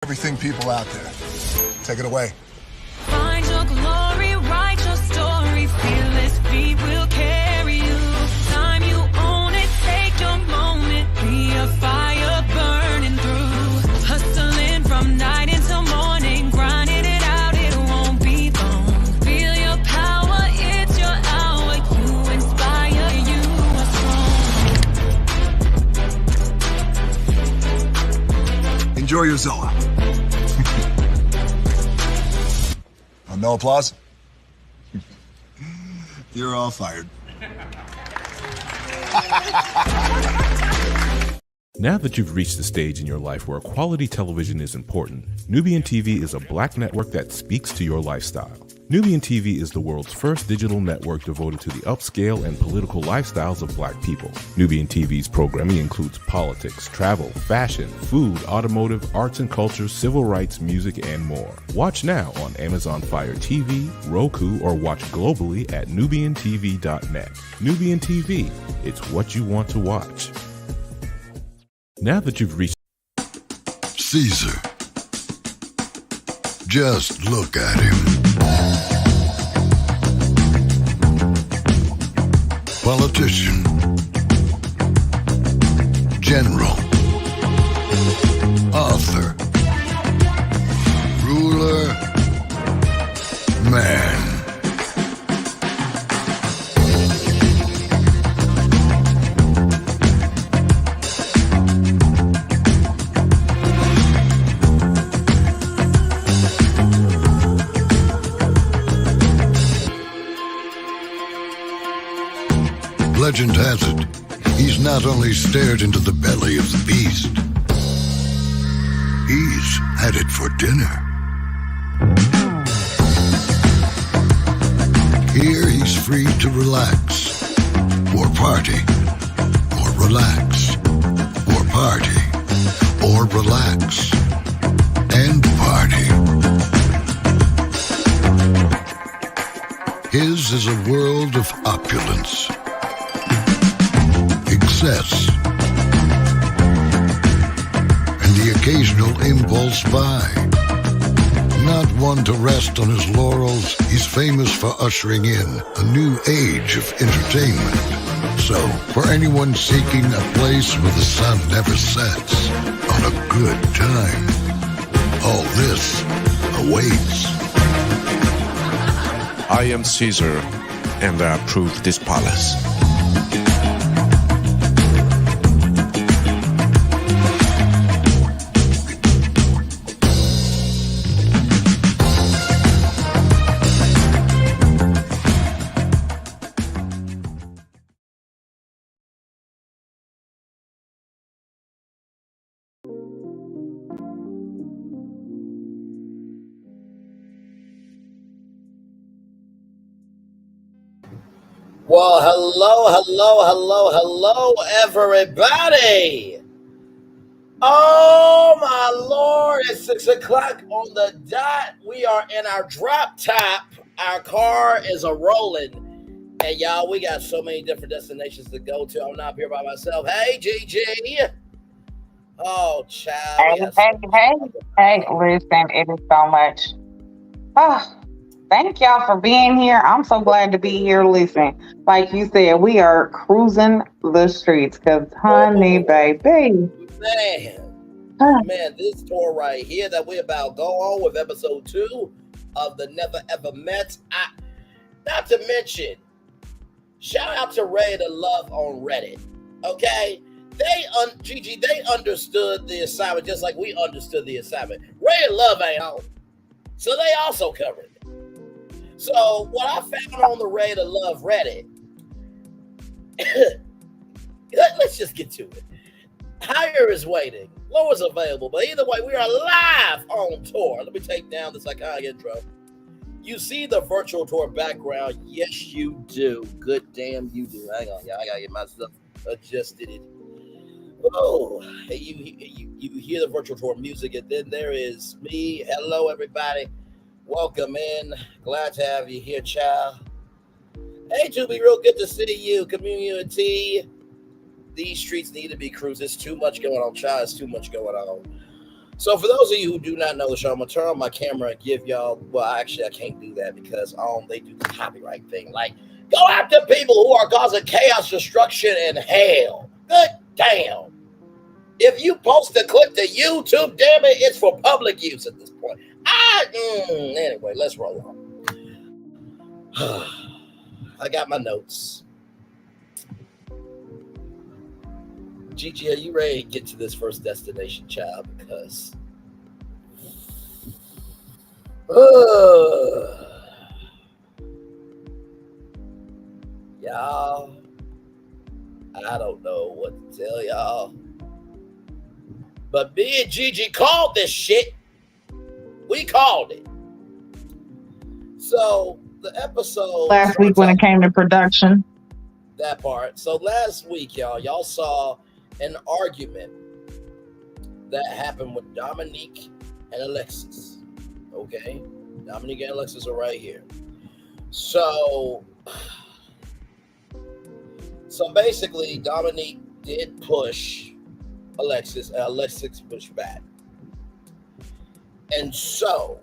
Everything people out there. Take it away. Find your glory, write your story, fearless feet will carry you. Time you own it, take your moment, be a fire burning through. Hustling from night until morning, grinding it out, it won't be long. Feel your power, it's your hour, you inspire, you are strong. Enjoy your Zoa. No applause? You're all fired. Now that you've reached the stage in your life where quality television is important, Nubian TV is a black network that speaks to your lifestyle. Nubian TV is the world's first digital network devoted to the upscale and political lifestyles of black people. Nubian TV's programming includes politics, travel, fashion, food, automotive, arts and culture, civil rights, music, and more. Watch now on Amazon Fire TV, Roku, or watch globally at nubiantv.net. Nubian TV, it's what you want to watch. Now that you've reached Caesar, just look at him. Politician, general, author, ruler, man. Legend has it, he's not only stared into the belly of the beast, he's had it for dinner. Here he's free to relax, or party, or relax, or party, or relax, and party. His is a world of opulence, excess, and the occasional impulse buy. Not one to rest on his laurels, he's famous for ushering in a new age of entertainment. So, for anyone seeking a place where the sun never sets on a good time, all this awaits. I am Caesar, and I approve this palace. Well, hello, everybody. Oh, my Lord, it's 6 o'clock on the dot. We are in our drop top. Our car is a-rolling. And, y'all, we got so many different destinations to go to. I'm not here by myself. Hey, Gigi. Oh, child. Hey, listen, it is so much. Thank y'all for being here. I'm so glad to be here. Listen, like you said, we are cruising the streets because, honey, baby. Man, this tour right here that we're about to go on with episode 2 of the Never Ever Met. Not to mention, shout out to Ray to Love on Reddit. Okay? Gigi, they understood the assignment just like we understood the assignment. Ray and Love ain't on. So they also covered it. So what I found on the Ray to Love Reddit, let's just get to it. Higher is waiting. Lower's available. But either way, we are live on tour. Let me take down this iconic intro. You see the virtual tour background. Yes, you do. Good damn you do. Hang on, y'all. I got to get my stuff adjusted. Oh, you hear the virtual tour music, and then there is me. Hello, everybody. Welcome in. Glad to have you here, child. Hey, Juby, real good to see you, community. These streets need to be cruised. There's too much going on, child. There's too much going on. So for those of you who do not know the show, I'm gonna turn on my camera and give y'all. Well, actually, I can't do that because they do the copyright thing. Like, go after people who are causing chaos, destruction, and hell. Good damn. If you post a clip to YouTube, damn it, it's for public use at this point. Anyway, let's roll on. I got my notes. Gigi, are you ready to get to this first destination, child? Because y'all, I don't know what to tell y'all. But me and Gigi called this shit. We called it. So the episode Last week when it came to production. That part. So last week, y'all saw an argument that happened with Dominique and Alexis. Okay? Dominique and Alexis are right here. So basically, Dominique did push Alexis, and Alexis pushed back. And so,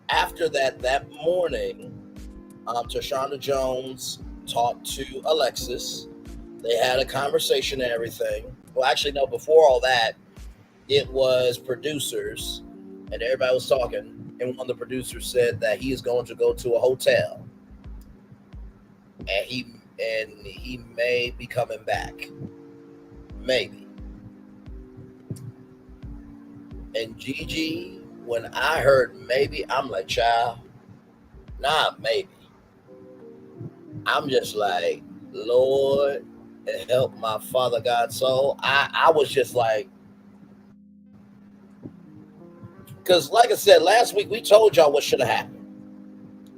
after that morning, Tashonda Jones talked to Alexis. They had a conversation and everything. Well, actually, no, before all that, it was producers, and everybody was talking, and one of the producers said that he is going to go to a hotel, and he may be coming back. Maybe. And Gigi, when I heard maybe, I'm like, child, nah, maybe. I'm just like, Lord, help my Father God soul. I was just like, because like I said, last week we told y'all what should have happened.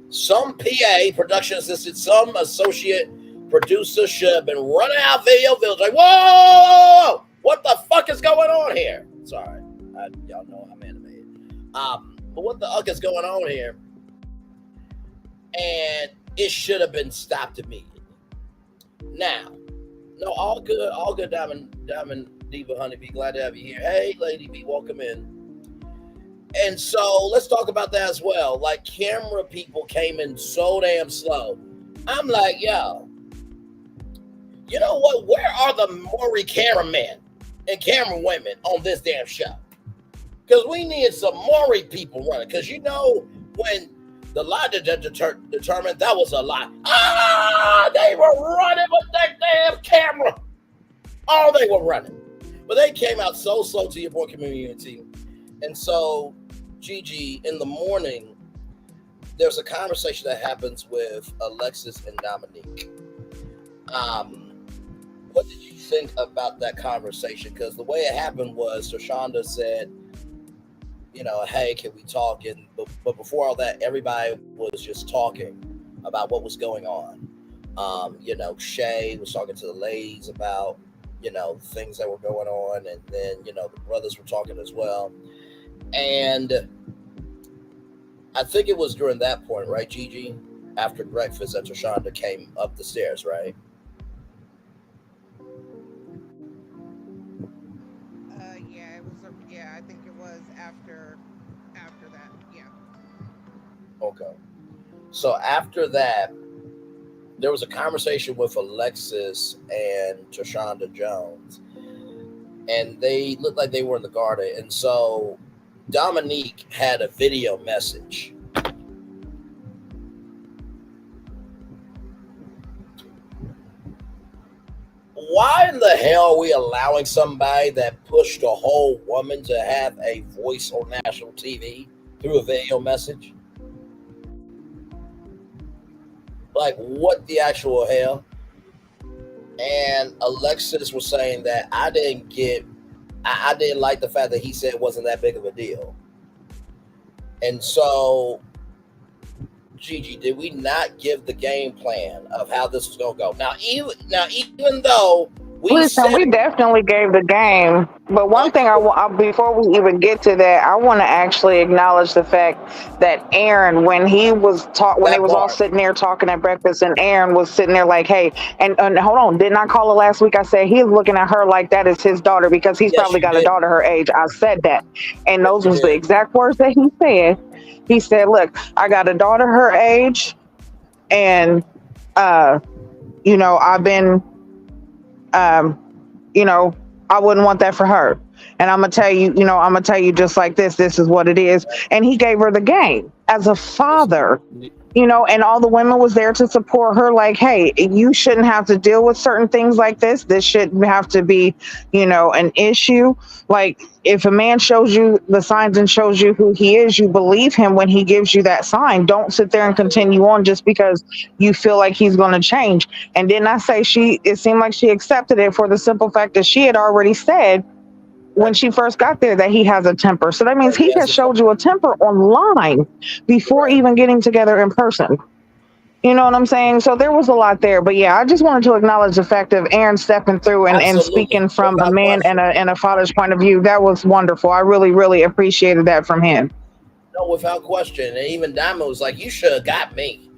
Some PA, production assistant, some associate producer should have been running out video village like, whoa, what the fuck is going on here? Sorry, y'all know I'm animated. But what the fuck is going on here? And it should have been stopped immediately. Now, no, all good, Diamond Diva Honeybee. Glad to have you here. Hey, Lady B, welcome in. And so let's talk about that as well. Like, camera people came in so damn slow. I'm like, yo, you know what? Where are the Maury cameramen and camera women on this damn show? Because we need some Maury people running. Because you know when the lie determined that was a lie. They were running with that damn camera. Oh, they were running. But they came out so slow to your boy community. And so, Gigi, in the morning, there's a conversation that happens with Alexis and Dominique. What did you think about that conversation? Because the way it happened was Tashonda said, you know, hey, can we talk? And but before all that, everybody was just talking about what was going on. You know, Shay was talking to the ladies about, you know, things that were going on. And then, you know, the brothers were talking as well. And I think it was during that point, right, Gigi? After breakfast that Tashonda came up the stairs, right? I think it was after that, yeah. Okay. So after that, there was a conversation with Alexis and Tashonda Jones, and they looked like they were in the garden. And so Dominique had a video message. Why in the hell are we allowing somebody that pushed a whole woman to have a voice on national TV through a video message? Like, what the actual hell? And Alexis was saying that I didn't like the fact that he said it wasn't that big of a deal. And so, Gigi, did we not give the game plan of how this was going to go? Now, even though We Listen, said we definitely gave the game, but one thing before we even get to that, I want to actually acknowledge the fact that Aaron, when they that was all part. sitting there talking at breakfast, and Aaron was sitting there like, "Hey," and hold on, didn't I call her last week? I said he's looking at her like that is his daughter because he's Yes, probably you got a did. daughter her age. I said that, and Yes, those you was the did. exact words that he said. He said, "Look, I got a daughter her age, and uh, I've been." Um, I wouldn't want that for her. And I'm gonna tell you, I'm gonna tell you just like this is what it is. And he gave her the game as a father, and all the women was there to support her, like, hey, you shouldn't have to deal with certain things like this. This shouldn't have to be, an issue. Like, if a man shows you the signs and shows you who he is, you believe him when he gives you that sign. Don't sit there and continue on just because you feel like he's going to change. And then I say it seemed like she accepted it for the simple fact that she had already said when she first got there that he has a temper. So that means he He has has a showed you a temper online before Correct. even getting together in person. You know what I'm saying? So there was a lot there. But yeah, I just wanted to acknowledge the fact of Aaron stepping through and Absolutely, speaking from a without man question. and a father's point of view. That was wonderful. I really, really appreciated that from him. No, without question. And even Diamond was like, "You should have got me."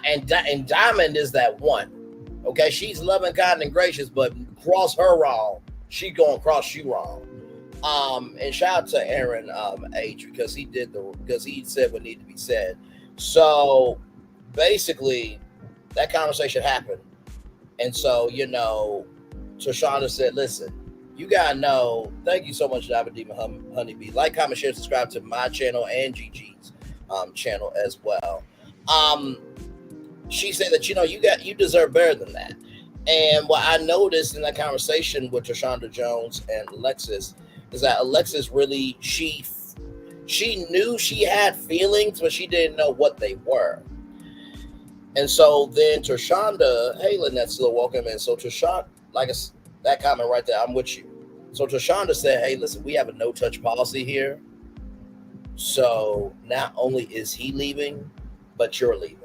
And Diamond is that one. Okay, she's loving, kind, and gracious, but cross her wrong, she gonna cross you wrong. And shout out to Aaron H because he said what needed to be said. So basically, that conversation happened, and so Tashana said, "Listen, you gotta know. Thank you so much, Java Demon Honeybee. Like, comment, share, subscribe to my channel and Gigi's channel as well." She said that you deserve better than that. And what I noticed in that conversation with Tashonda Jones and Alexis is that Alexis really she knew she had feelings, but she didn't know what they were. And so then Tashonda, hey Lynette's still welcome in. So Tashonda, that comment right there, I'm with you. So Tashonda said, "Hey, listen, we have a no-touch policy here. So not only is he leaving, but you're leaving."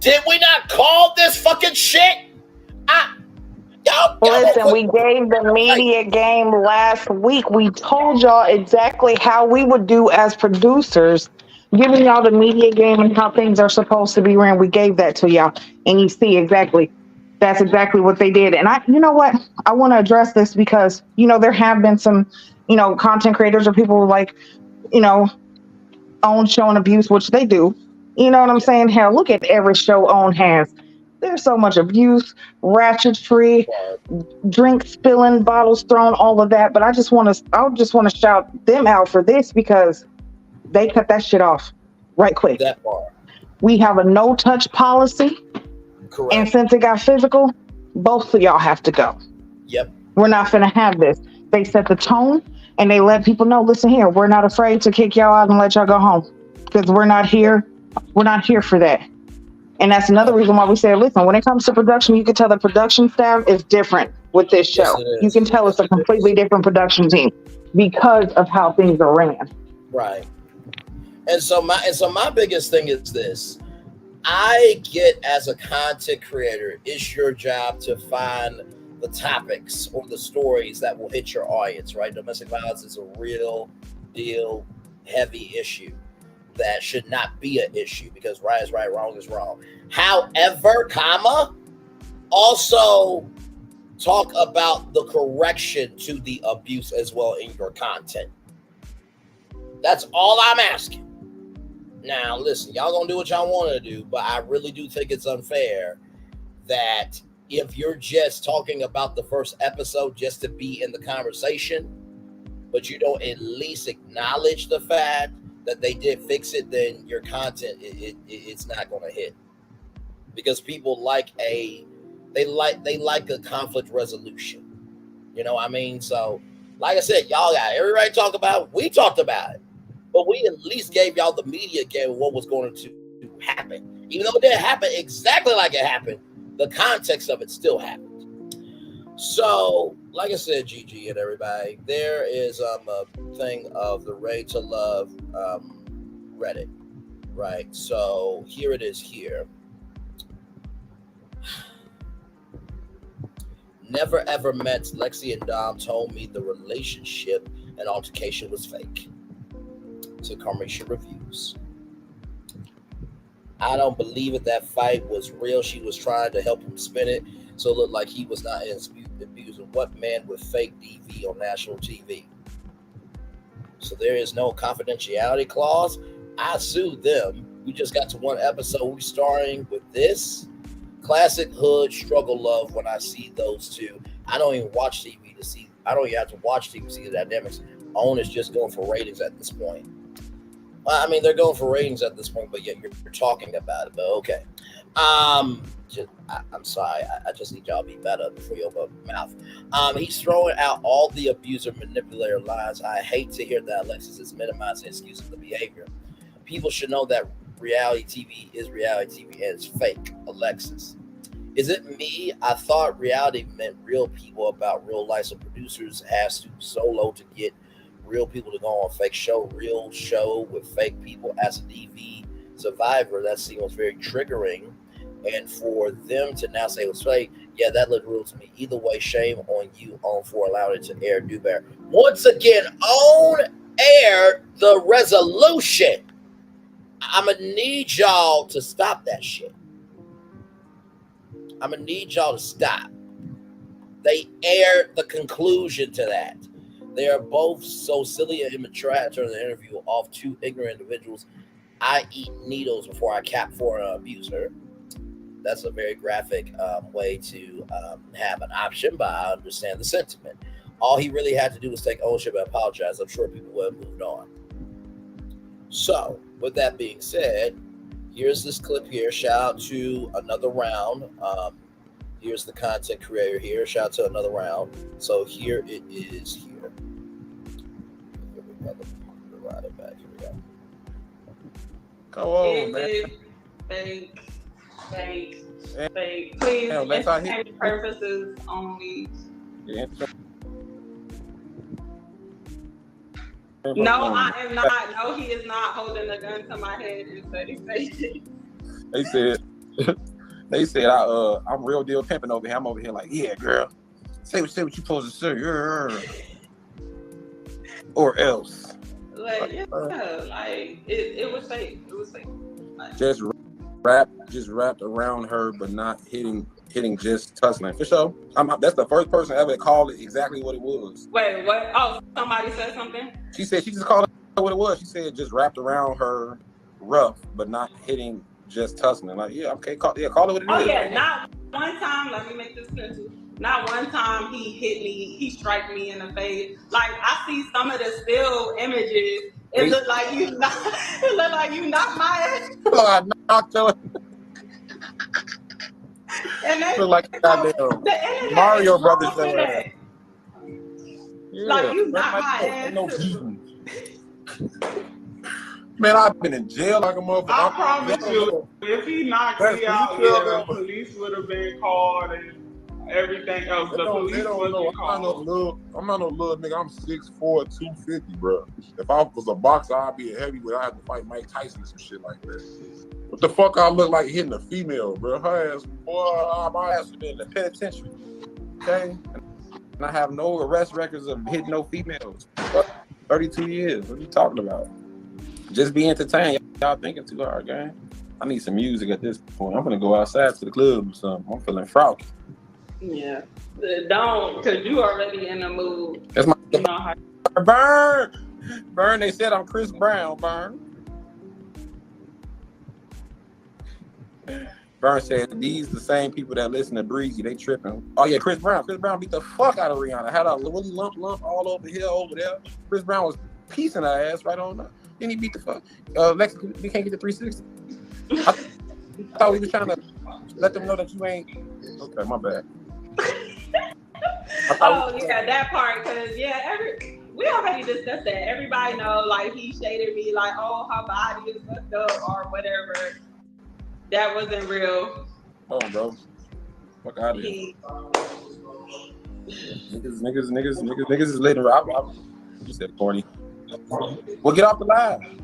Did we not call this fucking shit? Listen, we gave the media game last week. We told y'all exactly how we would do as producers, giving y'all the media game and how things are supposed to be ran. We gave that to y'all, and you see that's exactly what they did. And you know what? I want to address this because there have been some, content creators or people like, own show and abuse, which they do. You know what I'm saying? Hell, look at every show OWN has. There's so much abuse, ratchetry, drink spilling, bottles thrown, all of that. But I just want to shout them out for this because they cut that shit off right quick. That part. We have a no touch policy. Correct. And since it got physical, both of y'all have to go. Yep. We're not finna have this. They set the tone and they let people know, listen here, we're not afraid to kick y'all out and let y'all go home because we're not here. We're not here for that. And that's another reason why we say, listen, when it comes to production, you can tell the production staff is different with this show. Yes, you can tell it's a completely different production team because of how things are ran. Right. And so my biggest thing is this. I get, as a content creator, it's your job to find the topics or the stories that will hit your audience, right? Domestic violence is a real deal, heavy issue that should not be an issue because right is right, wrong is wrong. However, also talk about the correction to the abuse as well in your content. That's all I'm asking. Now, listen, y'all gonna do what y'all want to do, but I really do think it's unfair that if you're just talking about the first episode just to be in the conversation, but you don't at least acknowledge the fact that they did fix it, then your content it's not going to hit because people like a conflict resolution. You know what I mean? So, like I said, y'all got everybody talk about it. We talked about it, but we at least gave y'all the media game of what was going to happen, even though it didn't happen exactly like it happened. The context of it still happened. So, like I said, Gigi and everybody, there is a thing of the Ready to Love Reddit, right? So here it is here. Never ever met Lexi and Dom. Told me the relationship and altercation was fake. So Carmisha Reviews. I don't believe it. That fight was real. She was trying to help him spin it so it looked like he was not in abuse. What man with fake DV on national TV? So there is no confidentiality clause. I sued them. We just got to one episode. We starring with this classic hood struggle love. When I see those two, I don't even watch TV to see. I don't even have to watch TV to see the dynamics. OWN is just going for ratings at this point. I mean, they're going for ratings at this point, but yet you're talking about it. But okay. I'm sorry. I just need y'all to be better before you open up your mouth. He's throwing out all the abuser manipulator lines. I hate to hear that Alexis is minimizing excuses the behavior. People should know that reality TV is reality TV and it's fake. Alexis. Is it me? I thought reality meant real people about real life. So producers have to so low to get real people to go on fake show, real show with fake people as a DV survivor. That scene was very triggering. And for them to now say it was fake, yeah, that looked real to me. Either way, shame on you, OWN, for allowing it to air. Do better. Once again, OWN aired the resolution. I'm going to need y'all to stop that shit. I'm going to need y'all to stop. They aired the conclusion to that. They are both so silly and immature. I had to turn the interview off. Two ignorant individuals. I eat needles before I cap for an abuser. That's a very graphic way to have an option, but I understand the sentiment. All he really had to do was take ownership and apologize. I'm sure people would have moved on. So, with that being said, here's this clip here. Shout out to Another Round. Here's the content creator here. Shout out to Another Round. So here it is here. Here we go. Right it back. Here we go. Go on, man. Fake. Please, entertainment purposes only. Yeah. No, I am not. No, he is not holding a gun to my head and said he faked it. They said I'm real deal pimping over here. I'm over here like, yeah, girl. Say what you supposed to say. Or else. Like, yeah, like it was fake. It was fake. Like, just wrapped around her, but not hitting just tussling. For sure. That's the first person ever called it exactly what it was. Wait, what? Oh, somebody said something? She said she just called it what it was. She said just wrapped around her rough, but not hitting just tussling. Like, yeah, okay, call it what it is. Oh, yeah, not one time, let me make this simple. Not one time he hit me, he strike me in the face. Like, I see some of the still images. It looked like you knocked my ass. I knocked her. And they look like goddamn Mario Brothers. Like, you knocked my ass. No man, I've been in jail like a motherfucker. I promise you, if he knocked me out, the police would have been called and everything else. The police would have called. I'm not no little nigga. I'm 6'4", 250, bro. If I was a boxer, I'd be a heavyweight. I'd have to fight Mike Tyson and some shit like that. What the fuck I look like hitting a female, bro? Her ass, boy, my ass would be in the penitentiary. Okay? And I have no arrest records of hitting no females. 32 years. What are you talking about? Just be entertained. Y'all thinking too hard, gang. I need some music at this point. I'm gonna go outside to the club or something. I'm feeling froggy. Yeah. Don't, because you already in the mood. That's my you know how Burn, they said I'm Chris Brown, Burn said these the same people that listen to Breezy, they tripping. Oh yeah, Chris Brown beat the fuck out of Rihanna. Had a Willie lump all over here, over there. Chris Brown was piecing her ass right on there. Then he beat the fuck. Lex, we can't get the 360. I thought we was trying to let them know that you ain't. Okay, my bad. Oh yeah, that part, cause yeah, we already discussed that. Everybody know, like he shaded me, like, oh, her body is fucked up or whatever. That wasn't real. Oh, bro, fuck out of here. Niggas is lit. You said corny. Well, get off the line.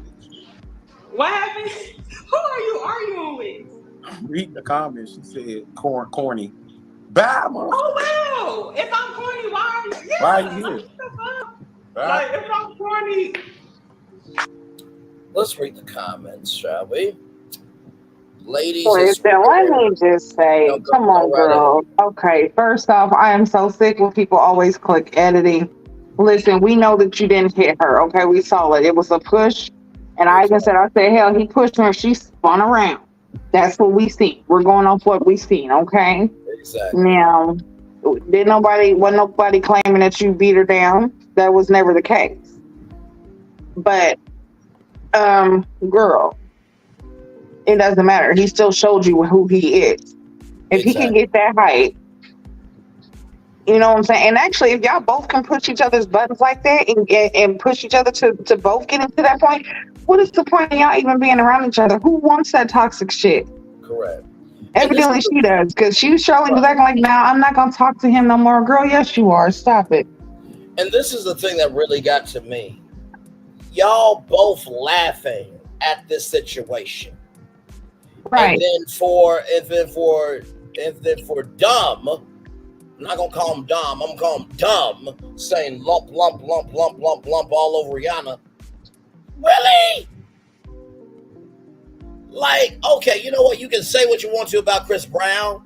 What happened? Who are you arguing with? Read the comments. She said corny. Bye, man. Oh, wow. If I'm corny, Why are you here? Like, if I'm corny. Let's read the comments, shall we? Ladies, Listen, let me just say, come on, girl. Okay, first off, I am so sick when people always click editing. Listen, we know that you didn't hit her. Okay, we saw it. It was a push. And I even said, hell, he pushed her and she spun around. That's what we see. We're going off what we seen, okay? Exactly. Now, wasn't nobody claiming that you beat her down. That was never the case. But, girl, it doesn't matter. He still showed you who he is. If he can get that height, you know what I'm saying? And actually, if y'all both can push each other's buttons like that and push each other to both get into that point, what is the point of y'all even being around each other? Who wants that toxic shit? Correct. Evidently she does, because she surely was acting like, nah, I'm not going to talk to him no more. Girl, yes, you are. Stop it. And this is the thing that really got to me. Y'all both laughing at this situation. Right. And then for dumb, I'm not gonna call him dumb, I'm gonna call him dumb, saying lump all over Rihanna. Really? Like, okay, you know what? You can say what you want to about Chris Brown,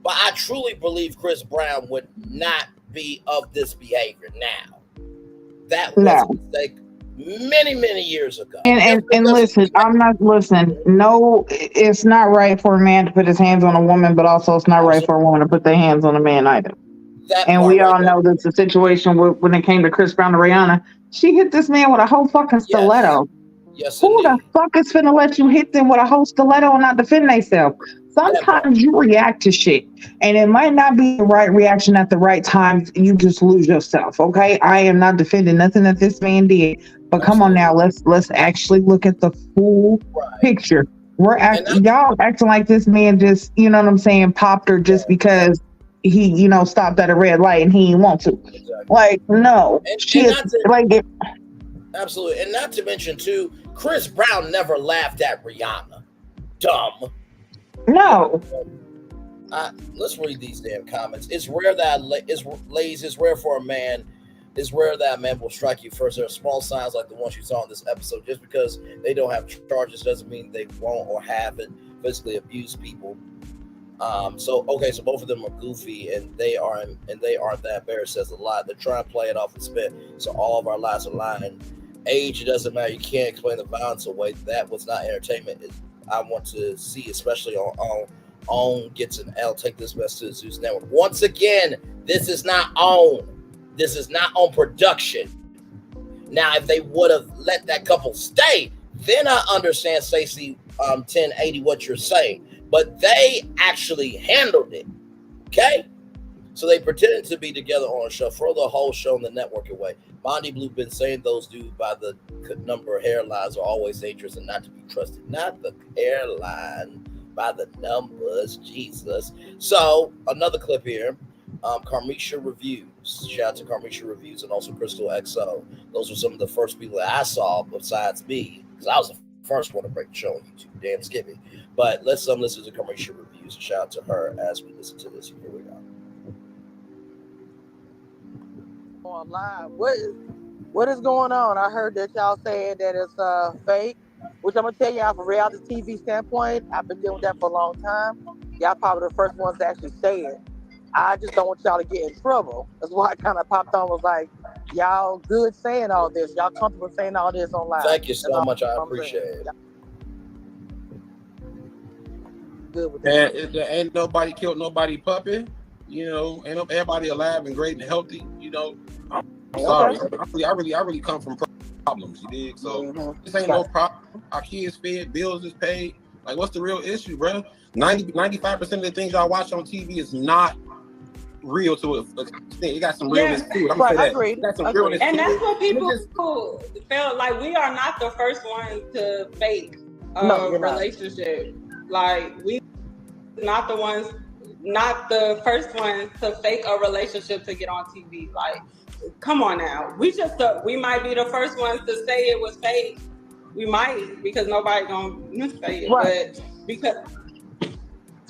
but I truly believe Chris Brown would not be of this behavior now. That was a mistake many years ago. And listen, no, it's not right for a man to put his hands on a woman, but also it's not right for a woman to put their hands on a man either. And we all know that's the situation when it came to Chris Brown and Rihanna. She hit this man with a whole fucking stiletto. Yes, who the fuck is finna let you hit them with a whole stiletto and not defend themselves? Sometimes you react to shit, and it might not be the right reaction at the right time. You just lose yourself. Okay, I am not defending nothing that this man did, but come on now, let's actually look at the full picture. Y'all acting like this man just, you know what I'm saying, popped her just because he, stopped at a red light and he didn't want to. Exactly. Like, no, absolutely, and not to mention too, Chris Brown never laughed at Rihanna. Dumb. No. Let's read these damn comments. It's rare that it's rare for a man. It's rare that a man will strike you first. There are small signs like the ones you saw in this episode. Just because they don't have charges doesn't mean they won't or haven't physically abused people. So both of them are goofy and they aren't that embarrassed. Says a lot. They're trying to play it off and spit. So all of our lives are lying. Age, it doesn't matter. You can't explain the violence away. That was not entertainment. I want to see, especially on Gets an L. Take this message to the Zeus Network. Once again, this is not on. This is not on production. Now, if they would have let that couple stay, then I understand, Stacey, 1080, what you're saying. But they actually handled it. Okay? So they pretended to be together on a show, throw the whole show in the network away. Bondi Blue been saying those dudes by the number of hairlines are always dangerous and not to be trusted. Not the hairline, by the numbers, Jesus. So another clip here. Carmisha Reviews. Shout out to Carmisha Reviews and also Crystal XO. Those were some of the first people that I saw besides me, because I was the first one to break the show on YouTube. Damn, skip me. But let's listen to Carmisha Reviews. Shout out to her as we listen to this. Here we go. On live. What is going on? I heard that y'all saying that it's fake, which I'm gonna tell y'all from a reality TV standpoint, I've been doing that for a long time. Y'all probably the first ones to actually say it. I just don't want y'all to get in trouble. That's why I kind of popped on, was like, y'all good saying all this. Y'all comfortable saying all this on live. Thank you so much. I appreciate it. Good with that. And ain't nobody killed nobody puppy. Ain't everybody alive and great and healthy. I'm sorry. I really come from problems. You dig? So this ain't no problem. Our kids fed, bills is paid. Like, what's the real issue, bro? 95% of the things y'all watch on TV is not real to an extent. You got some realness to it. I'm gonna say that. Got some realness and to that's it. what people felt like. We are not the first ones to fake a relationship. Like, we not the first ones to fake a relationship to get on TV. Like, come on now. We might be the first ones to say it was fake. We might, because nobody gonna say it, but because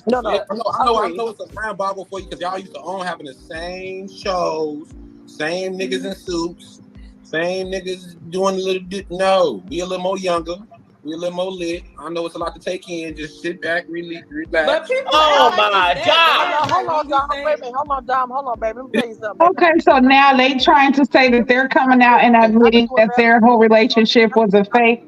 No, Yeah, I agree. know it's a mind boggle for you because y'all used to own having the same shows, same niggas in suits, same niggas doing a little bit. No, be a little more younger, be a little more lit. I know it's a lot to take in. Just sit back, really relax. But people Oh act like my it's that God! bad. Hold on, Dom. Wait a minute. Hold on, Dom. Hold on, baby. Let me tell you something, baby. Okay, so now they trying to say that they're coming out and admitting that their whole relationship was a fake.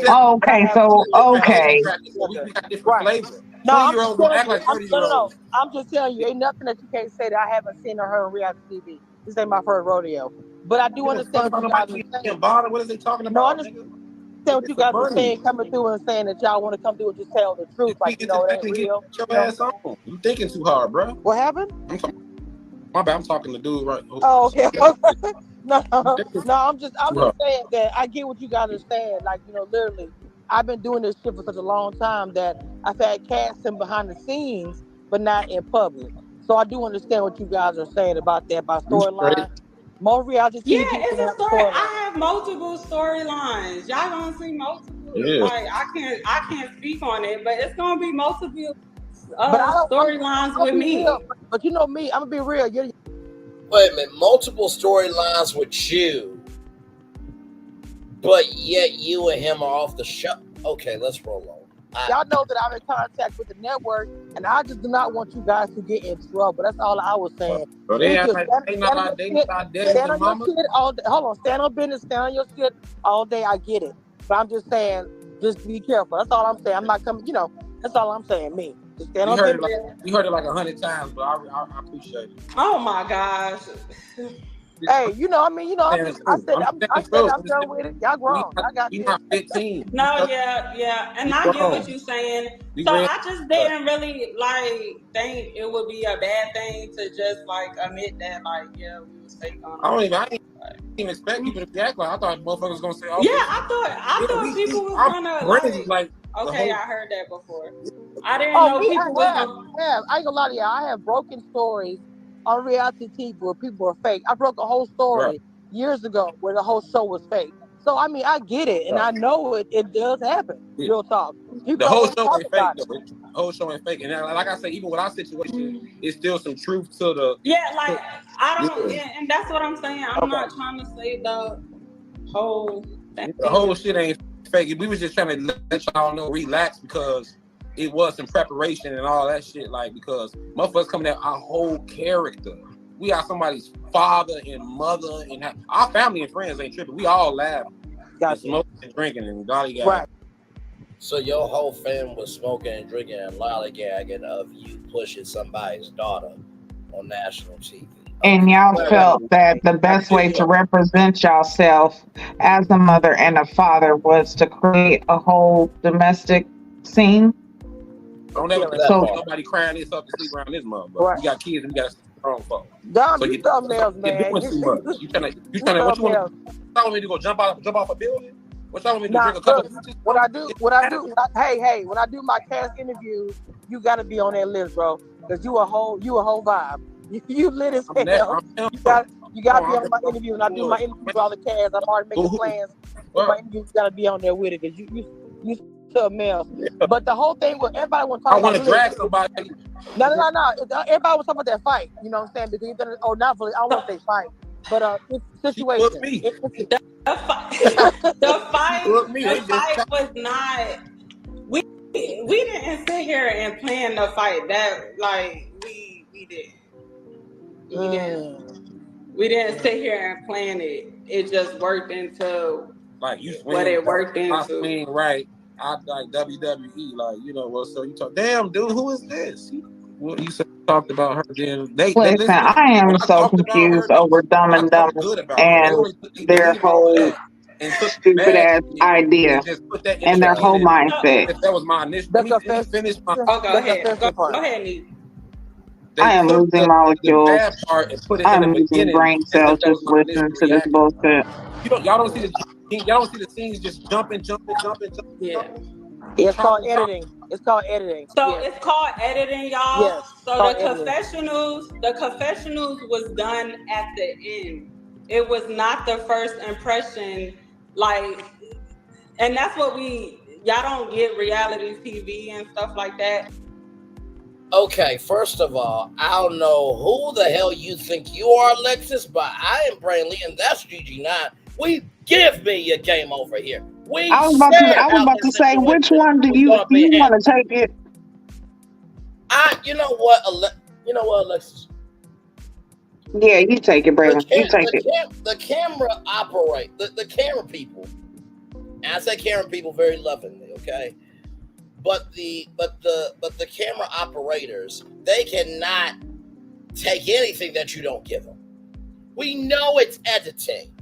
Oh, okay, so okay. We got different flavor. No, I'm 20-year-olds just don't telling act you. like 30-year-olds. No. I'm just telling you. Ain't nothing that you can't say that I haven't seen or heard on reality TV. This ain't my first rodeo. But I do understand what you guys are saying. What is they talking about? No, I understand what you guys are saying, coming through and saying that y'all want to come through and just tell the truth, like it ain't real. Get your ass on. You thinking too hard, bro. What happened? My bad. I'm talking to dude right. Oh, okay. No, I'm just saying that I get what you guys are saying. Like, literally, I've been doing this shit for such a long time that I've had casting behind the scenes, but not in public. So I do understand what you guys are saying about that, about storyline. More reality TV. Yeah, it's a story. I have multiple storylines. Y'all gonna see multiple. Yeah. Like I can't speak on it, but it's gonna be multiple But storylines with me. But you know me, I'm gonna be real. Wait a minute, multiple storylines with you, but yet you and him are off the show. Okay, let's roll on. Y'all know that I'm in contact with the network, and I just do not want you guys to get in trouble. That's all I was saying. So they not stand on your shit all day. Hold on, stand on business, stand on your shit all day. I get it, but I'm just saying, just be careful. That's all I'm saying. I'm not coming. That's all I'm saying. Me, just stand on business. We heard it like 100 times, but I appreciate it. Oh my gosh. Hey, I said I'm done with it. Y'all grown. I got you. Not 15. No, yeah, and I get what you're saying. So I just didn't really think it would be a bad thing to just admit that we was fake on. I didn't even expect people to be acting like I thought motherfuckers was gonna say. Oh, yeah, I thought people was gonna Okay, I heard that before. I didn't know people was gonna. I ain't gonna lie to y'all. I have broken stories on reality TV where people are fake. I broke a whole story years ago where the whole show was fake. So I mean, I get it, and I know it does happen. Real talk. The whole show ain't fake though. The whole show ain't fake, and like I say, even with our situation, it's still some truth to the. I don't, and that's what I'm saying. I'm not trying to say the whole thing. The whole shit ain't fake. We was just trying to let y'all know, relax, because it was some preparation and all that shit. Because motherfuckers coming out our whole character. We are somebody's father and mother, and our family and friends ain't tripping. We all laugh, smoking and drinking and lollygagging. Right. So your whole family was smoking and drinking and lollygagging of you pushing somebody's daughter on national TV. And y'all felt that the best way to represent yourself as a mother and a father was to create a whole domestic scene. Don't ever nobody crying this up to sleep around this mother. Right. We got kids and we got to strong folks. Dom, so you something else, man. You're doing too much. You trying to what you want? Telling me to go jump off a building? What y'all want me to drink a cup of juice? When I do my cast interviews, you gotta be on that list, bro. Because you a whole vibe. You lit as hell. You gotta be on my interview. When I do my interview with all the cast, I'm already making plans. My interviews gotta be on there with it because you something else. But the whole thing with everybody want to talk about. I want to drag somebody. No. Everybody was talking about that fight. You know what I'm saying? Because I don't want to say fight, but it's situation. The fight was not. We didn't sit here and plan the fight. That we did. We didn't sit here and plan it. It just worked into what it worked into. I swing right. I like WWE, so you talk, damn dude, who is this? What you talked about her then? Listen, I am so confused over Dumb and Dumber and their whole stupid ass idea and their whole mindset. That was my initial. Go ahead, Nick. I am losing molecules. I'm losing brain cells just listening to this bullshit. Y'all don't see the scenes just jumping. Yeah. It's called editing. So it's called editing, y'all. Yes, so the confessionals was done at the end. It was not the first impression, and that's what y'all don't get reality TV and stuff like that. Okay, first of all, I don't know who the hell you think you are, Alexis, but I am Brainly, and that's Gigi Nan. Give me your game over here. I was about to say, which one do you want to take it? You know what, Alexis? Yeah, you take it, Braylon. You take it. The camera the camera people, and I say camera people very lovingly, okay? But the camera operators, they cannot take anything that you don't give them. We know it's editing,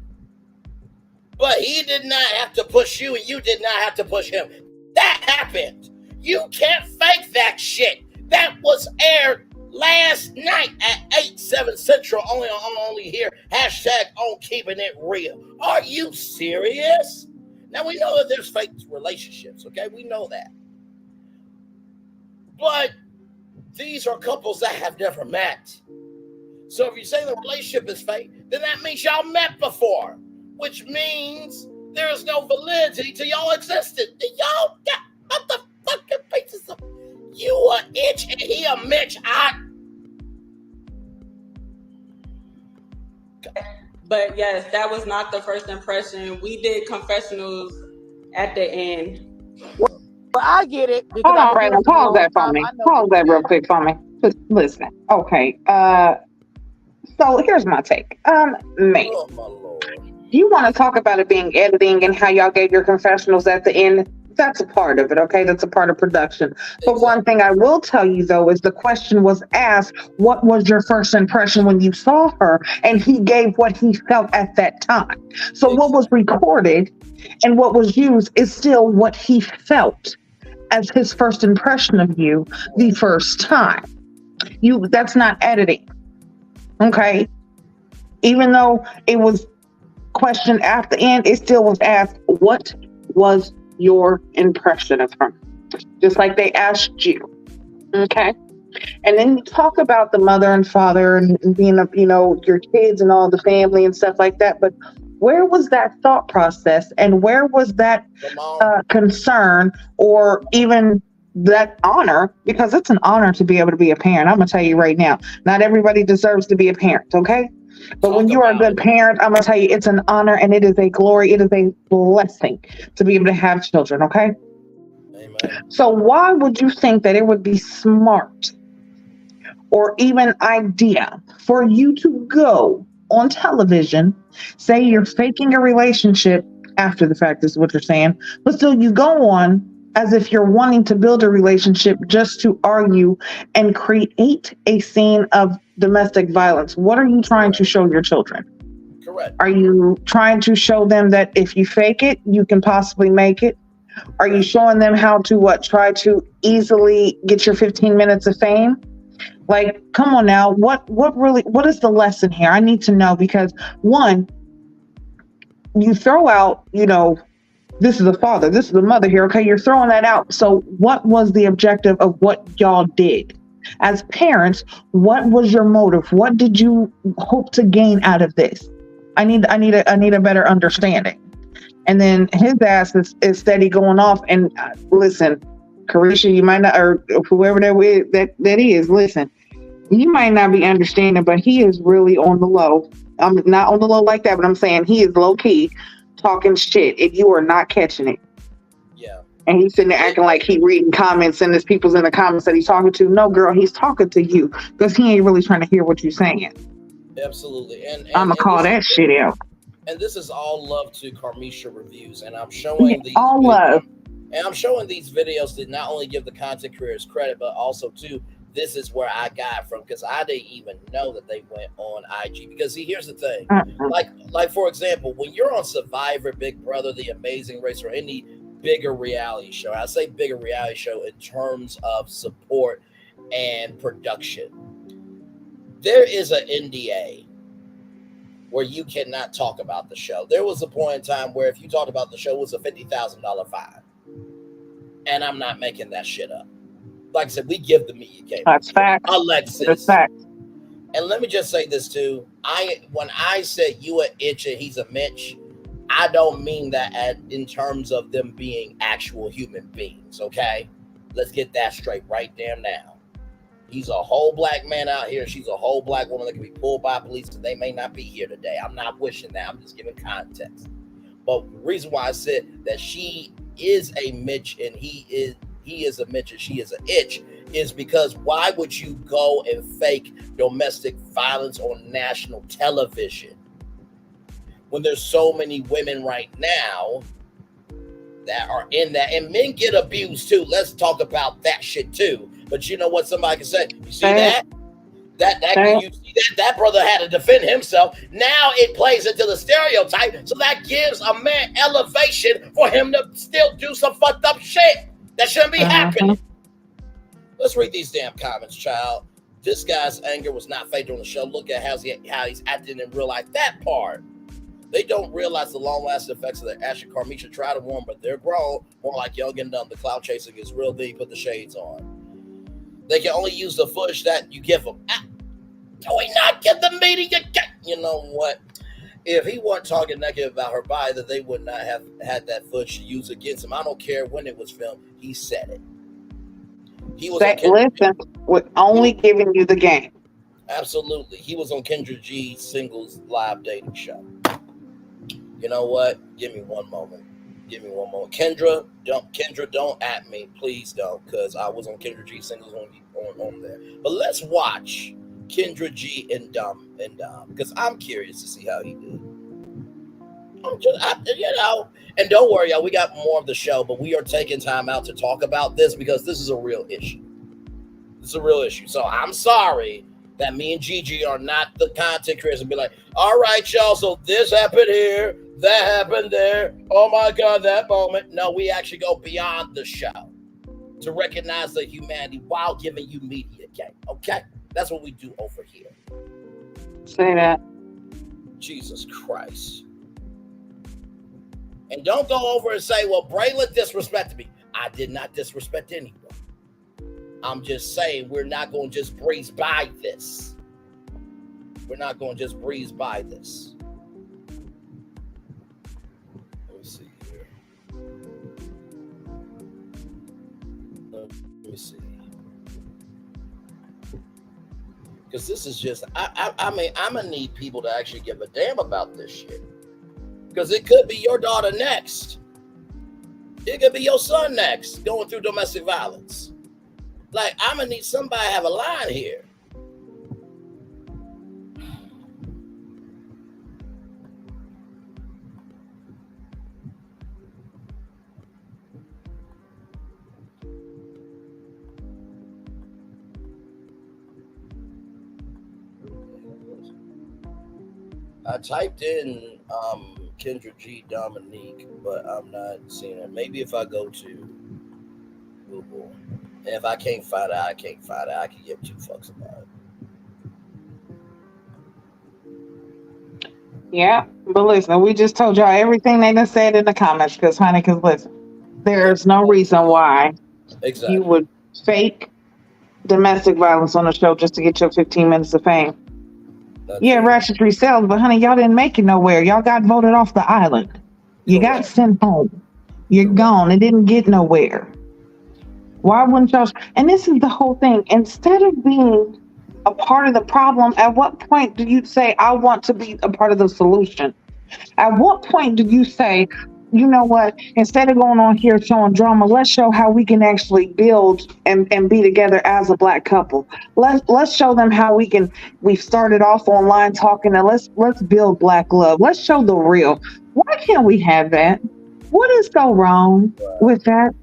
but he did not have to push you, and you did not have to push him. That happened. You can't fake that shit. That was aired last night at 8/7 Central, only here. #on keeping it real. Are you serious? Now we know that there's fake relationships, okay? We know that. But these are couples that have never met. So if you say the relationship is fake, then that means y'all met before, which means there is no validity to y'all existence. Y'all got motherfucking pieces of you a itch and he a Mitch. But yes, that was not the first impression. We did confessionals at the end. But I get it. Hold on, Braylon. Pause that for me. Pause that real quick for me. Just listen. Okay. So here's my take. Mate, you want to talk about it being editing and how y'all gave your confessionals at the end? That's a part of it, okay? That's a part of production. But one thing I will tell you, though, is the question was asked, what was your first impression when you saw her? And he gave what he felt at that time. So what was recorded and what was used is still what he felt as his first impression of you the first time. That's not editing, okay? Even though it was questioned at the end, it still was asked, what was your impression of her? Just like they asked you, okay? And then you talk about the mother and father and being, your kids and all the family and stuff like that, but where was that thought process and where was that concern or even that honor? Because it's an honor to be able to be a parent. I'm going to tell you right now, not everybody deserves to be a parent, okay? But when you are a good parent, I'm going to tell you it's an honor and it is a glory. It is a blessing to be able to have children, okay? Amen. So why would you think that it would be smart or even idea for you to go on television, say you're faking a relationship after the fact is what you're saying, but still you go on as if you're wanting to build a relationship just to argue and create a scene of domestic violence? What are you trying to show your children? Correct. Are you trying to show them that if you fake it, you can possibly make it? Are you showing them how to try to easily get your 15 minutes of fame? Like, come on now, what is the lesson here? I need to know, because one, you throw out, this is the father, this is the mother here, okay? You're throwing that out. So what was the objective of what y'all did? As parents, what was your motive? What did you hope to gain out of this? I need a better understanding. And then his ass is steady going off. And listen, Carisha, you might not, or whoever that is, listen, you might not be understanding, but he is really on the low. I'm not on the low like that, but I'm saying he is low key talking shit if you are not catching it. Yeah. And he's sitting there acting like he reading comments and there's people's in the comments that he's talking to. No, girl, he's talking to you because he ain't really trying to hear what you're saying. Absolutely. And I'm going to call that shit out. And this is all love to Carmisha Reviews. And I'm showing these all love. And I'm showing these videos to not only give the content creators credit, but also to this is where I got from, because I didn't even know that they went on IG. Because see, here's the thing. Like for example, when you're on Survivor, Big Brother, The Amazing Race, or any bigger reality show, I say bigger reality show in terms of support and production, there is an NDA where you cannot talk about the show. There was a point in time where if you talked about the show, it was a $50,000 fine. And I'm not making that shit up. Like I said, we give the media game. That's fact. Alexis. That's fact. And let me just say this too. When I said you a itch and he's a Mitch, I don't mean that in terms of them being actual human beings, okay? Let's get that straight right there now. He's a whole black man out here. She's a whole black woman that can be pulled by police, and they may not be here today. I'm not wishing that. I'm just giving context. But the reason why I said that she is a Mitch and he is a Mitch and she is an itch is because why would you go and fake domestic violence on national television when there's so many women right now that are in that, and men get abused too. Let's talk about that shit too. But you know what somebody can say? You see that? You see that brother had to defend himself. Now it plays into the stereotype, so that gives a man elevation for him to still do some fucked up shit that shouldn't be happening. Let's read these damn comments, child. This guy's anger was not faked on the show. Look at how he's acting in real life. That part. They don't realize the long-lasting effects of their action. Carmisha tried to warn, but they're grown, more like young and dumb. The cloud chasing is real deep. Put the shades on. They can only use the footage that you give them. Do we not get the media? You know what? If he wasn't talking negative about her body, that they would not have had that footage to use against him. I don't care when it was filmed. He said it. He was listen, we're only giving you the game. Absolutely. He was on Kendra G's singles live dating show. You know what? Give me one moment. Kendra, don't at me. Please don't, because I was on Kendra G singles on there. But let's watch Kendra G and Dom, because I'm curious to see how he did. And don't worry, y'all, we got more of the show, but we are taking time out to talk about this because this is a real issue. So I'm sorry that me and Gigi are not the content creators and be like, all right, y'all, so this happened here, that happened there. Oh my God, that moment. No, we actually go beyond the show to recognize the humanity while giving you media game. Okay? That's what we do over here. Say that. Jesus Christ. And don't go over and say, well, Braylon disrespected me. I did not disrespect anyone. I'm just saying we're not going to just breeze by this. Let me see here. Let me see. Because this is just, I mean, I'm going to need people to actually give a damn about this shit. Because it could be your daughter next. It could be your son next going through domestic violence. Like, I'm going to need somebody to have a line here. I typed in Kendra G Dominique, but I'm not seeing it. Maybe if I go to Google, and if I can't find it, I can't find it. I can give two fucks about it. Yeah, but listen, we just told y'all everything they done said in the comments, because listen, there's no reason why you would fake domestic violence on a show just to get your 15 minutes of fame. Ratchetry sells, but honey, y'all didn't make it nowhere. Y'all got voted off the island. You got sent home. You're gone. It didn't get nowhere. Why wouldn't y'all? And this is the whole thing. Instead of being a part of the problem, at what point do you say, I want to be a part of the solution? At what point do you say, you know what, instead of going on here showing drama, let's show how we can actually build and be together as a Black couple. Let's show them how we've started off online talking, and let's build Black love. Let's show the real. Why can't we have that? What is so wrong with that?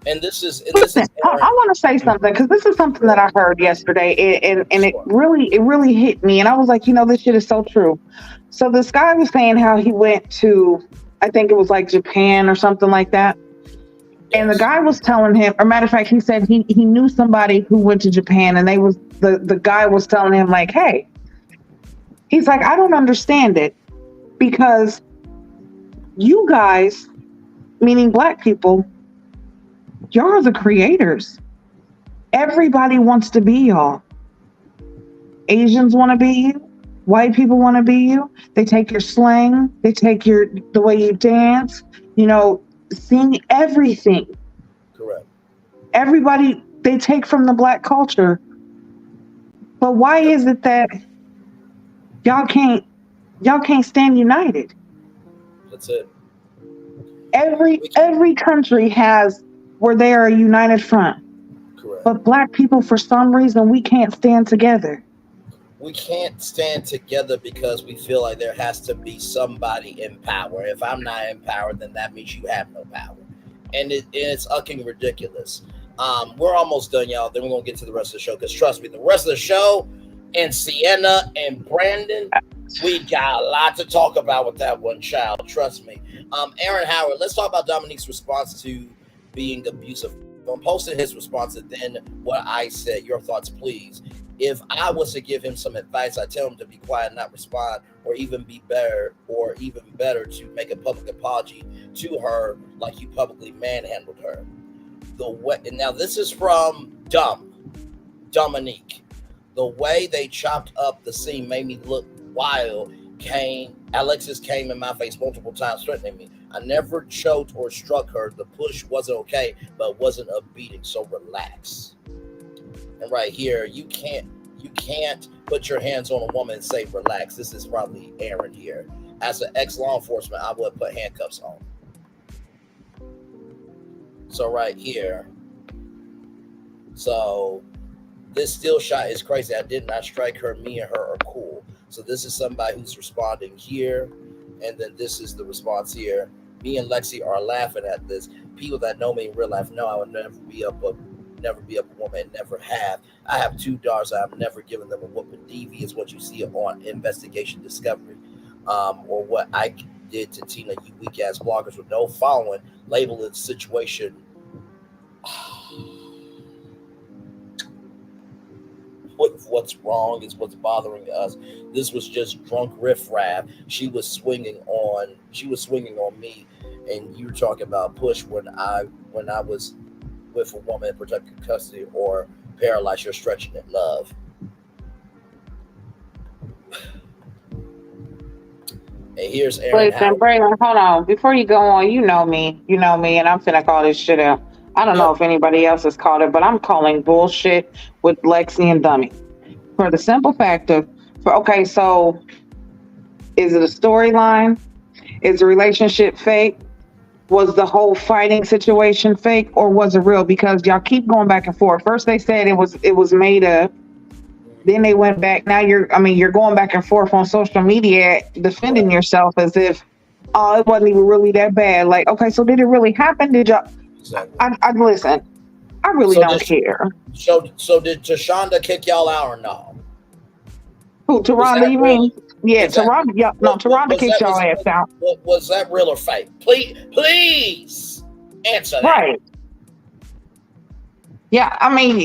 And this is I want to say something, because this is something that I heard yesterday, and it really hit me, and I was like, this shit is so true. So this guy was saying how he went to, I think it was like Japan or something like that. And the guy was telling him, or matter of fact, he said he knew somebody who went to Japan, and the guy was telling him like, hey, he's like, I don't understand it, because you guys, meaning Black people, y'all are the creators. Everybody wants to be y'all. Asians want to be you. White people want to be you. They take your slang. They take the way you dance. Sing, everything. Correct. Everybody, they take from the Black culture But why is it that y'all can't stand united? That's it. Every country has where they are a united front. Correct. But black people, for some reason, we can't stand together. We can't stand together because we feel like there has to be somebody in power. If I'm not in power, then that means you have no power. And it's fucking ridiculous. We're almost done, y'all. Then we're going to get to the rest of the show. Because trust me, the rest of the show and Sienna and Brandon, we got a lot to talk about with that one child. Trust me. Aaron Howard, let's talk about Dominique's response to being abusive. I'm posting his response and then what I said. Your thoughts, please. If I was to give him some advice, I tell him to be quiet, not respond, or even better to make a public apology to her like you publicly manhandled her. Now this is from Dominique. The way they chopped up the scene made me look wild. Alexis came in my face multiple times threatening me. I never choked or struck her. The push wasn't okay, but it wasn't a beating, so relax. And right here, you can't put your hands on a woman and say relax. This is probably Aaron here. As an ex-law enforcement, I would put handcuffs on. So right here. So this still shot is crazy. I did not strike her. Me and her are cool. So this is somebody who's responding here. And then this is the response here. Me and Lexi are laughing at this. People that know me in real life know I would never be up a woman, never have. I have 2 daughters. I've never given them a whooping. DV is what you see on Investigation Discovery, or what I did to Tina. You weak ass bloggers with no following, label the situation. What's wrong is what's bothering us. This was just drunk riffraff. She was swinging on me, and you were talking about push when I was with a woman in protected custody or paralyzed. You're stretching it, love. And here's Aaron Howard. Braylon, hold on. Before you go on, you know me, and I'm finna call this shit out. I don't know if anybody else has called it, but I'm calling bullshit with Lexi and Dummy. For the simple fact of, so is it a storyline? Is the relationship fake? Was the whole fighting situation fake, or was it real? Because y'all keep going back and forth. First they said it was made up. Then they went back. Now you're going back and forth on social media defending yourself as if, it wasn't even really that bad. Like, okay, so did it really happen? Did y'all? Exactly. I listen. I really don't care. So did Tashonda kick y'all out or no? Who, Taronda? You mean? Yeah, Taronda. Yeah, no, Taronda kicked y'all ass out. Was that real or fake? Please answer that. Right. Yeah,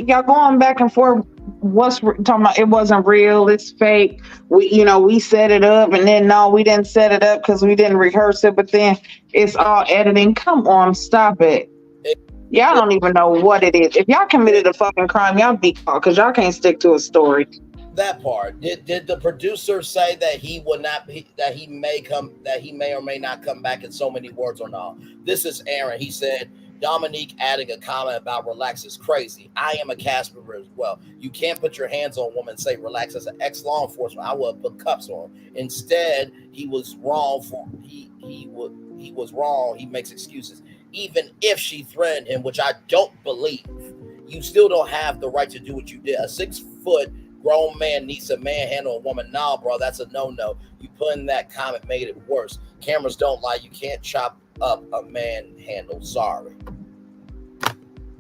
y'all going back and forth. What's talking about? It wasn't real. It's fake. We set it up, and then no, we didn't set it up because we didn't rehearse it. But then it's all editing. Come on, stop it. Y'all don't even know what it is. If y'all committed a fucking crime, y'all be caught because y'all can't stick to a story. That part. Did the producer say that he would not? That he may or may not come back in so many words or not? This is Aaron. He said. Dominique adding a comment about relax is crazy. I am a cast member as well. You can't put your hands on a woman and say relax. As an ex-law enforcement, I would put cuffs on him. Instead, he was wrong. He was wrong. He makes excuses. Even if she threatened him, which I don't believe, you still don't have the right to do what you did. A 6-foot grown man needs to manhandle a woman. Nah, bro, that's a no-no. You put in that comment made it worse. Cameras don't lie. You can't chop up a manhandle. Sorry.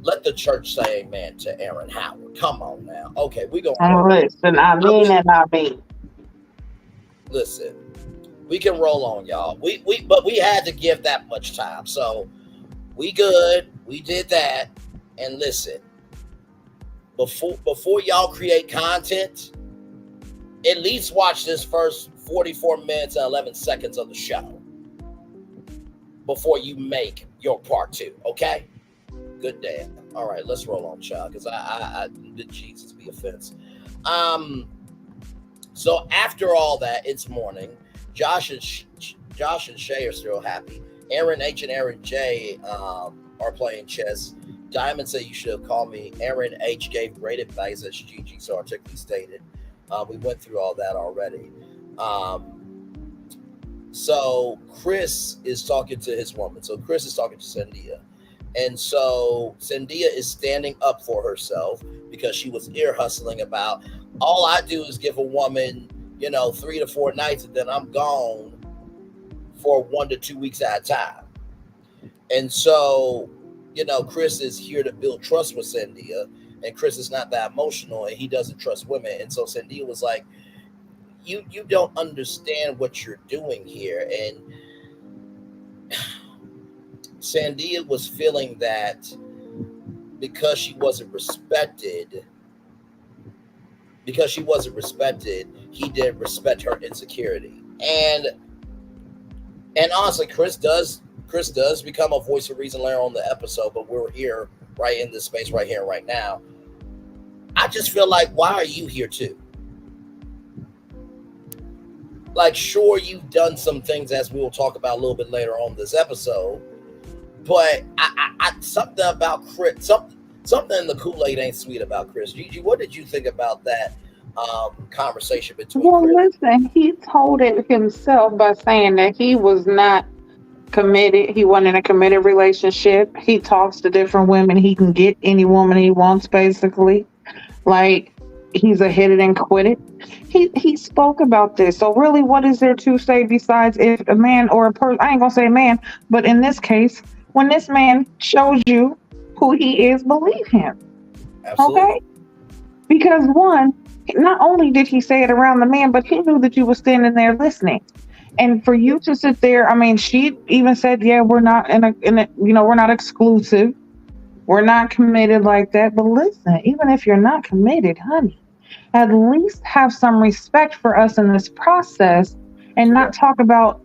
Let the church say amen to Aaron Howard. Come on now. Okay, we going to listen. I mean. Listen, we can roll on, y'all. But we had to give that much time. So we good. We did that. And listen, before y'all create content, at least watch this first 44 minutes and 11 seconds of the show before you make your part 2. Okay? Good day. All right, let's roll on, child, because I did Jesus be offense. So after all that, it's morning. Josh and Shay are still happy. Aaron H and Aaron J are playing chess. Diamond said you should have called me. Aaron H gave great advice, as Gigi so articulately stated. We went through all that already. So Chris is talking to his woman. So Chris is talking to Sandia. And so Sandia is standing up for herself because she was ear hustling about, all I do is give a woman, 3 to 4 nights, and then I'm gone for 1 to 2 weeks at a time. And so, Chris is here to build trust with Sandia, and Chris is not that emotional, and he doesn't trust women. And so Sandia was like, you don't understand what you're doing here. And Sandia was feeling that because she wasn't respected, he didn't respect her insecurity. And honestly, Chris does become a voice of reason later on the episode, but we're here right in this space right here, right now. I just feel like, why are you here too? Like, sure, you've done some things, as we will talk about a little bit later on this episode, but I something about Chris, something in the Kool-Aid ain't sweet about Chris. Gigi, what did you think about that conversation between Chris? Listen, he told it himself by saying that he was not committed. He wasn't in a committed relationship. He talks to different women. He can get any woman he wants, basically. Like, he's a hit it and quit it. He spoke about this. So really, what is there to say besides if a man or a person, I ain't gonna say man, but in this case, when this man shows you who he is, believe him. Absolutely. Okay? Because one, not only did he say it around the man, but he knew that you were standing there listening. And for you to sit there, I mean, she even said, yeah, we're not we're not exclusive. We're not committed like that. But listen, even if you're not committed, honey, at least have some respect for us in this process and not talk about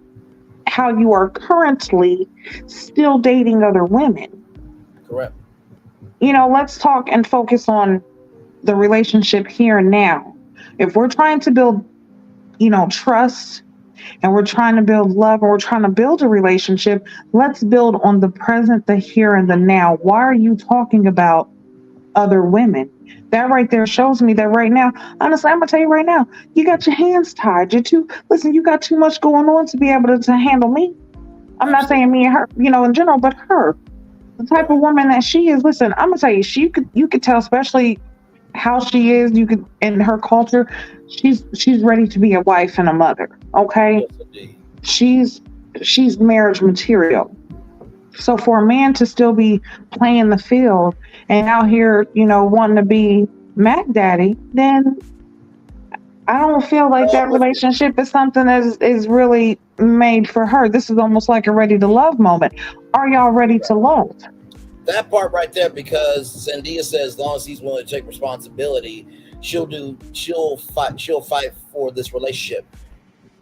how you are currently still dating other women. Correct. Let's talk and focus on the relationship here and now. If we're trying to build, trust, and we're trying to build love, and we're trying to build a relationship, let's build on the present, the here and the now. Why are you talking about other women? That right there shows me that right now, honestly, I'm gonna tell you right now, you got your hands tied. You got too much going on to be able to handle me. I'm not saying me and her, in general, but her, the type of woman that she is. Listen, I'm gonna tell you, you could tell, especially how she is, you could, in her culture, she's ready to be a wife and a mother. Okay. She's marriage material. So for a man to still be playing the field and out here, wanting to be Mac Daddy, then I don't feel like that relationship is something that is really made for her. This is almost like a ready to love moment. Are y'all ready to love? That part right there, because Sandia says as long as he's willing to take responsibility, she'll fight for this relationship.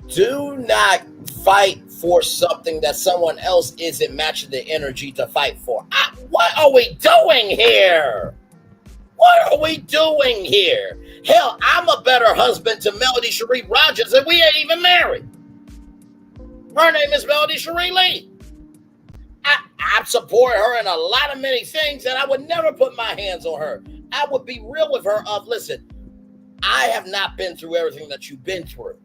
Do not fight for something that someone else isn't matching the energy to fight for. What are we doing here? What are we doing here? Hell, I'm a better husband to Melody Cherie Rogers, and we ain't even married. Her name is Melody Cherie Lee. I support her in a lot of many things, and I would never put my hands on her. I would be real with her listen, I have not been through everything that you've been through.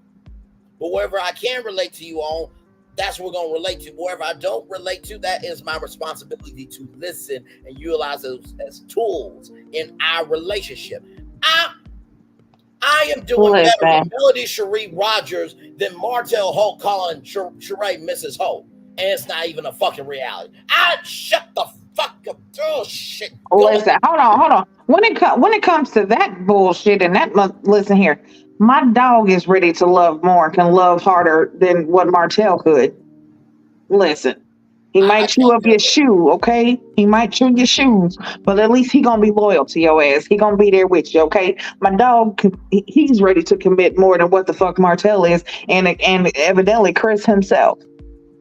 But wherever I can relate to you on, that's what we're going to relate to. Wherever I don't relate to, that is my responsibility to listen and utilize those as tools in our relationship. I am doing better with Melody Cherie Rogers than Martell Holt calling Sheree Mrs. Holt. And it's not even a fucking reality. Shut the fuck up. Oh, shit. Listen, hold on. When it comes to that bullshit and that, listen here, my dog is ready to love more, can love harder than what Martell could. Listen, he might chew up your shoe, okay? He might chew your shoes, but at least he gonna be loyal to your ass. He gonna be there with you, okay? My dog, he's ready to commit more than what the fuck Martell is, and evidently Chris himself.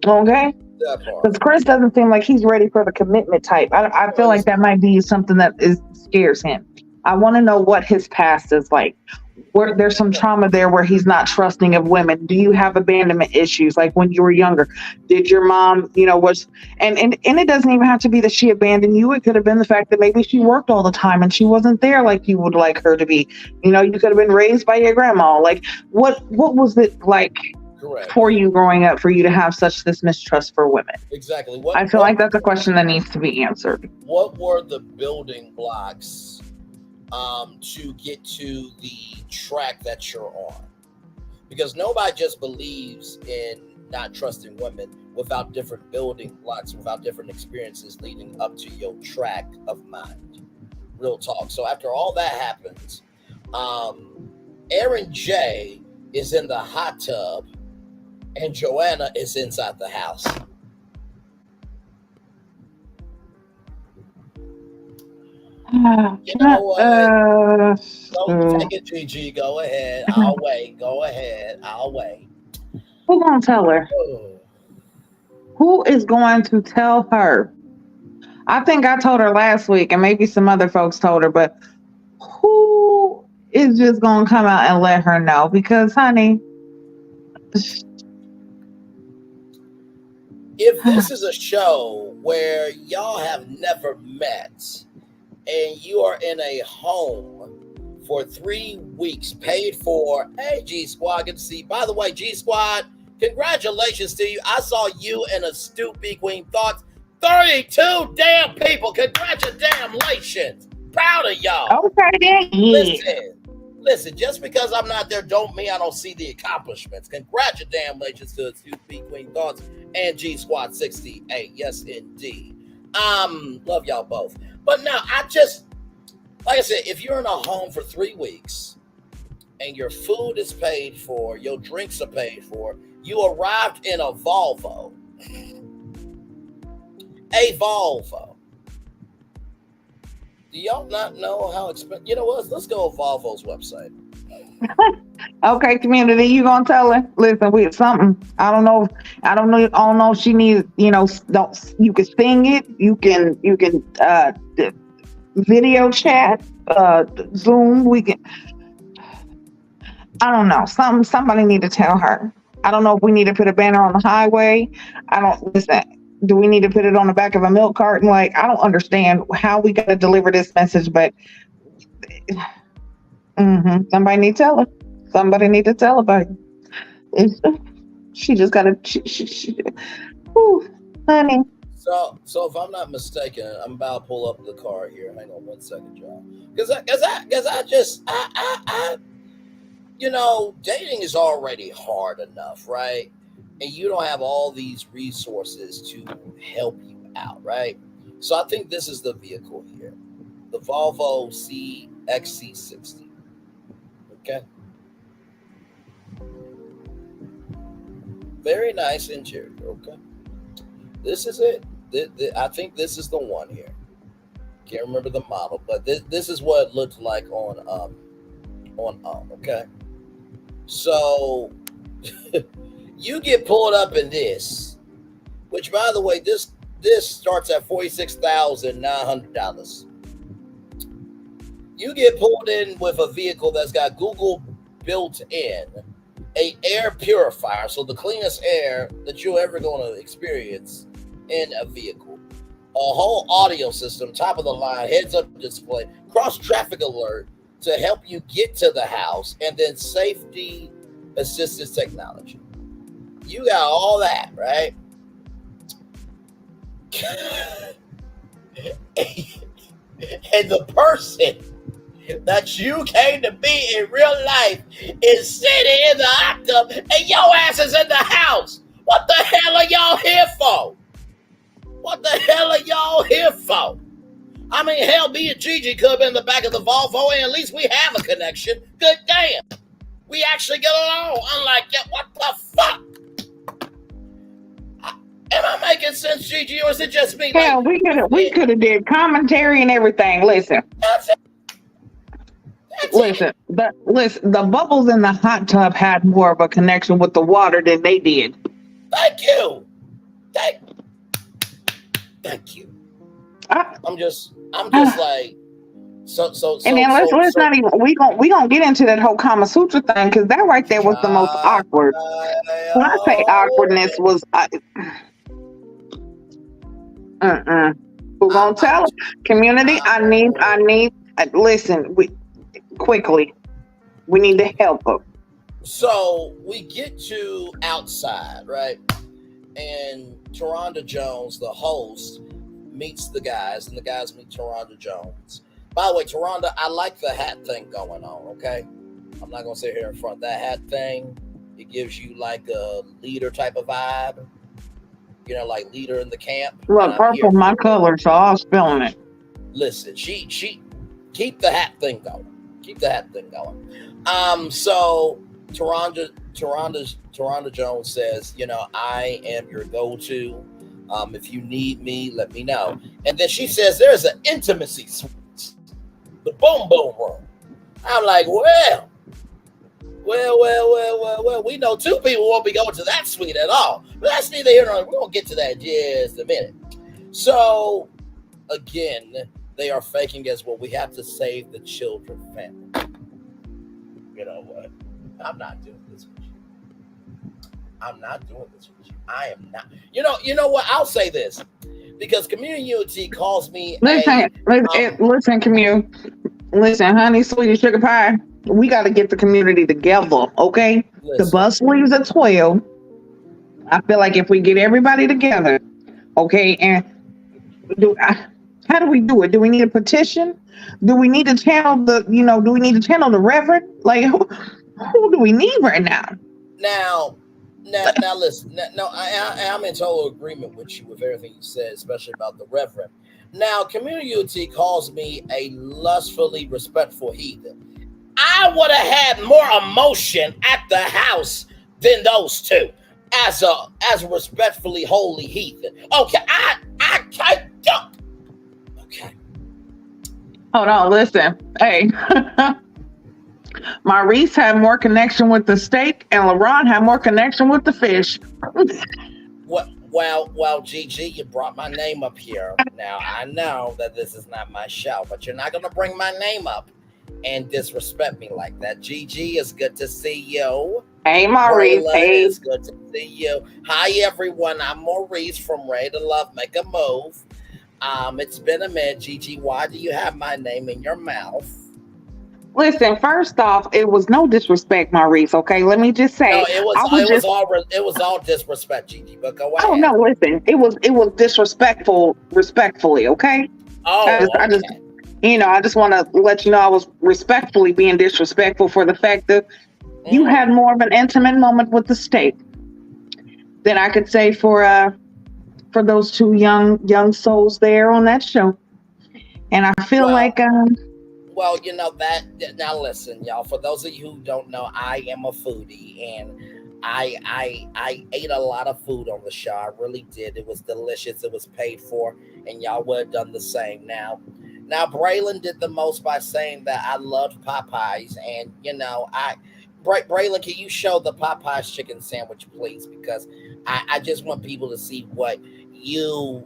Okay, because Chris doesn't seem like he's ready for the commitment type. I feel like that might be something that scares him. I want to know what his past is like. where there's some trauma there where he's not trusting of women? Do you have abandonment issues? Like when you were younger, did your mom, and it doesn't even have to be that she abandoned you. It could have been the fact that maybe she worked all the time and she wasn't there like you would like her to be. You could have been raised by your grandma. Like what was it like for you growing up for you to have such this mistrust for women? Exactly. I feel like that's a question that needs to be answered. What were the building blocks to get to the track that you're on? Because nobody just believes in not trusting women without different building blocks, without different experiences leading up to your track of mind. Real talk. So after all that happens, Aaron J is in the hot tub and Joanna is inside the house. You know what? Don't take it, Gigi. Go ahead. I'll wait. Go ahead. I'll wait. Who's gonna tell her? Who is going to tell her? I think I told her last week, and maybe some other folks told her, but who is just gonna come out and let her know? Because, honey, if this is a show where y'all have never met and you are in a home for 3 weeks, paid for, hey, G Squad, good to see you. By the way, G Squad, congratulations to you. I saw you in a Stupid Queen Thoughts. 32 damn people. Congratulations. Proud of y'all. Okay, then. Yeah. Listen, just because I'm not there don't mean I don't see the accomplishments. Congratulations to Stupid Queen Thoughts and G Squad 68. Yes, indeed. Love y'all both. But now, like I said, if you're in a home for 3 weeks and your food is paid for, your drinks are paid for, you arrived in a Volvo. A Volvo. Do y'all not know how expensive? You know what? Let's go to Volvo's website. Okay, community, you gonna tell her? Listen, we something. I don't know if she needs. You can sing it. You can video chat, Zoom. We can. I don't know. Somebody need to tell her. I don't know if we need to put a banner on the highway. Listen. Do we need to put it on the back of a milk carton? Like, I don't understand how we got to deliver this message, but somebody need to tell her. Somebody need to tell her, baby. She just got to, honey. So if I'm not mistaken, I'm about to pull up the car here. Hang on 1 second, y'all. Because dating is already hard enough, right? And you don't have all these resources to help you out, right? So I think this is the vehicle here. The Volvo XC60. Okay. Very nice interior, okay? This is it. I think this is the one here. Can't remember the model, but this is what it looked like on okay? So you get pulled up in this, which, by the way, this starts at $46,900. You get pulled in with a vehicle that's got Google built in, a air purifier, so the cleanest air that you're ever going to experience in a vehicle, a whole audio system, top of the line, heads-up display, cross-traffic alert to help you get to the house, and then safety assistance technology. You got all that, right? And the person that you came to be in real life is sitting in the hot tub and your ass is in the house. What the hell are y'all here for? What the hell are y'all here for? I mean, hell, me and Gigi could have been in the back of the Volvo, and at least we have a connection. Good damn. We actually get along. Unlike, what the fuck? Am I making sense, Gigi, or is it just me? Yeah, we could have did commentary and everything. Listen. Listen, the bubbles in the hot tub had more of a connection with the water than they did. Thank you. Thank you. I'm just like, And then let's not even we gonna get into that whole Kama Sutra thing, because that right there was the most awkward. When I say awkwardness was, who gonna tell us? Community? I need. Listen, quickly. We need to help them. So we get to outside, right? And Taronda Jones, the host, meets the guys, and the guys meet Taronda Jones. By the way, Taronda, I like the hat thing going on, okay? I'm not going to sit here in front of that hat thing. It gives you like a leader type of vibe. You know, like leader in the camp. Look, purple my color, so I was feeling it. Listen, she keep the hat thing going. Keep the hat thing going. So Taronda Jones says, you know, I am your go-to. If you need me, let me know. And then she says there's an intimacy suite. The boom boom room. I'm like, well, we know two people won't be going to that suite at all. But that's neither here nor there. We're going to get to that in just a minute. So, again, they are faking as well. We have to save the children family. You know what? I'm not doing this with you. I'm not doing this with you. I am not. You know what? I'll say this. Because community calls me. Listen, community. Listen, honey, sweetie, sugar pie. We got to get the community together, okay? Listen. The bus leaves at 12. I feel like if we get everybody together, okay, and how do we do it? Do we need a petition? Do we need to channel the reverend? Like, who do we need right now? Now, listen. I'm in total agreement with you with everything you said, especially about the reverend. Now, community calls me a lustfully respectful heathen. I would have had more emotion at the house than those two as a respectfully holy heathen. Okay, I don't. Okay. Hold on, listen. Hey. Maurice had more connection with the steak, and LeBron had more connection with the fish. Well, Gigi, you brought my name up here. Now, I know that this is not my show, but you're not going to bring my name up and disrespect me like that. Gigi, it's good to see you. Hey, Maurice. Hey. It's good to see you. Hi, everyone. I'm Maurice from Ready to Love, Make a Move. It's been a minute. Gigi, why do you have my name in your mouth? Listen, first off, it was no disrespect, Maurice. Okay, let me just say, no, it was all disrespect, Gigi. But go ahead. Oh no, listen, it was respectful, respectfully. Okay. Oh, I just want to let you know I was respectfully being disrespectful for the fact that you had more of an intimate moment with the steak than I could say for those two young souls there on that show, and I feel Well, you know that. Now, listen, y'all. For those of you who don't know, I am a foodie, and I ate a lot of food on the show. I really did. It was delicious. It was paid for, and y'all would have done the same. Now, Braylon did the most by saying that I loved Popeyes, and Braylon, can you show the Popeyes chicken sandwich, please? Because I just want people to see what you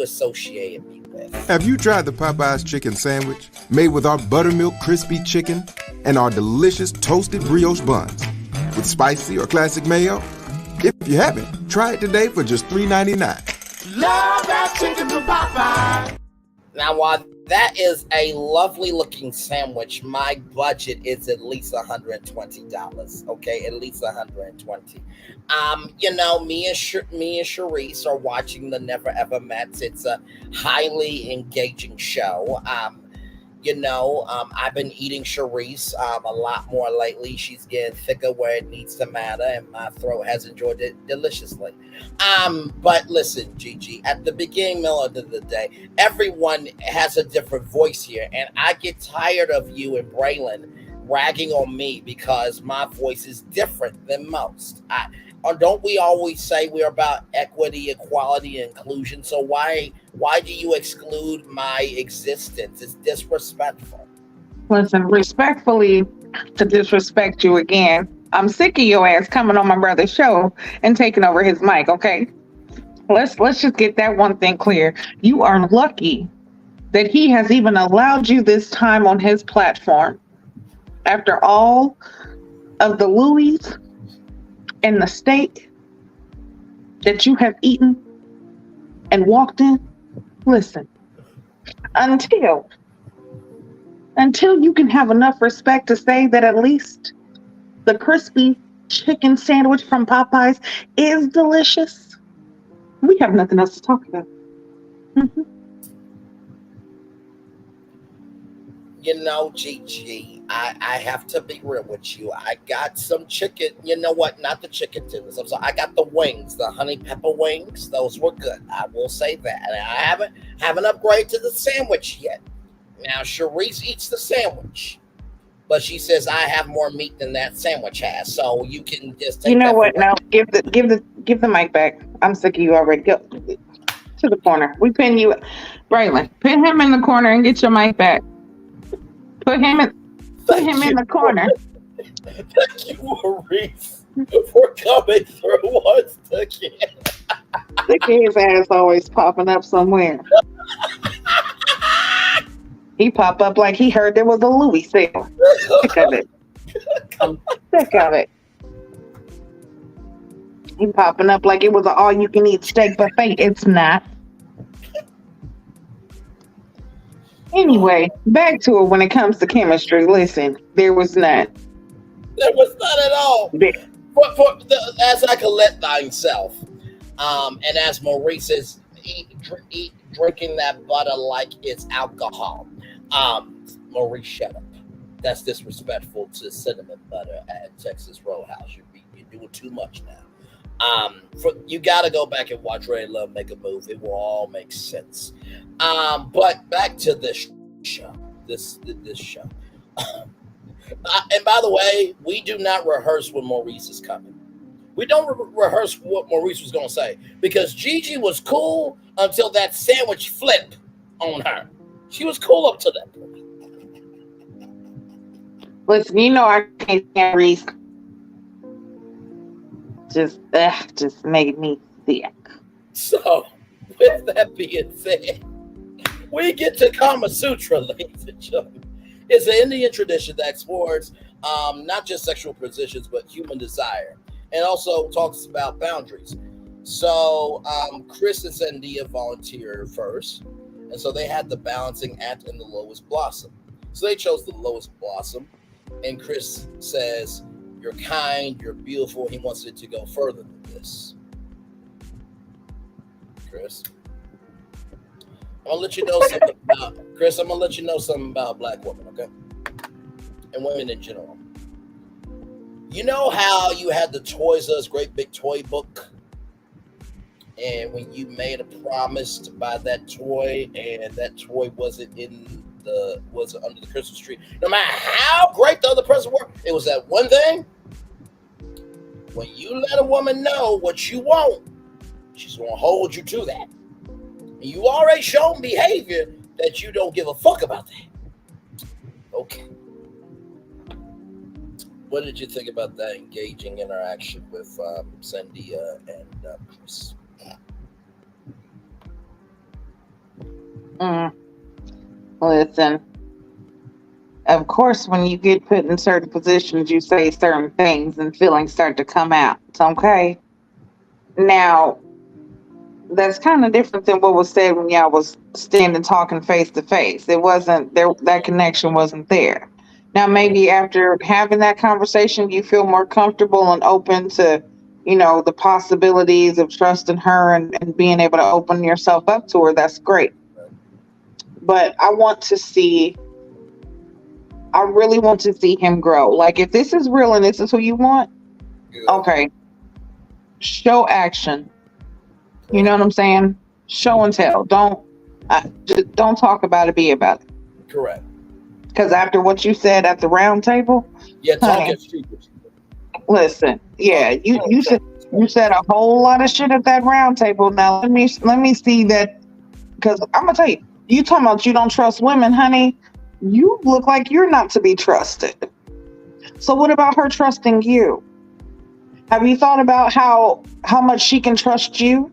associated me with. Have you tried the Popeyes chicken sandwich made with our buttermilk crispy chicken and our delicious toasted brioche buns with spicy or classic mayo? If you haven't, try it today for just $3.99. Love that chicken from Popeyes. Now, while that is a lovely looking sandwich, my budget is at least $120. Okay, at least $120. Me and Sharice are watching the Never Ever Mets. It's a highly engaging show. I've been eating Sharice a lot more lately. She's getting thicker where it needs to matter, and my throat has enjoyed it deliciously. But listen, Gigi, at the beginning, middle of the day, everyone has a different voice here, and I get tired of you and Braylon ragging on me because my voice is different than most. Don't we always say we're about equity, equality, and inclusion? So why do you exclude my existence? It's disrespectful. Listen, respectfully, to disrespect you again, I'm sick of your ass coming on my brother's show and taking over his mic, okay? Let's just get that one thing clear. You are lucky that he has even allowed you this time on his platform after all of the Louis and the steak that you have eaten and walked in. Listen, until you can have enough respect to say that at least the crispy chicken sandwich from Popeyes is delicious, we have nothing else to talk about. You know, Gigi, I have to be real with you. I got some chicken. You know what? Not the chicken tenders. I'm sorry. I got the wings, the honey pepper wings. Those were good. I will say that. And I haven't upgraded to the sandwich yet. Now, Sharice eats the sandwich, but she says I have more meat than that sandwich has. So you can just take. You know what? Now give the mic back. I'm sick of you already. Go to the corner. We pin you, Braylon. Pin him in the corner and get your mic back. Put him in the corner. Thank you, Maurice, for coming through once again. The kid's ass always popping up somewhere. He pop up like he heard there was a Louis sale. Sick of it. I'm sick of it. He popping up like it was an all-you-can-eat steak buffet. It's not. Anyway, back to it when it comes to chemistry. Listen, there was none. There was none at all. As I collect thyself, and as Maurice is drinking that butter like it's alcohol. Maurice, shut up. That's disrespectful to cinnamon butter at Texas Roadhouse. You're doing too much now. You got to go back and watch Ray Love make a move. It will all make sense. But back to this show. This show. And by the way, we do not rehearse when Maurice is coming. We don't rehearse what Maurice was going to say because Gigi was cool until that sandwich flip on her. She was cool up to that point. Listen, you know I can't stand Reese. Just made me sick. So, with that being said, we get to Kama Sutra, ladies and gentlemen. It's an Indian tradition that explores not just sexual positions, but human desire, and also talks about boundaries. So, Chris and Sandia volunteered first, and so they had the balancing act and the lowest blossom. So they chose the lowest blossom, and Chris says, "You're kind, you're beautiful." He wants it to go further than this. Chris, I'm gonna let you know something about Chris. I'm gonna let you know something about black women, okay, and women in general. You know how you had the Toys R Us great big toy book, and when you made a promise to buy that toy, and that toy wasn't under the Christmas tree, no matter how great the other person were, it was that one thing. When you let a woman know what you want, she's gonna hold you to that. And you already shown behavior that you don't give a fuck about that. Okay. What did you think about that engaging interaction with Sandia and Chris? Listen, of course, when you get put in certain positions, you say certain things and feelings start to come out. Okay. Now, that's kind of different than what was said when y'all was standing talking face to face. It wasn't there. That connection wasn't there. Now, maybe after having that conversation, you feel more comfortable and open to, the possibilities of trusting her and being able to open yourself up to her. That's great. But I really want to see him grow. Like, if this is real and this is who you want, okay, show action. You know what I'm saying? Show and tell. Just don't talk about it, be about it. Correct. Because after what you said at the round table, talking stupid. Listen, you said a whole lot of shit at that round table. Now let me see that, because I'm gonna tell you, you talking about you don't trust women, honey. You look like you're not to be trusted. So what about her trusting you? Have you thought about how much she can trust you?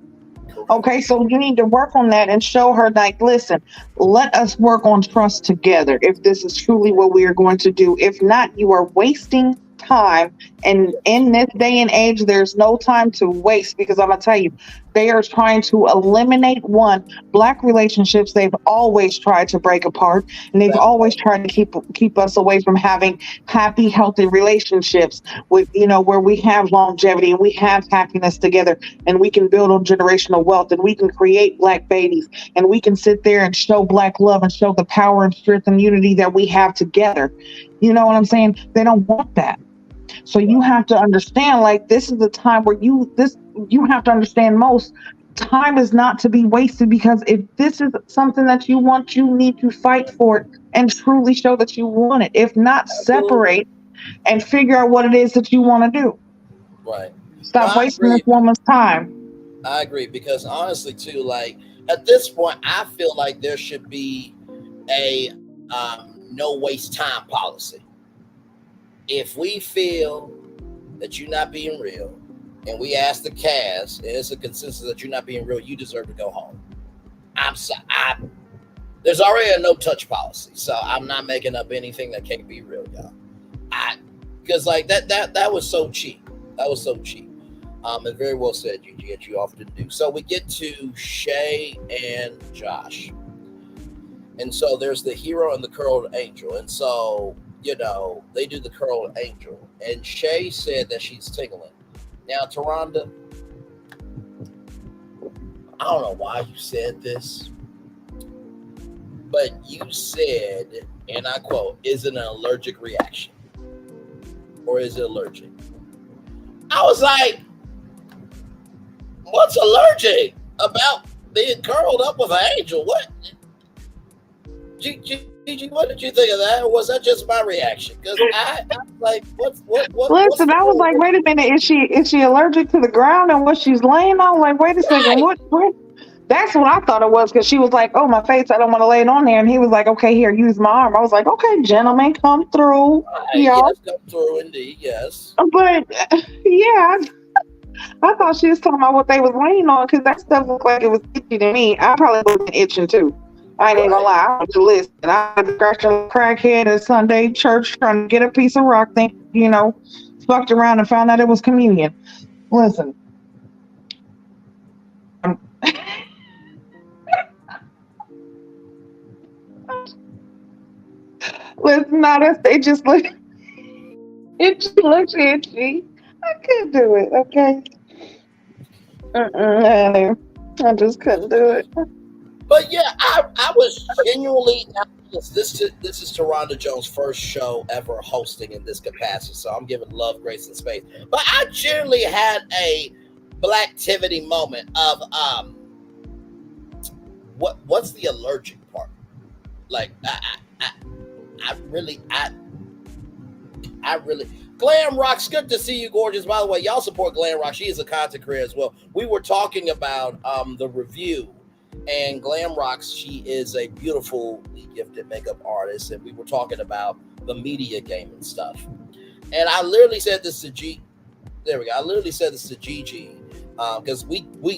Okay, so you need to work on that and show her, like, listen, let us work on trust together if this is truly what we are going to do. If not, you are wasting time. And in this day and age, there's no time to waste, because I'm going to tell you, they are trying to eliminate Black relationships. They've always tried to break apart, and they've always tried to keep us away from having happy, healthy relationships with, where we have longevity and we have happiness together, and we can build on generational wealth, and we can create Black babies, and we can sit there and show Black love and show the power and strength and unity that we have together. You know what I'm saying? They don't want that. So you have to understand, like, this is the time where you have to understand most time is not to be wasted, because if this is something that you want, you need to fight for it and truly show that you want it. If not, separate and figure out what it is that you want to do. Right. Stop wasting this woman's time. I agree, because honestly, too, like, at this point, I feel like there should be a no waste time policy. If we feel that you're not being real, and we ask the cast, and it's a consensus that you're not being real, you deserve to go home. I'm sorry. There's already a no touch policy, so I'm not making up anything that can't be real, y'all. Because like that was so cheap. That was so cheap. And very well said, Gigi, as you often do. So we get to Shay and Josh. And so there's the hero and the curled angel. And so, they do the curled angel. And Shay said that she's tingling. Now, Taronda, I don't know why you said this, but you said, and I quote, is it an allergic reaction? Or is it allergic? I was like, what's allergic about being curled up with an angel? What? Gigi, what did you think of that? Or was that just my reaction? Because I was like, what? Listen, I was like, wait a minute, is she allergic to the ground and what she's laying on? Like, wait a second, what? That's what I thought it was, because she was like, oh, my face, I don't want to lay it on there. And he was like, okay, here, use my arm. I was like, okay, gentlemen, come through. Right, yes, come through indeed, yes. But yeah, I thought she was talking about what they was laying on, because that stuff looked like it was itchy to me. I probably would have been itching too. I ain't even gonna lie. I was listening. I was scratching a crackhead at Sunday church trying to get a piece of rock thing, fucked around and found out it was communion. Listen. Listen, they just look itchy, looks itchy. I couldn't do it, okay? I just couldn't do it. But yeah, I was genuinely, this is Taronda Jones' first show ever hosting in this capacity, so I'm giving love, grace, and space. But I genuinely had a Blacktivity moment of what's the allergic part? Like I really Glam Rock's good to see you, gorgeous. By the way, y'all support Glam Rock. She is a content creator as well. We were talking about the review. And Glam Rocks, she is a beautifully gifted makeup artist, and we were talking about the media game and stuff. And I literally said this to Gigi. There we go. I literally said this to Gigi because you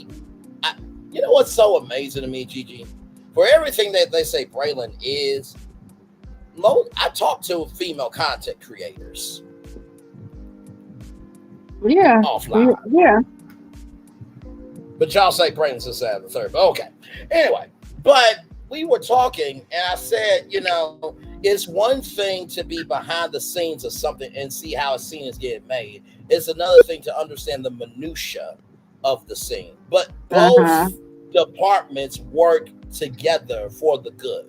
know what's so amazing to me, Gigi? For everything that they say Braylon is, I talk to female content creators. Yeah. Offline. Yeah. But y'all say Braylon's this, that, and the third. But okay. Anyway, but we were talking, and I said, it's one thing to be behind the scenes of something and see how a scene is getting made. It's another thing to understand the minutia of the scene. But both departments work together for the good.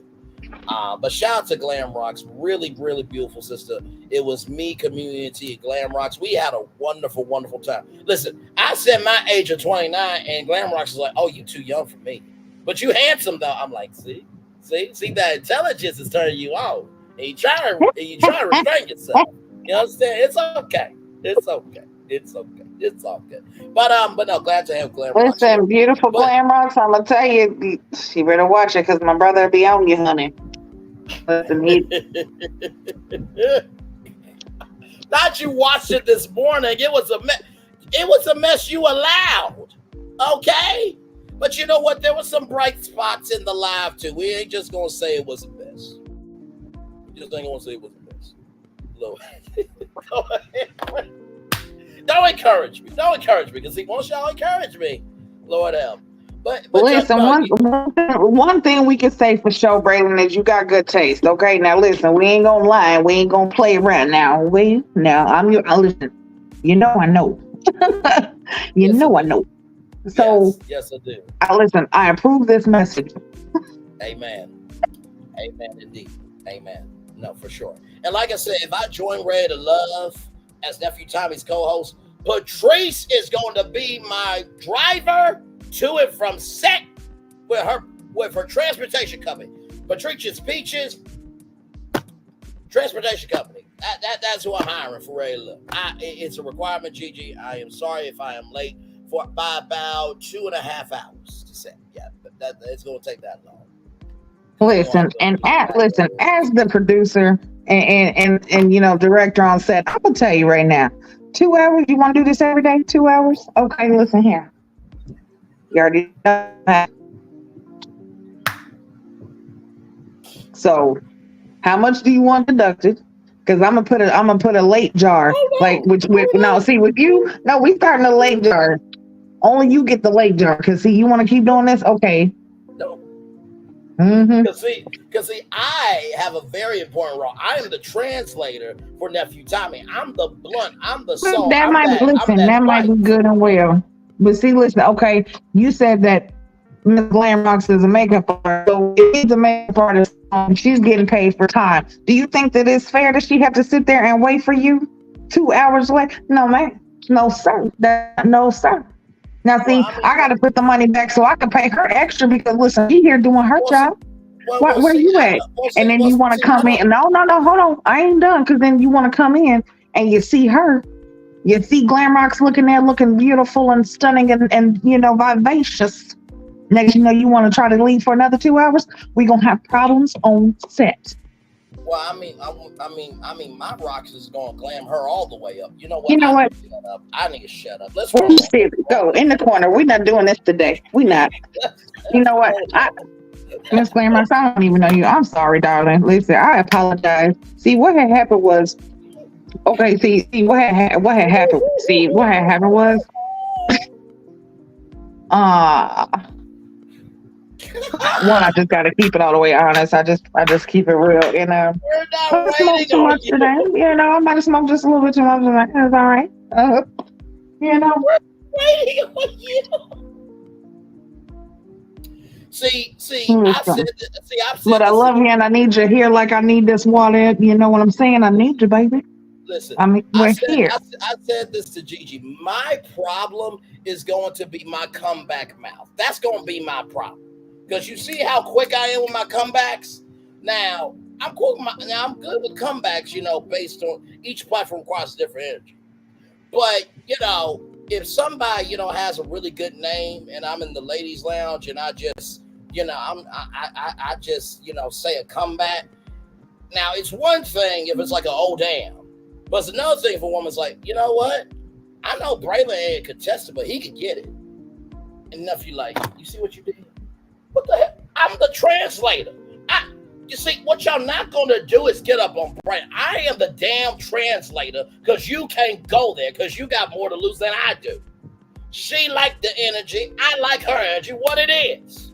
But shout out to Glam Rocks, really, really beautiful sister. It was me, community, Glam Rocks. We had a wonderful, wonderful time. Listen, I said my age of 29, and Glam Rocks is like, oh, you too young for me. But you handsome though. I'm like, see, that intelligence is turning you on. And you try to restrain yourself. You understand? It's okay. But no, glad to have Glam Rocks. Listen, beautiful Glam Rocks. I'm gonna tell you, you better watch it, because my brother be on you, honey. Listen, not you watched it this morning. It was a mess you allowed. Okay? But you know what? There were some bright spots in the live too. We ain't just gonna say it was the best. We just ain't gonna say it was the best. Lord. Don't encourage me. Don't encourage me, because see, once y'all encourage me, Lord help. But listen, one thing we can say for sure, Braylon, is you got good taste. Okay, now listen, we ain't gonna lie, we ain't gonna play around. Now listen. You know I know. I know. So yes, I do. Listen, I approve this message. Amen. Amen indeed. Amen. No, for sure. And like I said, if I join Ready to Love as Nephew Tommy's co-host, Patrice is going to be my driver to and from set with her transportation company. Patricia's Peaches Transportation Company. That's who I'm hiring for Ready to Love. It's a requirement, Gigi. I am sorry if I am late by about 2.5 hours to set. Yeah, but it's going to take that long. Listen, as the producer and director on set, I'm gonna tell you right now, 2 hours. You want to do this every day? 2 hours? Okay, listen here. You already know that. So, how much do you want deducted? Because I'm gonna put a late jar. With you. No, we starting a late jar. Only you get the late jar. Because see, you want to keep doing this? Okay. No. Mm-hmm. Because see, I have a very important role. I am the translator for Nephew Tommy. I'm the blunt. I'm the soul. That might be good and well. But see, listen. Okay, you said that Ms. Glamrox is a makeup artist. So if she's a makeup artist, she's getting paid for time. Do you think that it's fair that she have to sit there and wait for you 2 hours late? No, man. No, sir. No, sir. Now, see, I got to put the money back so I can pay her extra because, listen, she here doing her job. Where you at? And then you want to come in. No, hold on. I ain't done, because then you want to come in and you see her. You see Glamrox looking beautiful and stunning and vivacious. Next, you want to try to leave for another 2 hours. We're going to have problems on set. Well, I mean, my rocks is going to glam her all the way up. You know what? I need to shut up. Let's go in the corner. We're not doing this today. We not. You know what? Miss Glamrox, I don't even know you. I'm sorry, darling. Listen, I apologize. See, what had happened was, okay. See, what had happened. See, what had happened was, one, I just gotta keep it all the way honest. I just keep it real, We're not I smoke too much today. I might have smoked just a little bit too much today. That's all right. We're waiting on you. See, I've said but I love you and I need you here like I need this water. You know what I'm saying? I need you, baby. Listen, we're here. I said this to Gigi. My problem is going to be my comeback mouth. That's going to be my problem. Because you see how quick I am with my comebacks? Now, I'm good with comebacks, based on each platform requires different energy. But, if somebody, has a really good name and I'm in the ladies' lounge and I just, I just, say a comeback. Now, it's one thing if it's like oh damn. But it's another thing if a woman's like, you know what? I know Braylon ain't contested, but he could get it. Enough you like, you see what you did? What the heck? I'm the translator. You see, what y'all not going to do is get up on Braylon. I am the damn translator because you can't go there because you got more to lose than I do. She liked the energy. I like her energy. What it is.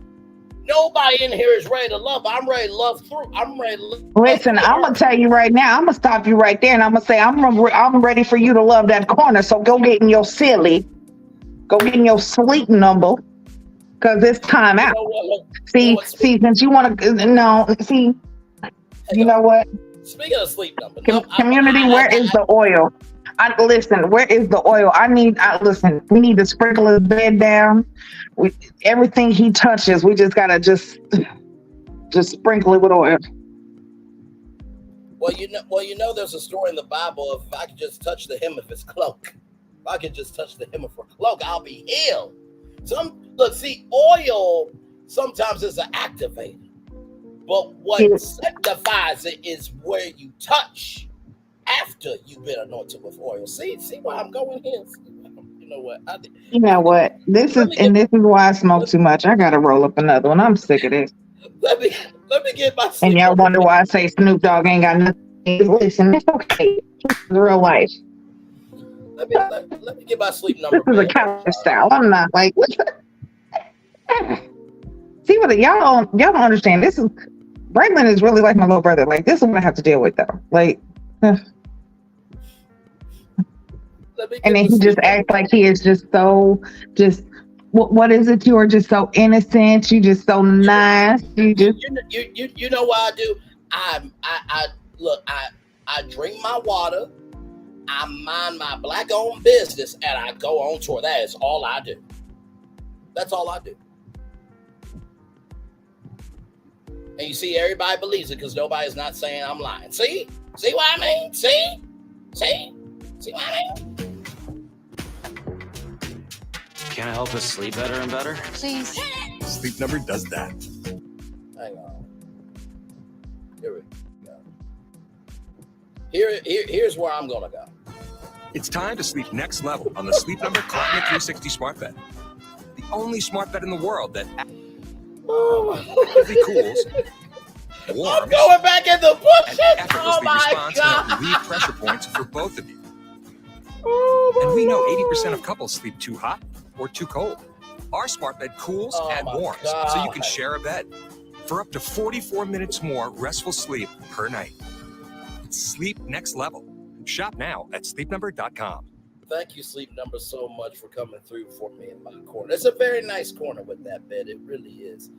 Nobody in here is ready to love. I'm ready to love through. I'm ready to love. Listen, I'm going to tell you right now. I'm going to stop you right there and I'm going to say I'm ready for you to love that corner. So go get in your silly. Go get in your sleep number. Because it's time out. See, since you want to, you know what? Speaking of sleep number. Community, where is the oil? Listen, where is the oil? Listen, we need to sprinkle his bed down. Everything he touches, we just got to just sprinkle it with oil. Well, there's a story in the Bible of if I could just touch the hem of his cloak. If I could just touch the hem of her cloak, I'll be healed. Oil sometimes is an activator, but what sanctifies it is where you touch after you've been anointed with oil. See where I'm going here? know what? You know what? This is why I smoke too much. I gotta roll up another one. I'm sick of this. Let me get my sleep. And y'all wonder why I say Snoop Dogg ain't got nothing. Listen, it's okay. This is real life. Let me get my sleep number. This is a couch style. I'm not like what see what y'all don't understand. This is Braylon is really like my little brother. Like this is what I have to deal with though. Like and then he just acts like he is just so what is it? You are just so innocent. You just so nice. You know what I do? I drink my water. I mind my black-owned business, and I go on tour. That is all I do. That's all I do. And you see, everybody believes it because nobody's not saying I'm lying. See what I mean? See what I mean? Can I help us sleep better and better? Please. Sleep Number does that. Hang on. Here we go. Here's where I'm gonna go. It's time to sleep next level on the Sleep Number Climate 360 Smart Bed. The only smart bed in the world that actively cools, warms, I'm going back in the bushes. and effortlessly responds to God. relieve pressure points for both of you. Oh And we know 80% of couples sleep too hot or too cold. Our smart bed cools and warms, so you can share a bed for up to 44 minutes more restful sleep per night. It's sleep next level. Shop now at sleepnumber.com. Thank you, Sleep Number, so much for coming through for me in my corner. It's a very nice corner with that bed. It really is.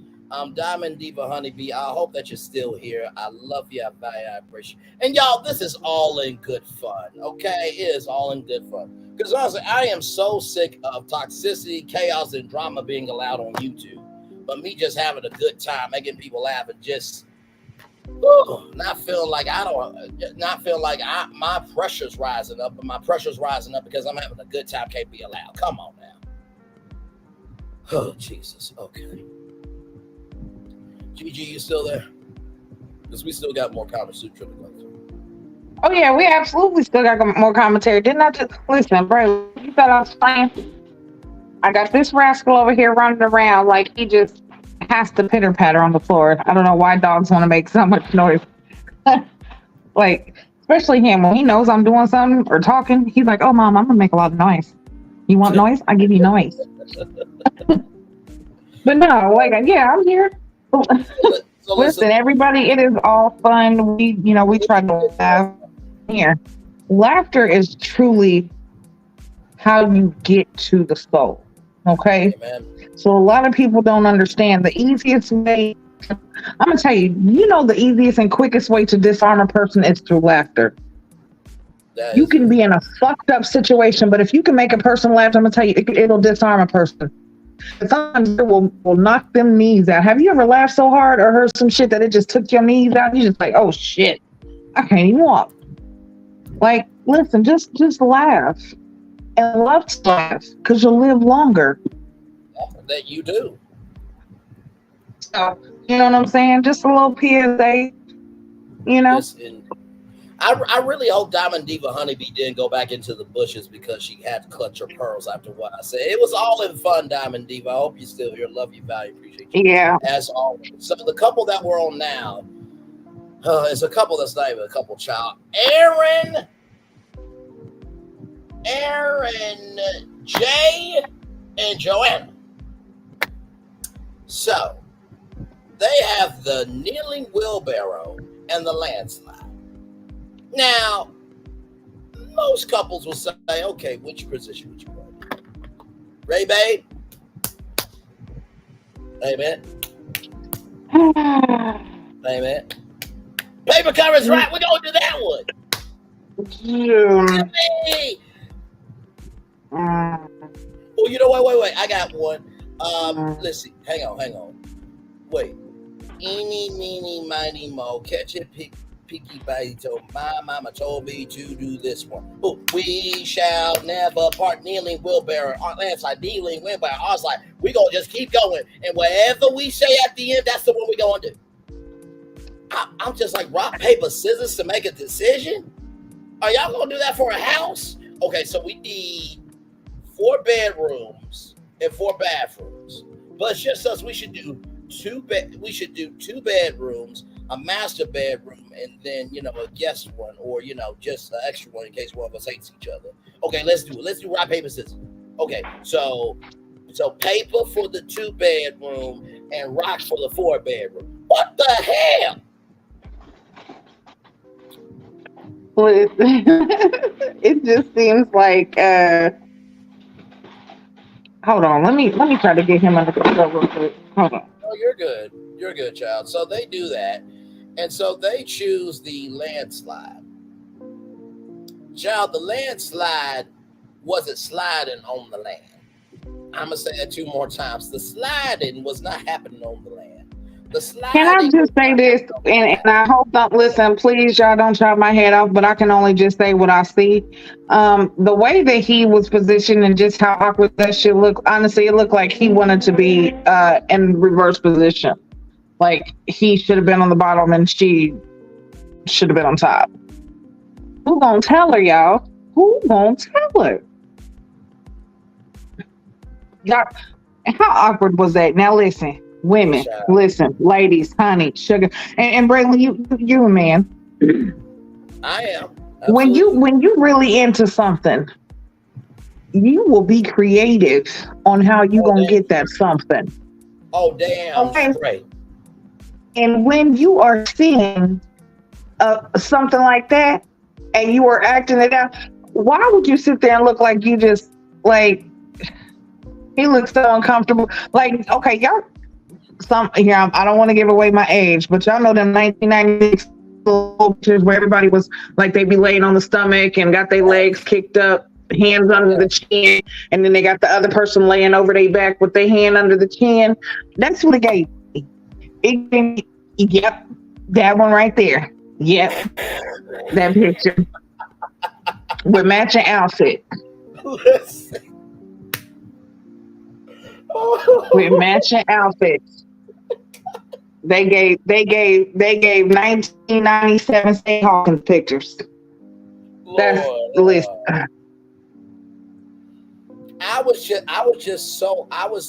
Diamond Diva Honeybee, I hope that you're still here. I love you. I value you. I appreciate you. And y'all, this is all in good fun, okay? It is all in good fun. Because honestly, I am so sick of toxicity, chaos, and drama being allowed on YouTube. But me just having a good time, making people laugh, and just not feeling like my pressure's rising up, but my pressure's rising up because I'm having a good time can't be allowed. Come on now. Oh, Jesus. Okay. Gigi, you still there? Because we still got more Kama Sutra to go through. oh yeah, we absolutely still got more commentary. Didn't I just listen, bro? You thought I was playing? I got this rascal over here running around like he just has to pitter patter on the floor. I don't know why dogs want to make so much noise. Like, especially him when he knows I'm doing something or talking. He's like, "Oh, mom, I'm gonna make a lot of noise. You want noise? I give you noise." But no, like, yeah, I'm here. Listen, everybody, it is all fun. We try to laugh here. Laughter is truly how you get to the soul. Okay. Amen. So a lot of people don't understand the easiest way. I'm gonna tell you, the easiest and quickest way to disarm a person is through laughter. You can be in a fucked up situation, but if you can make a person laugh, I'm gonna tell you, it'll disarm a person. Sometimes it will knock them knees out. Have you ever laughed so hard or heard some shit that it just took your knees out? You just like, oh shit, I can't even walk. Like, listen, just laugh and love to laugh because you'll live longer. That you do. So, you know what I'm saying? Just a little PSA, Listen, I really hope Diamond Diva Honeybee didn't go back into the bushes because she had to clutch her pearls after what I said. It was all in fun, Diamond Diva. I hope you're still here. Love you, value, appreciate you. Yeah. As always. So the couple that we're on now is a couple that's not even a couple, child. Aaron J and Joanna. So they have the kneeling wheelbarrow and the landslide. Now, most couples will say, okay, which position would you want? Ray babe? Amen. Amen. Paper cover's right. We're going to do that one. Oh, you know, wait. I got one. Let's see. Hang on. Wait. Eeny, meeny, miny, mo. Catch it, picky, bitey toe. My mama told me to do this one. Oh, we shall never part. Kneeling wheelbarrow. Landslide, kneeling wheelbarrow. I was like, we gonna just keep going. And whatever we say at the end, that's the one we gonna do. I'm just like, rock, paper, scissors to make a decision? Are y'all gonna do that for a house? Okay, so we need 4 bedrooms and 4 bathrooms. But it's just us. We should do 2 bedrooms, a master bedroom, and then a guest one, or just an extra one in case one of us hates each other. Okay, let's do it. Let's do rock, paper, scissors. Okay, so paper for the 2 bedroom and rock for the 4 bedroom. What the hell? Well, it just seems like hold on, let me try to get him under control real quick. Hold on. Oh, you're good. You're good, child. So they do that. And so they choose the landslide. Child, the landslide wasn't sliding on the land. I'm going to say that 2 more times. The sliding was not happening on the land. The sliding. Can I just say this? And I hope don't listen, please, y'all don't chop my head off, but I can only just say what I see. The way that he was positioned and just how awkward that shit looked, honestly, it looked like he wanted to be in reverse position. Like he should have been on the bottom and she should have been on top. Who gonna tell her, y'all? Who gonna tell her? Y'all, how awkward was that? Now listen, women, listen, ladies, honey, sugar, and Braylon, you a man. I am. Absolutely. When you really into something, you will be creative on how you gonna get that something. Oh damn! Okay. Right. And when you are seeing something like that, and you are acting it out, why would you sit there and look like you just like? He looks so uncomfortable. Like, okay, y'all. I don't want to give away my age, but y'all know them 1996 pictures where everybody was like they be laying on the stomach and got their legs kicked up, hands under the chin, and then they got the other person laying over their back with their hand under the chin. That's what it gave me. Yep, that one right there. Yep, that picture with matching outfit. With matching outfits. They gave 1997 St. Hawkins pictures. That's the list. I was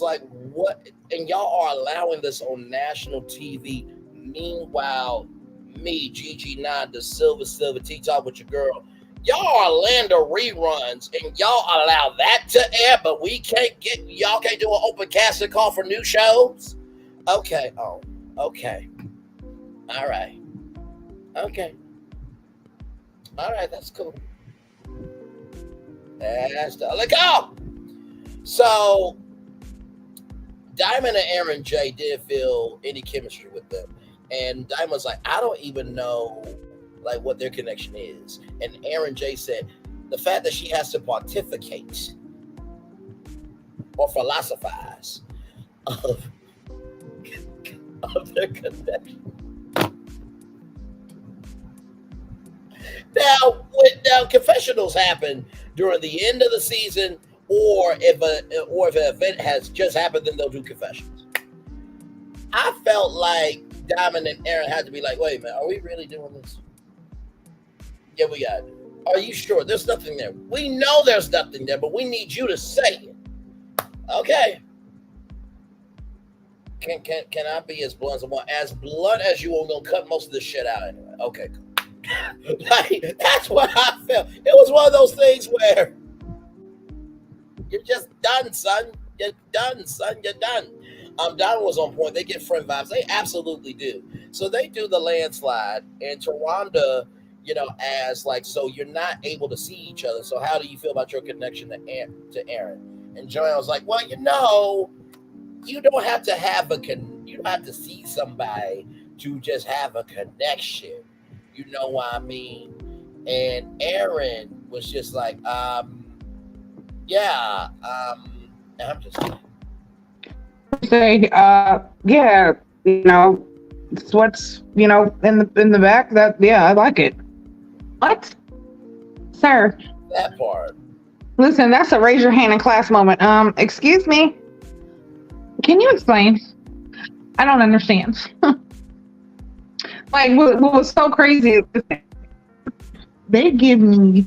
like, what? And y'all are allowing this on national TV. Meanwhile, me, Gigi Nan, the Silver Tea Talk with your girl, y'all are Orlando reruns, and y'all allow that to air, but y'all can't do an open casting call for new shows? Okay. Oh, okay. All right. Okay. All right, that's cool. Let go. So, Diamond and Aaron J did feel any chemistry with them. And Diamond was like, I don't even know like what their connection is. And Aaron J said, the fact that she has to pontificate or philosophize of their connection. Now, confessionals happen during the end of the season, or if an event has just happened, then they'll do confessions. I felt like Diamond and Aaron had to be like, wait a minute, are we really doing this? Yeah, we got it. Are you sure? There's nothing there. We know there's nothing there, but we need you to say it. Okay. Can I be as blunt as I want? As blunt as you are, gonna cut most of this shit out anyway. Okay, cool. Like, that's what I felt. It was one of those things where you're just done, son. You're done, son. You're done. Don was on point. They get friend vibes. They absolutely do. So they do the landslide, and Taronda, as like, so you're not able to see each other. So how do you feel about your connection to Aaron? And Joanne was like, well, you don't have to you don't have to see somebody to just have a connection. You know what I mean? And Aaron was just like, yeah, and I'm just say, yeah, it's what's, in the back. That, yeah, I like it. What? Sir. That part. Listen, that's a raise your hand in class moment. Excuse me. Can you explain? I don't understand. Like, what was so crazy is they give me,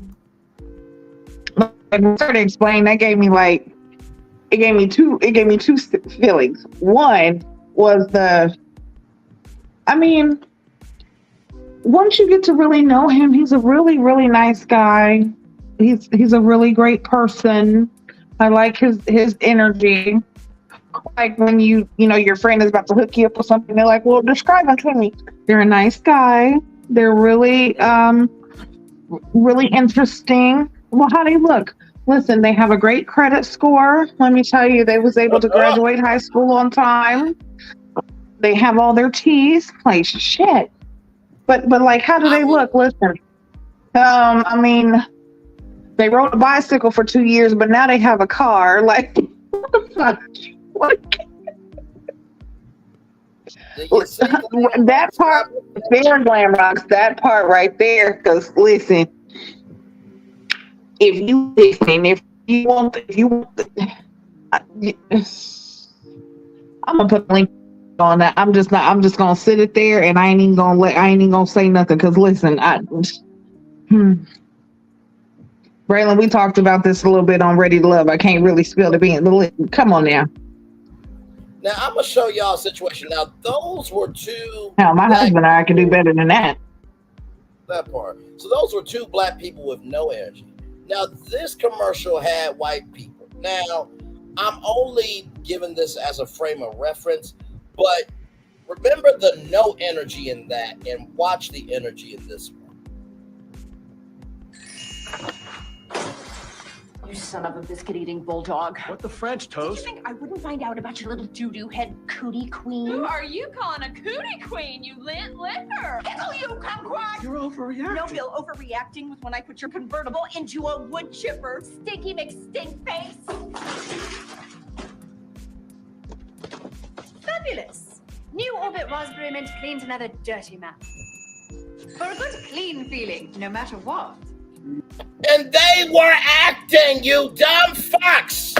like, I started explaining, that gave me like, it gave me two feelings. One was once you get to really know him, he's a really, really nice guy. He's a really great person. I like his energy. Like when your friend is about to hook you up with something, they're like, well, describe them to me. They're a nice guy. They're really, really interesting. Well, how they look? Listen, they have a great credit score. Let me tell you, they was able to graduate high school on time. They have all their T's. Like, shit. But like, how do they look? Listen, they rode a bicycle for 2 years, but now they have a car. Like, what the fuck? What? That part, fair glam rocks. That part right there. Because listen, if you want, I'm gonna put a link on that. I'm just gonna sit it there, and I ain't even gonna say nothing. Because listen, Braylon, we talked about this a little bit on Ready to Love. I can't really spill the beans. Come on now. Now I'm gonna show y'all a situation. Now those were two. Now my husband and I can do better than that. That part. So those were two black people with no energy. Now this commercial had white people. Now I'm only giving this as a frame of reference, but remember the no energy in that, and watch the energy in this one. You son of a biscuit-eating bulldog. What the French toast? Did you think I wouldn't find out about your little doo-doo head cootie queen? Who are you calling a cootie queen, you lint liquor? Pickle you, kumquat! You're overreacting. No, Bill, overreacting was when I put your convertible into a wood chipper. Stinky McStink face. Fabulous. New Orbit Raspberry Mint cleans another dirty mouth. For a good clean feeling, no matter what. And they were acting, you dumb fucks.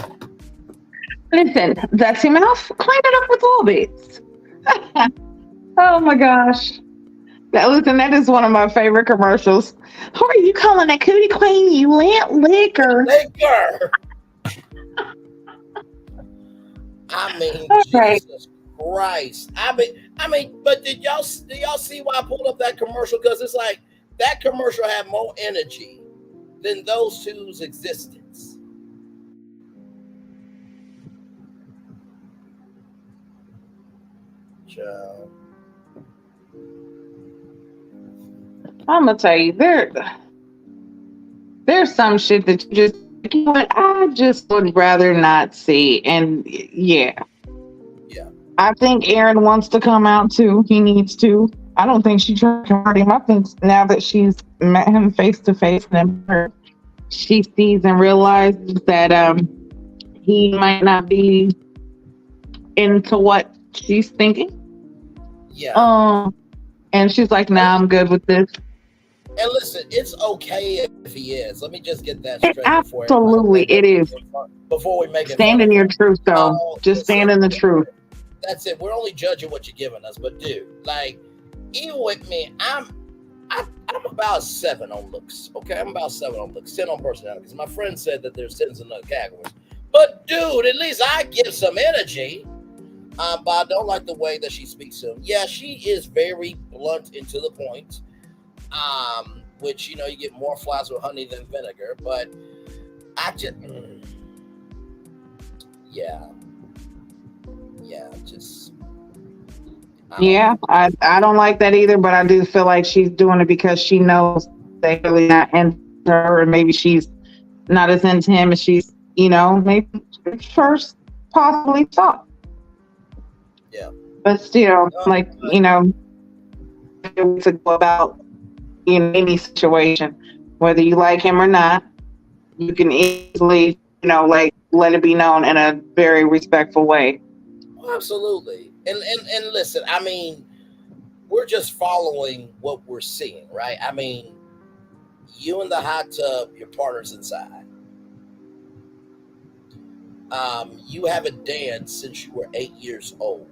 Listen, dirty mouth, clean it up with Orbits. Oh my gosh. That is one of my favorite commercials. Who are you calling a cootie queen, you lint liquor? Liquor. I mean, okay. Jesus Christ. I mean, but do y'all see why I pulled up that commercial? Because it's like that commercial had more energy than those two's existence. Child. I'm gonna tell you, there's some shit that I just would rather not see. And yeah. I think Aaron wants to come out too. He needs to. I don't think she tried to convert him. I think now that she's met him face to face and she sees and realizes that he might not be into what she's thinking. Yeah. And she's like, nah, I'm good with this. And listen, it's okay if he is. Let me just get that straight. Absolutely, it is. Before we make it. Stand in your truth, though. Just stand in the truth. That's it. We're only judging what you're giving us. But dude, like, even with me, I'm about 7 on looks. Okay, I'm about 7 on looks, 10 on personality. Because my friend said that there's 10s in the categories. But dude, at least I give some energy. But I don't like the way that she speaks to him. Yeah, she is very blunt and to the point. Which, you get more flies with honey than vinegar. But I just, I don't like that either, but I do feel like she's doing it because she knows they're really not into her, and maybe she's not as into him as she's, maybe first possibly thought. Yeah. But still, to go about any situation, whether you like him or not, you can easily, let it be known in a very respectful way. Oh, absolutely. And listen, I mean, we're just following what we're seeing, right? I mean, you in the hot tub, your partner's inside. You haven't danced since you were 8 years old,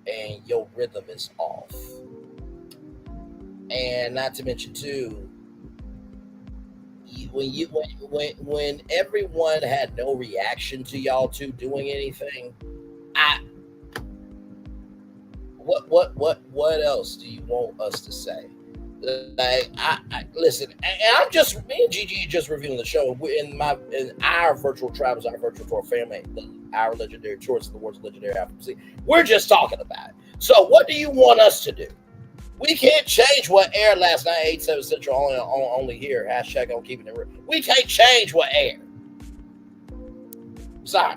and your rhythm is off. And not to mention, too, when everyone had no reaction to y'all two doing anything, what else do you want us to say? Like, I listen, and I'm just, me and Gigi just reviewing the show. In our virtual tribes, our virtual tour family, our legendary tours of the world's legendary African. We're just talking about it. So, what do you want us to do? We can't change what aired last night, 8/7 Central, only here. Hashtag on keeping it real. We can't change what aired. Sorry.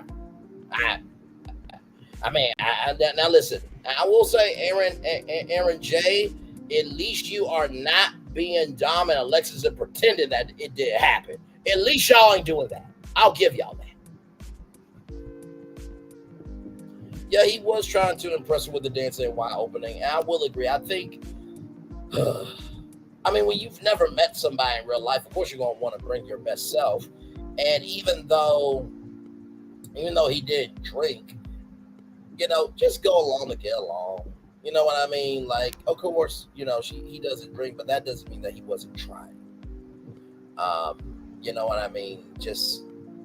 Now listen. I will say, Aaron J, at least you are not being Dom and Alexis and pretending that it did happen. At least y'all ain't doing that. I'll give y'all that. Yeah, he was trying to impress her with the dancing and wide opening. And I will agree. I think, when you've never met somebody in real life, of course you're going to want to bring your best self. And even though he did drink, just go along to get along. You know what I mean? Like, of course, he doesn't drink, but that doesn't mean that he wasn't trying. You know what I mean? Just,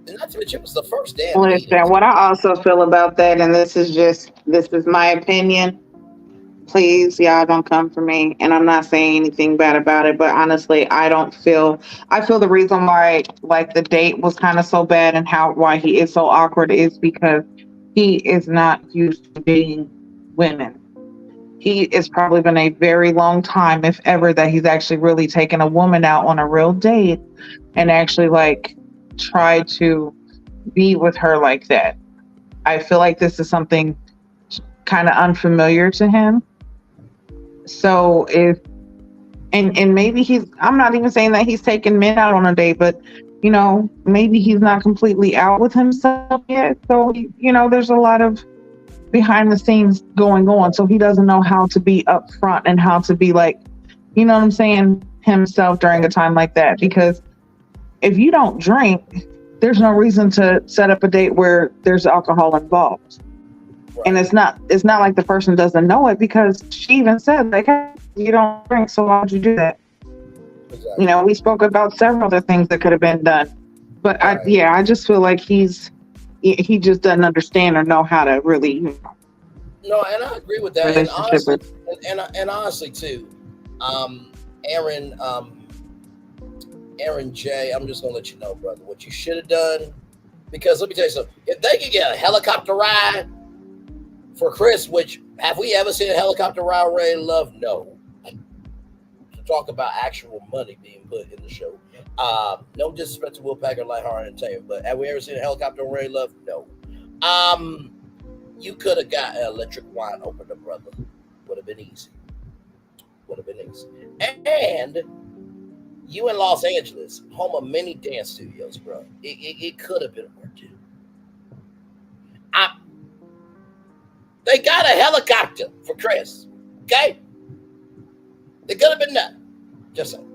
and not to mention, it was the first damn meeting. Listen, what I also feel about that, and this is my opinion. Please, y'all don't come for me. And I'm not saying anything bad about it, but honestly, I feel the reason why, like, the date was kind of so bad and why he is so awkward is because he is not used to dating women. It's probably been a very long time, if ever, that he's actually really taken a woman out on a real date and actually, like, tried to be with her like that. I feel like this is something kind of unfamiliar to him. So and maybe I'm not even saying that he's taking men out on a date, but maybe he's not completely out with himself yet. So, there's a lot of behind the scenes going on. So he doesn't know how to be upfront and how to be, like, you know what I'm saying, himself during a time like that. Because if you don't drink, there's no reason to set up a date where there's alcohol involved. Right. And it's not like the person doesn't know it, because she even said, like, hey, you don't drink, so why would you do that? Exactly. We spoke about several other things that could have been done. But right. I just feel like he just doesn't understand or know how to really. No, and I agree with that. And honestly, too, Aaron J, I'm just gonna let you know, brother, what you should have done. Because let me tell you something. If they could get a helicopter ride for Chris, which have we ever seen a helicopter ride Ray Love? No. To talk about actual money being put in the show. No disrespect to Will Packer, Lighthearted Entertainment, but have we ever seen a helicopter Ray Love? No. You could have got an electric wine opener, brother. Would have been easy. And you in Los Angeles, home of many dance studios, bro. It could have been worked in. They got a helicopter for Chris. Okay? They could have been done. Just saying.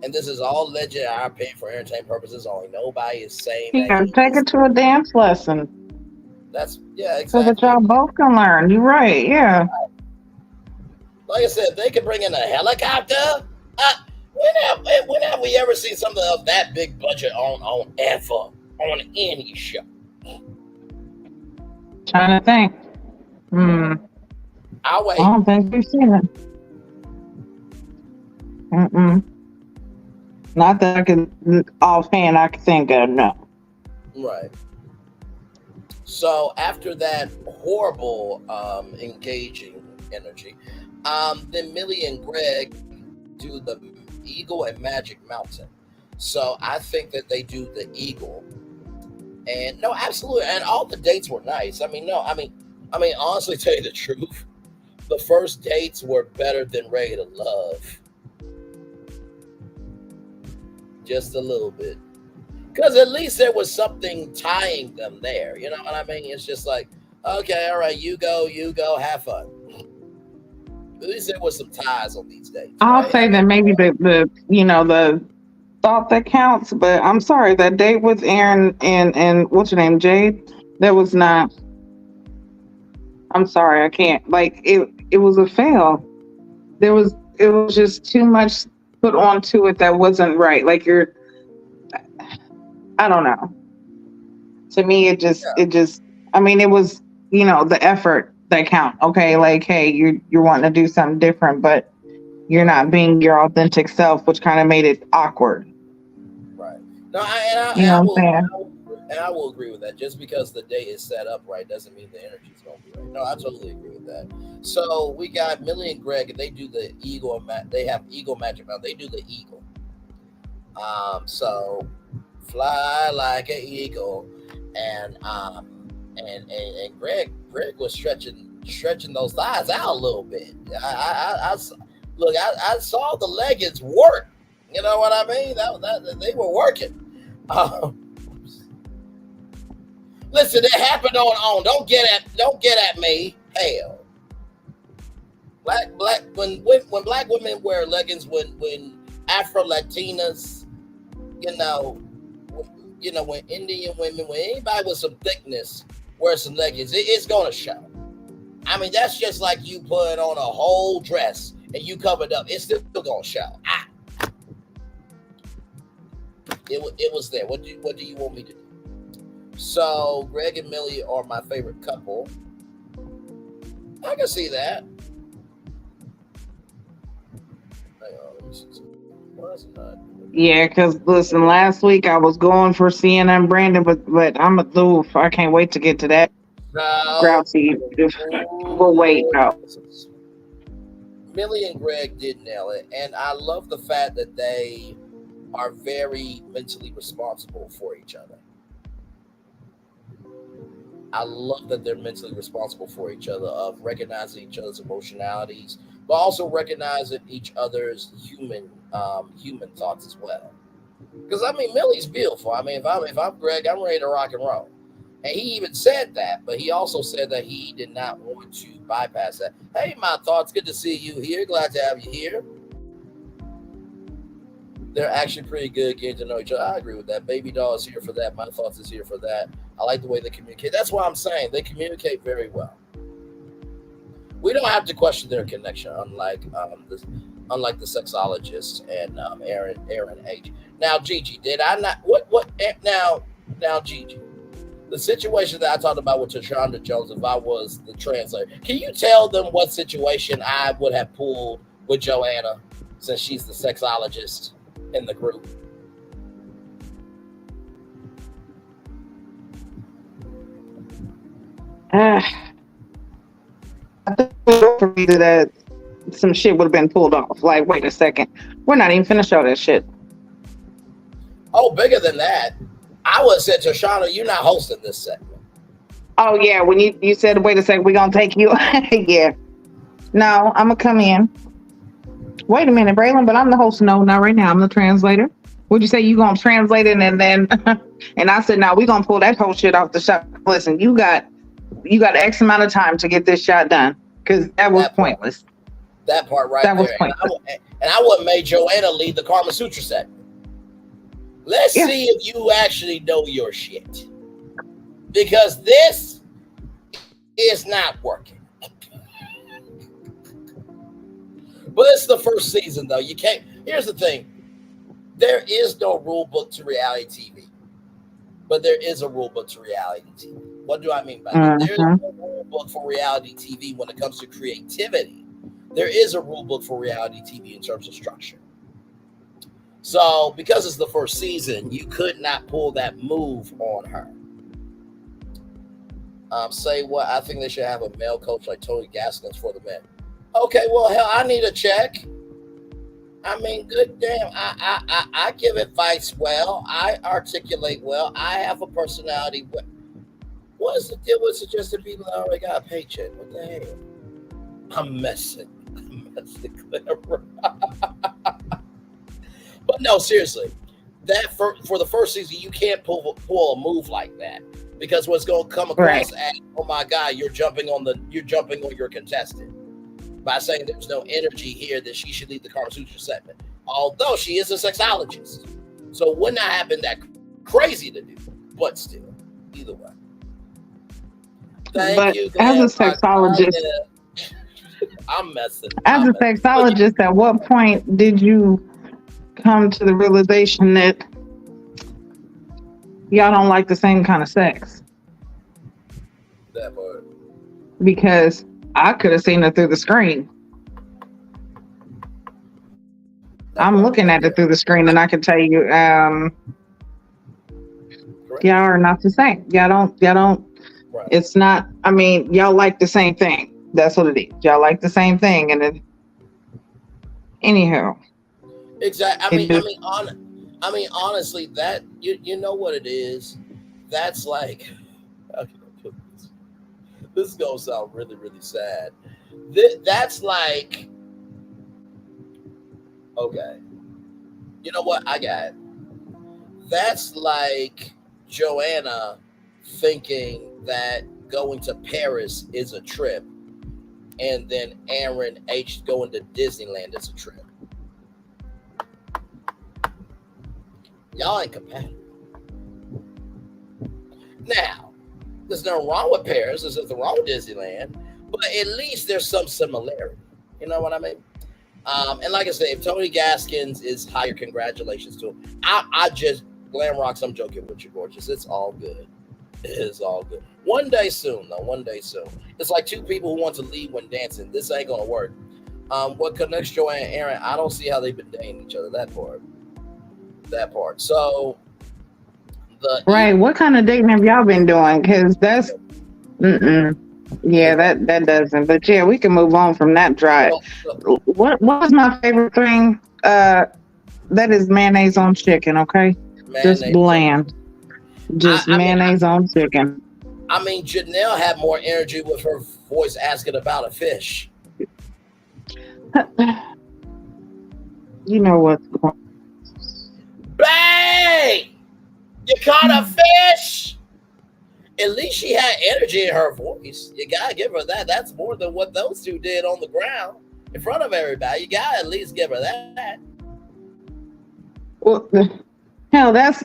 And this is all legend. I pay for entertainment purposes only. Nobody is saying that. Take it to a dance lesson. Exactly. So that y'all both can learn. You're right. Yeah. Like I said, they could bring in a helicopter. When have we ever seen something of that big budget on any show? Trying to think. I'll wait. I don't think we've seen it. Not that I can offhand I can think of, no. Right. So after that horrible engaging energy, then Millie and Greg do the Eagle and Magic Mountain. So I think that they do the Eagle. And no, absolutely. And all the dates were nice. I mean, honestly, tell you the truth, the first dates were better than Ready to Love. Just a little bit. Because at least there was something tying them there. You know what I mean? It's just like, okay, all right, you go, have fun. At least there was some ties on these dates. I'll say that maybe the thought that counts, but I'm sorry, that date with Aaron and what's her name, Jade, that was not. I'm sorry, I can't. Like it was a fail. It was just too much put onto it that wasn't right. Like I don't know. To me, it just, I mean, it was, the effort that count. Okay, like, hey, you're wanting to do something different, but you're not being your authentic self, which kind of made it awkward. Right. No, I will agree with that. Just because the day is set up right doesn't mean the energy is going to be right. No, I totally agree with that. So we got Millie and Greg, and they do the eagle. They have eagle magic now. They do the eagle. So fly like an eagle, and Greg was stretching those thighs out a little bit. I saw the leggings work. You know what I mean? That they were working. Listen, it happened on. Don't get at me. Hell, when black women wear leggings, when Afro Latinas, when Indian women, when anybody with some thickness wears some leggings, it's gonna show. I mean, that's just like you put on a whole dress and you covered up. It's still gonna show. It was there. What do you want me to do? So Greg and Millie are my favorite couple. I can see that. Yeah, because listen, last week I was going for Sienna and Brandon, but I'm a doof. I can't wait to get to that. Grouchy. We'll wait. No. Millie and Greg did nail it, and I love the fact that they are very mentally responsible for each other. I love that they're mentally responsible for each other, of recognizing each other's emotionalities, but also recognizing each other's human thoughts as well. Because I mean, Millie's beautiful. I mean, if I'm Greg, I'm ready to rock and roll. And he even said that, but he also said that he did not want to bypass that. Hey, my thoughts, good to see you here. Glad to have you here. They're actually pretty good getting to know each other. I agree with that. Baby doll is here for that. My thoughts is here for that. I like the way they communicate. That's why I'm saying they communicate very well. We don't have to question their connection, unlike the sexologist and Aaron H. Now, Gigi, did I not? What? Now, Gigi, the situation that I talked about with Tashonda Jones, if I was the translator, can you tell them what situation I would have pulled with Joanna, since she's the sexologist in the group? I think for me that some shit would have been pulled off. Like, wait a second, we're not even finna show that shit. Oh, bigger than that, I would have said, Tashonda, you're not hosting this segment. Oh yeah, when you said, wait a second, we're gonna take you. Yeah. No, I'm gonna come in. Wait a minute, Braylon, but I'm the host. No, not right now. I'm the translator. Would you say you gonna translate it and then? And I said, no, we gonna pull that whole shit off the shot. Listen, you got X amount of time to get this shot done, because that was pointless. That part right that there. Was pointless. And I would have made Joanna lead the Karma Sutra segment. Let's see if you actually know your shit, because this is not working. But it's the first season, though. You can't. Here's the thing: there is no rule book to reality TV, but there is a rule book to reality TV. What do I mean by that? There is no rule book for reality TV when it comes to creativity. There is a rule book for reality TV in terms of structure. So, because it's the first season, you could not pull that move on her. Say what? I think they should have a male coach like Tony Gaskins for the men. Okay, well, hell, I need a check. I mean, good damn. I give advice well. I articulate well. I have a personality. What is the deal with suggesting people that already got a paycheck? What the hell? I'm messing. Clever. But no, seriously, that for the first season, you can't pull a move like that, because what's going to come across as, oh my God, you're jumping on your contestant by saying there's no energy here that she should lead the Karma Sutra segment, although she is a sexologist. So it would not have been that crazy to do, but still, either way. Thank you. As a sexologist, I'm messing. As a sexologist, at what point did you come to the realization that y'all don't like the same kind of sex. That part. Because I could have seen it through the screen. I'm looking at it through the screen, and I can tell you, y'all are not the same. Y'all don't. Right. It's not. I mean, y'all like the same thing. That's what it is. Y'all like the same thing, and then, anyhow. Exactly. I mean, honestly, that you know what it is. That's like. How can I put this? This is gonna sound really, really sad. That's like. Okay. You know what? I got it. That's like Joanna thinking that going to Paris is a trip, and then Aaron H going to Disneyland is a trip. Y'all ain't compatible. Now, there's nothing wrong with Paris. There's nothing wrong with Disneyland, but at least there's some similarity. You know what I mean? And like I said, if Tony Gaskins is higher, congratulations to him. I just, Glam Rocks, I'm joking with you, gorgeous. It's all good. It is all good. One day soon, though. One day soon. It's like two people who want to lead when dancing. This ain't going to work. What connects Joanne and Aaron, I don't see how they've been dating each other. That part. So, Right. What kind of dating have y'all been doing? Because that's, yeah, that doesn't. But yeah, we can move on from that drive. What was my favorite thing? That is mayonnaise on chicken. Okay, just bland, just mayonnaise on chicken. I mean, Janelle had more energy with her voice asking about a fish. You know what's going on. Bang! You caught a fish? At least she had energy in her voice. You gotta give her that. That's more than what those two did on the ground in front of everybody. You gotta at least give her that. Well, hell, that's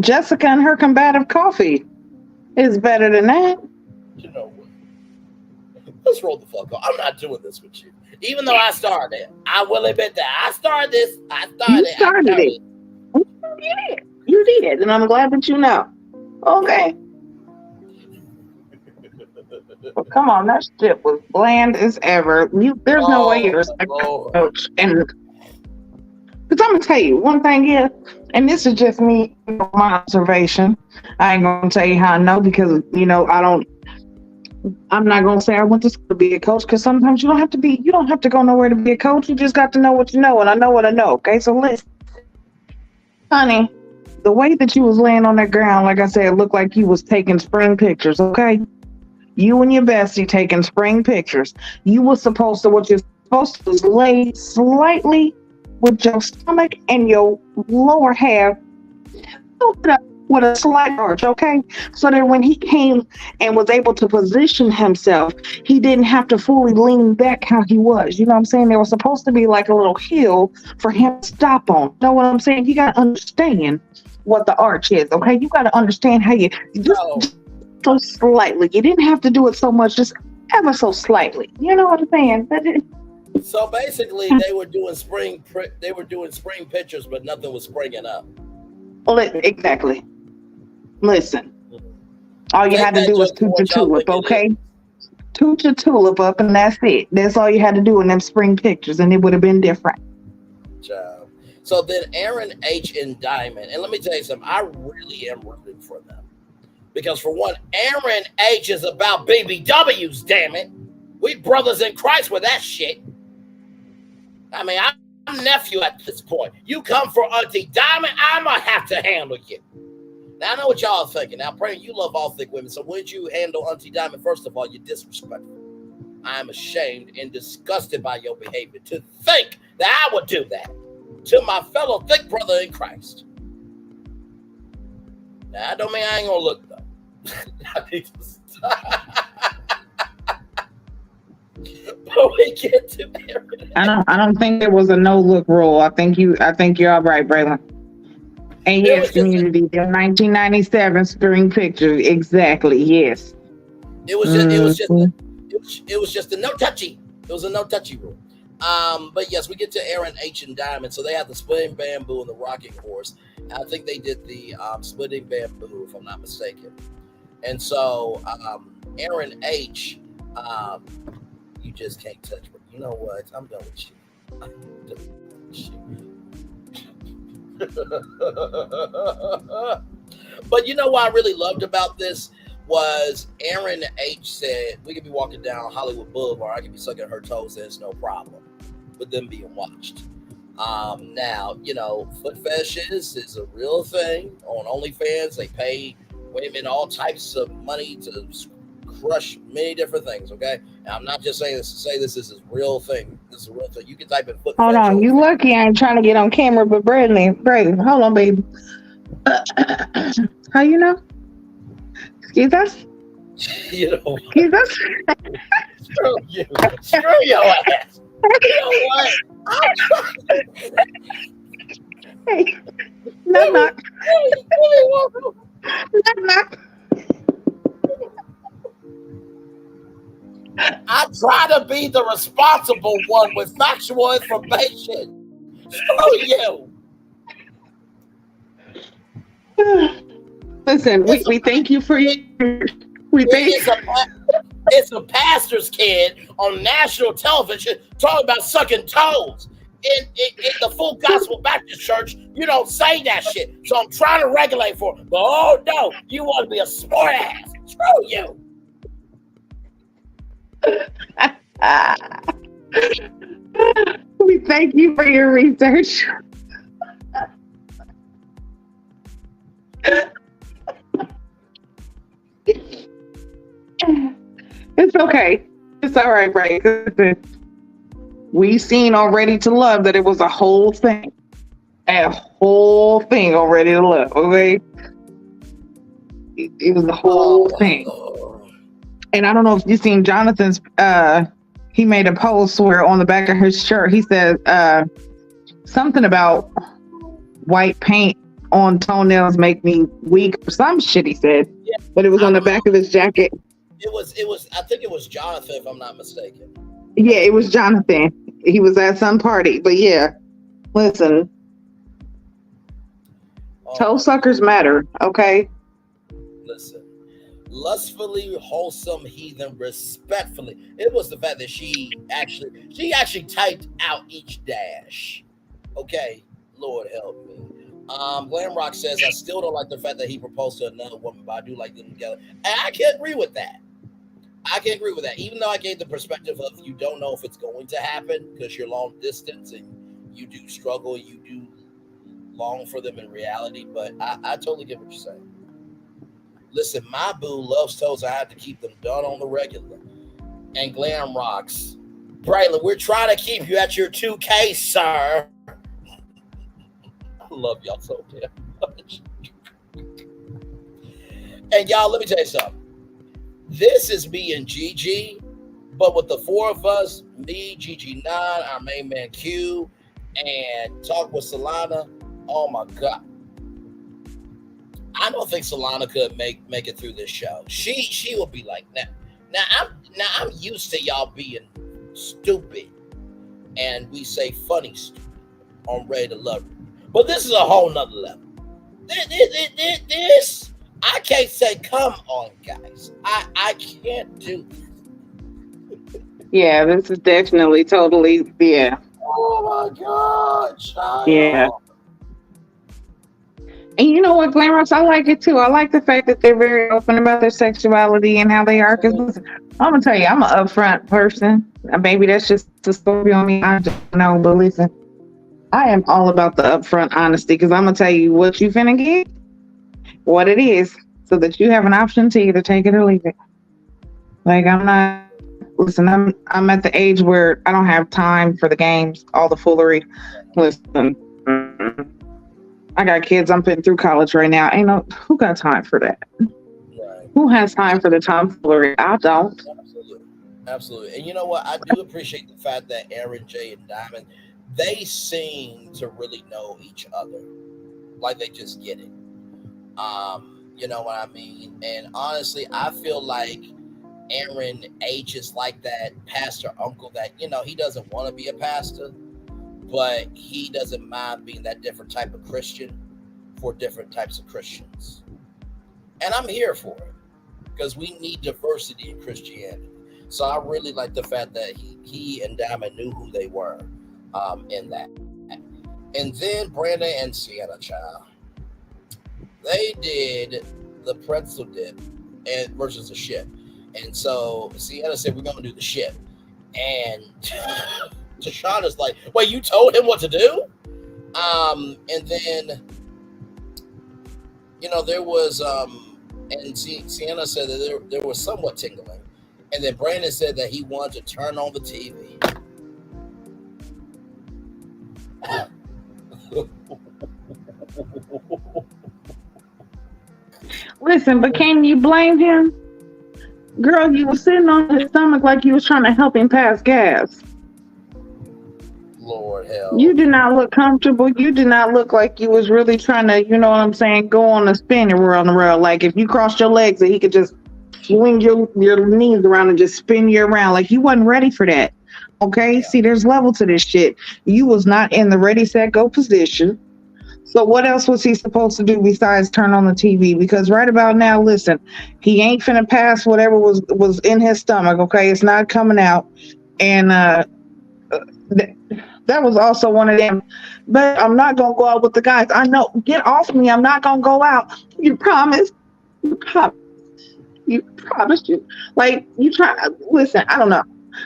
Jessica and her combative coffee is better than that. You know what? Let's roll the fuck off. I'm not doing this with you. Even though I started it, I will admit that I started this. You started it. You did, and I'm glad that you know. Okay. Well, come on, that shit was bland as ever. There's no way you respect the coach. And because I'm gonna tell you one thing is, and this is just me, my observation. I ain't gonna tell you how I know because I'm not gonna say I went to school to be a coach because sometimes you don't have to go nowhere to be a coach. You just got to know what you know, and I know what I know. Okay, so listen, honey, the way that you was laying on that ground, like I said, it looked like you was taking spring pictures. Okay, you and your bestie taking spring pictures. You were supposed to lay slightly with your stomach and your lower half with a slight arch, okay? So that when he came and was able to position himself, he didn't have to fully lean back how he was. You know what I'm saying? There was supposed to be like a little hill for him to stop on. You know what I'm saying? You got to understand what the arch is, okay? You got to understand how you just so slightly. You didn't have to do it so much, just ever so slightly. You know what I'm saying? So basically, they were doing spring pictures, but nothing was springing up. Exactly. Listen, all you had to do was toot your tulip, okay? Toot your tulip up, and that's it. That's all you had to do in them spring pictures, and it would have been different. Child. So then Aaron H and Diamond, and let me tell you something, I really am rooting for them. Because for one, Aaron H is about BBWs, damn it. We brothers in Christ with that shit. I mean, I'm nephew at this point. You come for Auntie Diamond, I'm going to have to handle you. Now, I know what y'all are thinking. Now, praying you love all thick women. So would you handle Auntie Diamond? First of all, you're disrespectful. I am ashamed and disgusted by your behavior to think that I would do that to my fellow thick brother in Christ. Now, I don't mean I ain't going to look, though. I need to stop. But we get to Aaron. I don't think there was a no look rule. I think you're all right, Braylon. And yes, community, the 1997 spring picture, exactly. Yes. It was just a no touchy. It was a no touchy rule. But yes, we get to Aaron H and Diamond. So they have the splitting bamboo and the rocking horse. I think they did the splitting bamboo, if I'm not mistaken. And so Aaron H, you just can't touch me. You know what? I'm done with you. I'm done with you. But you know what I really loved about this was Aaron H said, we could be walking down Hollywood Boulevard. I could be sucking her toes. There's no problem with them being watched. Now, you know, foot fetishes is a real thing on OnlyFans. They pay women all types of money to crush many different things, okay? And I'm not just saying this to say this is a real thing. This is a real thing. You can type in foot Hold fetish. on. You lucky I ain't trying to get on camera, but Brandon, hold on, baby. How you know? Excuse us? You know. Excuse us? Screw you. Screw your ass. You know what? Hey, knock, knock. Knock, knock. I try to be the responsible one with factual information. Screw you. Listen, we thank you for your. It's a pastor's kid on national television talking about sucking toes. In the Full Gospel Baptist Church, you don't say that shit. So I'm trying to regulate for it. But oh no, you want to be a smart ass. Screw you. We thank you for your research. It's okay. It's all right, right? We seen on Ready to Love that it was a whole thing. A whole thing on Ready to Love, okay? It was the whole thing. And I don't know if you've seen Jonathan's, he made a post where on the back of his shirt, he said something about white paint on toenails make me weak or some shit he said. Yeah, but it was on the back of his jacket. It was, I think it was Jonathan, if I'm not mistaken. Yeah, it was Jonathan. He was at some party. But yeah, listen. Toe suckers matter, okay? Listen. Lustfully wholesome heathen respectfully. It was the fact that she actually typed out each dash. Okay, Lord help me. Glamrock says, I still don't like the fact that he proposed to another woman, but I do like them together. And I can agree with that. Even though I gave the perspective of you don't know if it's going to happen because you're long distance and you do struggle, you do long for them in reality. But I totally get what you're saying. Listen, my boo loves toes. I have to keep them done on the regular. And Glam Rocks, Braylon, we're trying to keep you at your 2K, sir. I love y'all so damn much. And y'all, let me tell you something. This is me and Gigi, but with the four of us, me, Gigi Nan, our main man Q, and Talk with Solana. Oh my God. I don't think Solana could make it through this show. She will be like that. Now I'm used to y'all being stupid, and we say funny stupid on Ready to Love You. But this is a whole nother level. This I can't say come on, guys. I can't do this. Yeah, this is definitely totally Oh my God, child. Yeah. And you know what, Glamorous, I like it too. I like the fact that they're very open about their sexuality and how they are. Because I'm gonna tell you, I'm an upfront person. Maybe that's just a story on me. I don't know, but listen, I am all about the upfront honesty. Because I'm gonna tell you what you finna get, what it is, so that you have an option to either take it or leave it. Like I'm at the age where I don't have time for the games, all the foolery. Listen. I got kids I'm putting through college right now. Who got time for that? Right. Who has time for the tomfoolery? I don't. Absolutely. And you know what? I do appreciate the fact that Aaron, Jay, and Diamond, they seem to really know each other. Like they just get it. You know what I mean? And honestly, I feel like Aaron H is like that pastor uncle that, you know, he doesn't want to be a pastor, but he doesn't mind being that different type of Christian for different types of Christians. And I'm here for it because we need diversity in Christianity. So I really like the fact that he and Diamond knew who they were in that. And then Brandon and Sienna, child, they did the pretzel dip and versus the ship. And so Sienna said, we're going to do the ship. And Tashana's like, wait, you told him what to do? And then, you know, there was, and Sienna said that there was somewhat tingling. And then Brandon said that he wanted to turn on the TV. Listen, but can you blame him? Girl, you were sitting on his stomach like you was trying to help him pass gas. Lord hell. You did not look comfortable. You did not look like you was really trying to, you know what I'm saying, go on a spin around the rail. Like if you crossed your legs and he could just swing your knees around and just spin you around. Like you wasn't ready for that. Okay? See, there's level to this shit. You was not in the ready, set, go position. So what else was he supposed to do besides turn on the TV? Because right about now, listen, he ain't finna pass whatever was in his stomach, okay? It's not coming out. And that was also one of them. But I'm not going to go out with the guys. I know. Get off me. I'm not going to go out. You promise. You promise. You promised you. Like, you try. Listen, I don't know.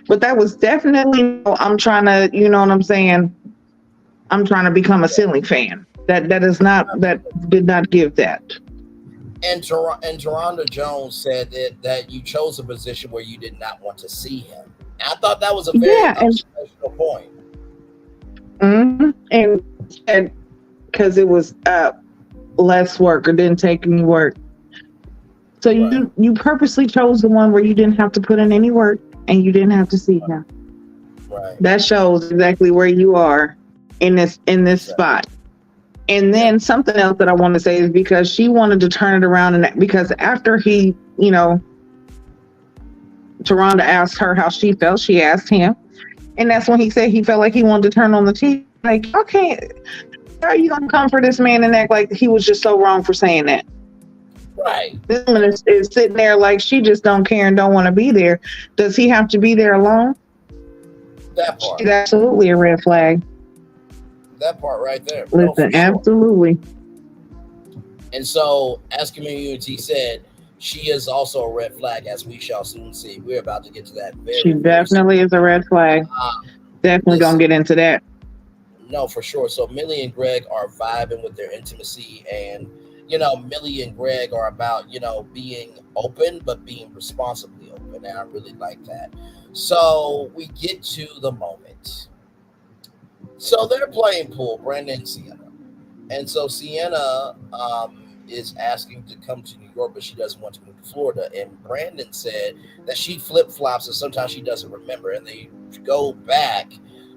But that was definitely, I'm trying to, you know what I'm saying? I'm trying to become a ceiling fan. That is not, that did not give that. And Taronda Jones said that you chose a position where you did not want to see him. And I thought that was a very observational point. And because it was less work or didn't take any work. So you purposely chose the one where you didn't have to put in any work and you didn't have to see him. Right. That shows exactly where you are in this spot. And then something else that I want to say is because she wanted to turn it around, and because after he, you know, Taronda asked her how she felt, she asked him, and that's when he said he felt like he wanted to turn on the TV. Like, okay, how are you gonna come for this man and act like he was just so wrong for saying that? Right. This woman is sitting there like she just don't care and don't want to be there. Does he have to be there alone? That part. She's absolutely a red flag. That part right there. Listen, absolutely. And so, as Community said, she is also a red flag, as we shall soon see. We're about to get to that. She definitely is a red flag. Definitely gonna get into that. No, for sure. So Millie and Greg are vibing with their intimacy, and you know, Millie and Greg are about, you know, being open but being responsibly open, and I really like that. So we get to the moment. So they're playing pool, Brandon and Sienna. And so Sienna is asking to come to New York, but she doesn't want to move to Florida. And Brandon said that she flip-flops and sometimes she doesn't remember. And they go back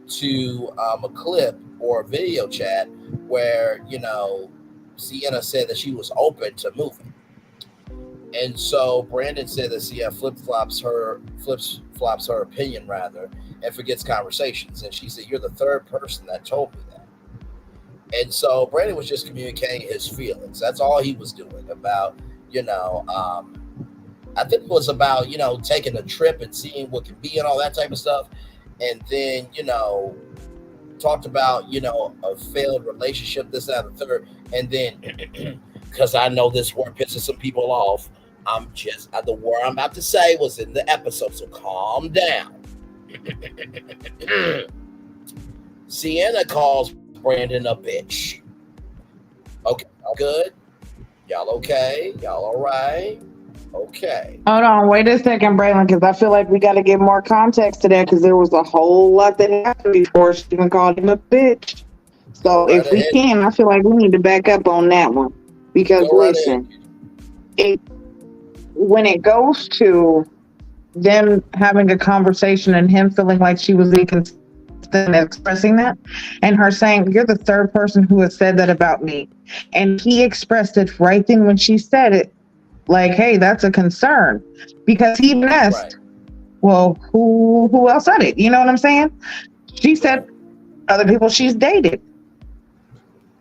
to a clip or a video chat where, you know, Sienna said that she was open to moving. And so Brandon said that Sienna flip-flops her opinion rather, and forgets conversations. And she said, you're the third person that told me that. And so Brandon was just communicating his feelings. That's all he was doing about, you know, I think it was about, you know, taking a trip and seeing what can be and all that type of stuff. And then, you know, talked about, you know, a failed relationship, this, that, and the third. And then, because I know this word pisses some people off, the word I'm about to say was in the episode, so calm down. Sienna calls Brandon a bitch. Okay, good. Y'all okay? Y'all all right? Okay. Hold on, wait a second, Braylon, because I feel like we got to give more context to that, because there was a whole lot that happened before she even called him a bitch. So if we can, I feel like we need to back up on that one, because listen, when it goes to them having a conversation and him feeling like she was inconsistent expressing that, and her saying, you're the third person who has said that about me, and he expressed it right then when she said it, like, hey, that's a concern, because he even asked, well, who else said it? You know what I'm saying? She said other people she's dated.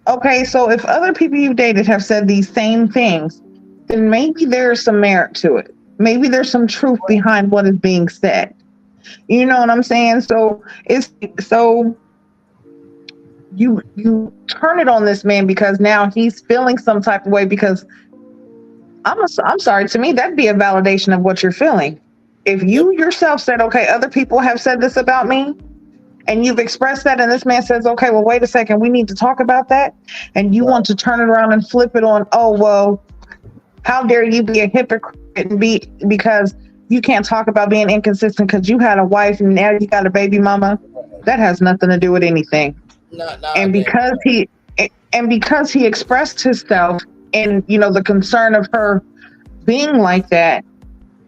Okay, so if other people you've dated have said these same things, then maybe there's some merit to it. Maybe there's some truth behind what is being said. You know what I'm saying? So you turn it on this man because now he's feeling some type of way, because I'm sorry, to me that'd be a validation of what you're feeling. If you yourself said, okay, other people have said this about me, and you've expressed that, and this man says, okay, well, wait a second, we need to talk about that, and you want to turn it around and flip it on, oh, well, how dare you be a hypocrite and because you can't talk about being inconsistent because you had a wife and now you got a baby mama. That has nothing to do with anything. And because he expressed himself and, you know, the concern of her being like that,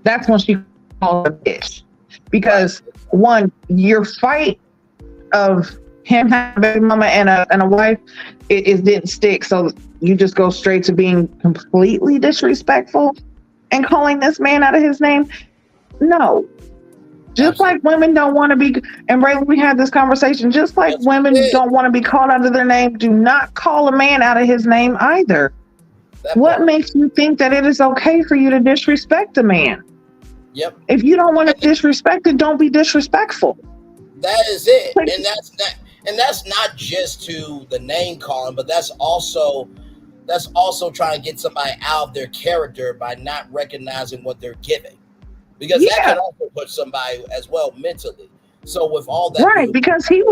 that's when she called a bitch. Because one, your fight of him having a baby mama and a wife, it didn't stick. So you just go straight to being completely disrespectful and calling this man out of his name. No. Just like women don't want to be, and Ray, we had this conversation, just like women don't want to be called out of their name, do not call a man out of his name either. What makes you think that it is okay for you to disrespect a man? Yep. If you don't want to disrespect it, don't be disrespectful. That is it. And that's not just to the name calling, but that's also trying to get somebody out of their character by not recognizing what they're giving. Because that can also put somebody as well mentally. So with all that, right? Because he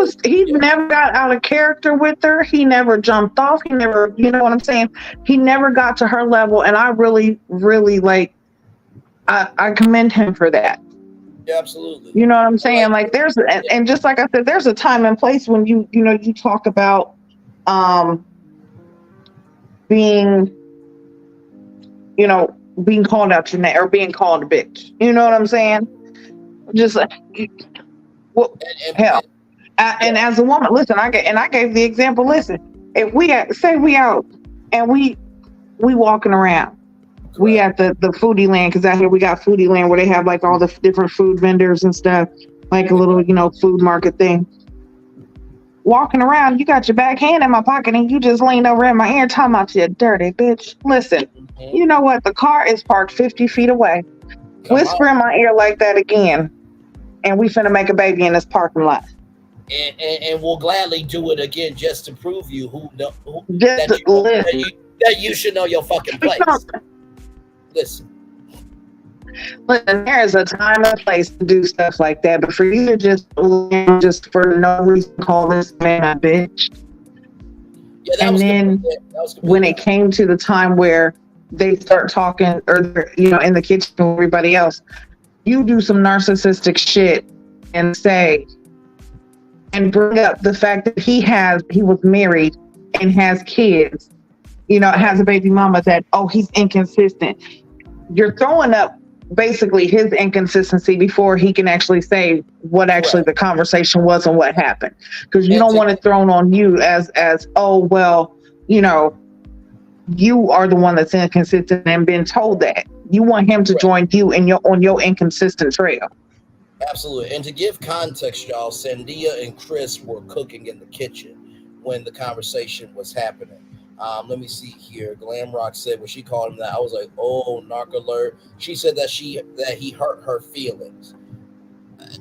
never got out of character with her. He never jumped off. He never, you know what I'm saying? He never got to her level, and I really, really I commend him for that. Yeah, absolutely. You know what I'm saying? Like and just like I said, there's a time and place when you talk about being called out your name or being called a bitch. You know what I'm saying? Just like, well, hell. And as a woman, listen, I gave the example. Listen, if we out and we walking around, we at the foodie land, because out here we got foodie land where they have like all the different food vendors and stuff, like a little food market thing. Walking around, you got your back hand in my pocket and you just leaned over in my ear talking about you dirty bitch. Listen, you know what? The car is parked 50 feet away. Whisper in my ear like that again, and we finna make a baby in this parking lot. And we'll gladly do it again just to prove you that you should know your fucking place. Listen, there is a time and place to do stuff like that, but for you to just for no reason call this man a bitch. Yeah, and then when it came to the time where they start talking, or in the kitchen with everybody else, you do some narcissistic shit and say and bring up the fact that he was married and has kids, has a baby mama, that he's inconsistent. You're throwing up basically his inconsistency before he can actually say what actually the conversation was and what happened, because you don't want it thrown on you as you are the one that's inconsistent and been told that. You want him to join you on your inconsistent trail. Absolutely. And to give context, y'all, Sandia and Chris were cooking in the kitchen when the conversation was happening. Let me see here. Glam Rock said when she called him that, I was like, oh, narc alert. She said that he hurt her feelings.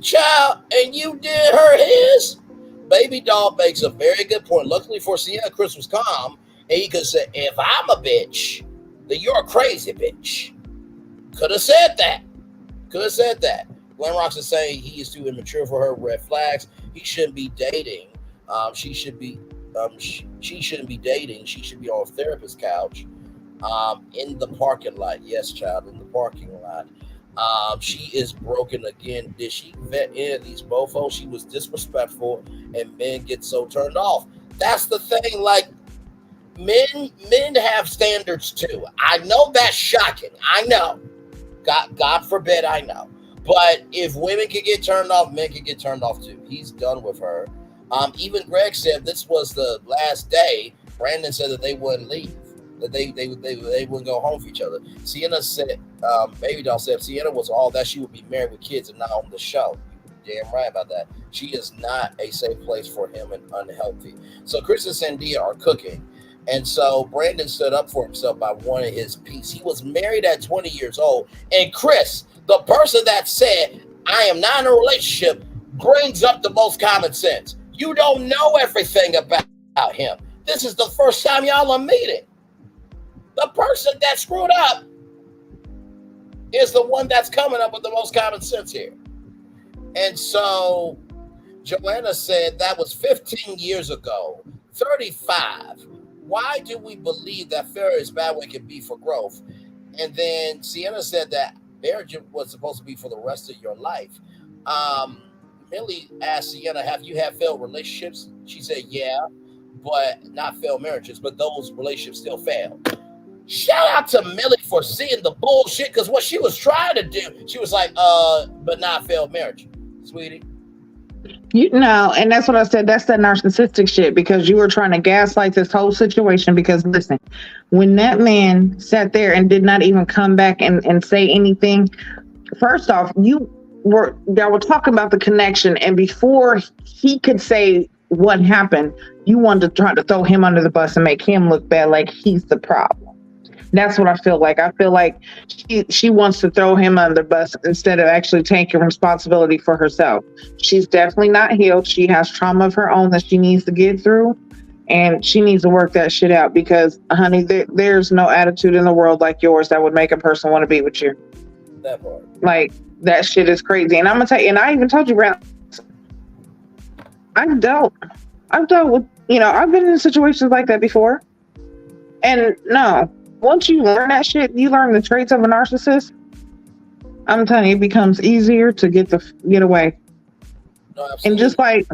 Child, and you did hurt his? Baby doll makes a very good point. Luckily for Sienna, Chris was calm, and he could say, if I'm a bitch, then you're a crazy bitch. Could have said that. Glam Rock is saying he is too immature for her. Red flags. He shouldn't be dating. She shouldn't be dating. She should be on a therapist's couch in the parking lot. Yes, child, in the parking lot. She is broken again. Did she vet any of these mofos? She was disrespectful, and men get so turned off. That's the thing. Like, men have standards too. I know that's shocking. I know. God forbid, I know. But if women can get turned off, men can get turned off too. He's done with her. Even Greg said this was the last day. Brandon said that they wouldn't leave. that they wouldn't go home for each other. Sienna said, Baby Doll said, Sienna was all that she would be married with kids and not on the show. You're damn right about that. She is not a safe place for him and unhealthy. So Chris and Sandia are cooking. And so Brandon stood up for himself by wanting his piece. He was married at 20 years old. And Chris, the person that said, I am not in a relationship, brings up the most common sense. You don't know everything about him. This is the first time y'all are meeting. The person that screwed up is the one that's coming up with the most common sense here. And so Joanna said that was 15 years ago, 35. Why do we believe that failure is bad when it can be for growth? And then Sienna said that marriage was supposed to be for the rest of your life. Millie asked Sienna, have you had failed relationships? She said, yeah, but not failed marriages, but those relationships still failed. Shout out to Millie for seeing the bullshit, because what she was trying to do, she was like, but not failed marriage, sweetie. You know, and that's what I said. That's that narcissistic shit, because you were trying to gaslight this whole situation. Because listen, when that man sat there and did not even come back and say anything, first off, y'all were talking about the connection, and before he could say what happened, you wanted to try to throw him under the bus and make him look bad, like he's the problem. That's what I feel like. I feel like she wants to throw him under the bus instead of actually taking responsibility for herself. She's definitely not healed. She has trauma of her own that she needs to get through, and she needs to work that shit out, because, honey, there's no attitude in the world like yours that would make a person want to be with you. That part. Like, that shit is crazy. And I'm going to tell you, and I even told you, Brad, I've dealt with, I've been in situations like that before. And no, once you learn that shit, you learn the traits of a narcissist, I'm telling you, it becomes easier to get away. No, and just like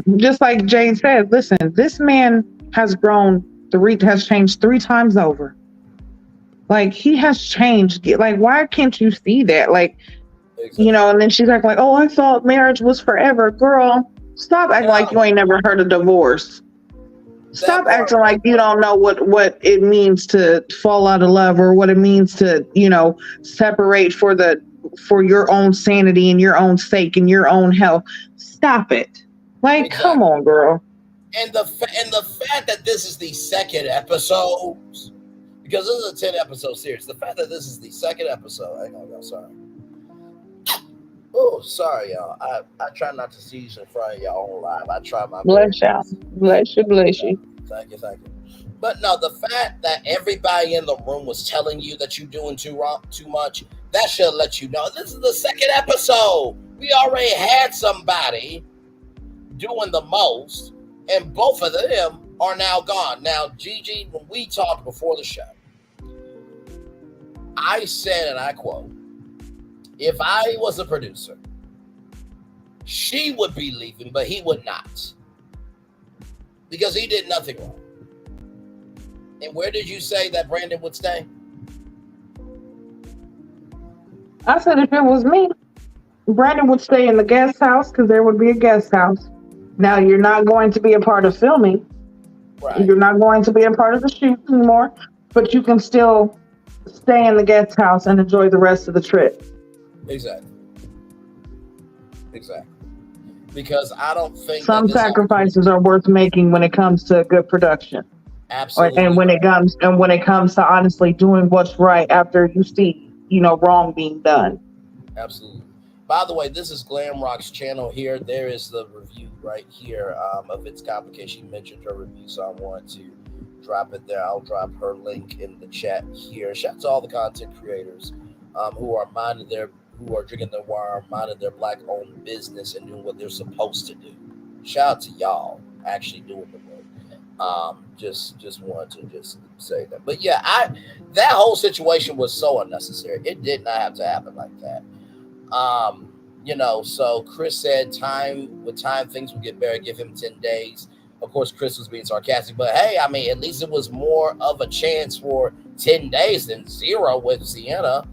Jade said, listen, this man has changed 3 times over. Like, he has changed. Like, why can't you see that? Like, exactly. And then she's like, oh, I thought marriage was forever. Girl, stop acting like you ain't never heard of divorce. Stop acting like you don't know what it means to fall out of love, or what it means to, separate for your own sanity and your own sake and your own health. Stop it. Like, exactly. Come on, girl. And the fact that this is the second episode, because this is a 10-episode series, the fact that this is the second episode, hang on, y'all, sorry. Oh, sorry, y'all. I try not to seize in front of y'all on live. I try my best. Bless you. Thank you. But no, the fact that everybody in the room was telling you that you're doing too much, that should let you know this is the second episode. We already had somebody doing the most, and both of them are now gone. Now, Gigi, when we talked before the show, I said, and I quote, if I was a producer, she would be leaving, but he would not. Because he did nothing wrong. And where did you say that Brandon would stay? I said if it was me, Brandon would stay in the guest house, because there would be a guest house. Now, you're not going to be a part of filming. Right. You're not going to be a part of the shoot anymore, but you can still stay in the guest house and enjoy the rest of the trip. Exactly. Because I don't think some sacrifices are worth making when it comes to good production. Absolutely. And when it comes to honestly doing what's right after you see, wrong being done. Absolutely. By the way, this is Glam Rock's channel here. There is the review right here of It's Complicated. She mentioned her review, so I wanted to drop it there. I'll drop her link in the chat here. Shout out to all the content creators who are drinking their wine, minding their Black-owned business, and doing what they're supposed to do. Shout out to y'all actually doing the work. Just wanted to say that. But yeah, that whole situation was so unnecessary. It did not have to happen like that. So Chris said with time things will get better. Give him 10 days. Of course, Chris was being sarcastic, but hey, I mean, at least it was more of a chance for 10 days than 0 with Sienna.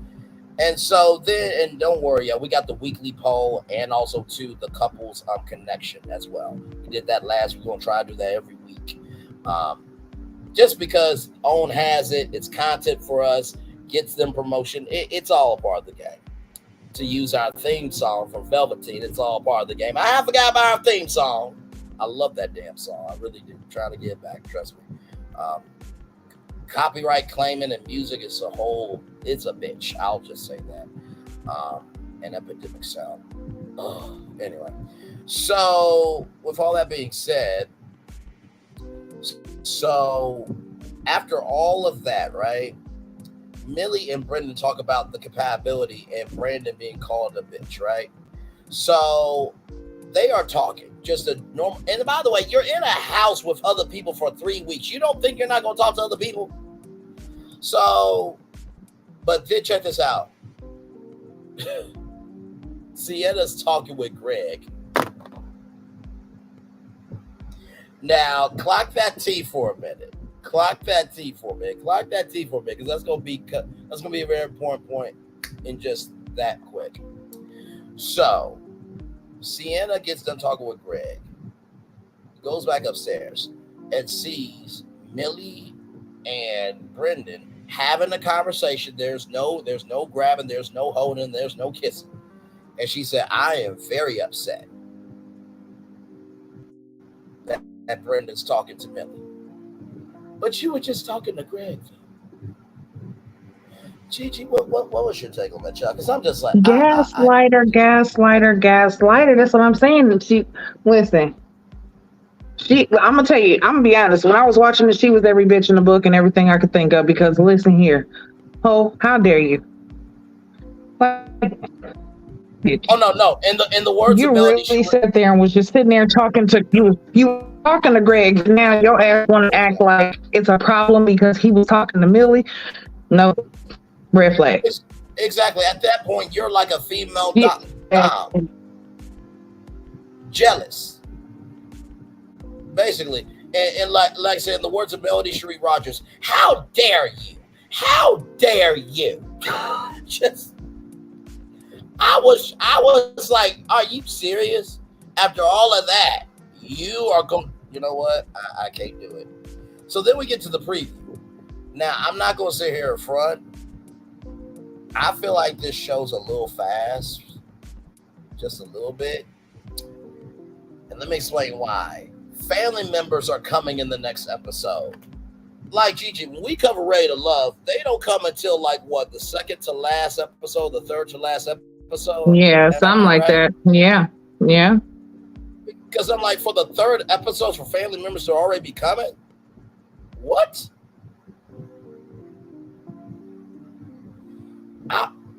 And so then, and don't worry, we got the weekly poll, and also to the couples connection as well. We did that last week. We're going to try to do that every week. just because OWN has it, it's content for us, gets them promotion. It's all a part of the game. To use our theme song from Velveteen, it's all part of the game. I have forgot about our theme song. I love that damn song. I really do. I'm trying to get it back. Trust me. Copyright claiming and music is a whole. It's a bitch. I'll just say that. An epidemic sound. Anyway, so with all that being said, so after all of that, right? Millie and Brendan talk about the compatibility and Brandon being called a bitch, right? So they are talking just a normal. And by the way, you're in a house with other people for 3 weeks. You don't think you're not going to talk to other people? So, but then check this out. Sienna's talking with Greg. Now, clock that T for a minute. Clock that T for a minute, because that's gonna be a very important point in just that quick. So, Sienna gets done talking with Greg, goes back upstairs, and sees Millie and Brendan having a conversation. There's no grabbing, there's no holding, there's no kissing, and she said, "I am very upset that Brendan's talking to Millie." But you were just talking to Greg. Gigi, what was your take on that, Chuck? Because I'm just like gaslighter. That's what I'm saying. Listen. I'm gonna tell you. I'm gonna be honest. When I was watching it, she was every bitch in the book and everything I could think of. Because listen here, how dare you? Oh no! In the words you of Melody, really sat there and was just sitting there talking to you. You talking to Greg. Now your ass want to act like it's a problem because he was talking to Millie. No, red flag. Exactly. At that point, you're like a female dom. Jealous, basically. And like I said, in the words of Melody Cherie Rogers, how dare you? How dare you? Just. I was like, are you serious? After all of that, you are going, you know what? I can't do it. So then we get to the preview. Now, I'm not going to sit here in front. I feel like this show's a little fast. Just a little bit. And let me explain why. Family members are coming in the next episode. Like Gigi, when we cover Ready to Love, they don't come until like what, the second to last episode, the third to last episode? Yeah, something like that. Yeah. Because I'm like, for the third episode for family members to already be coming? What?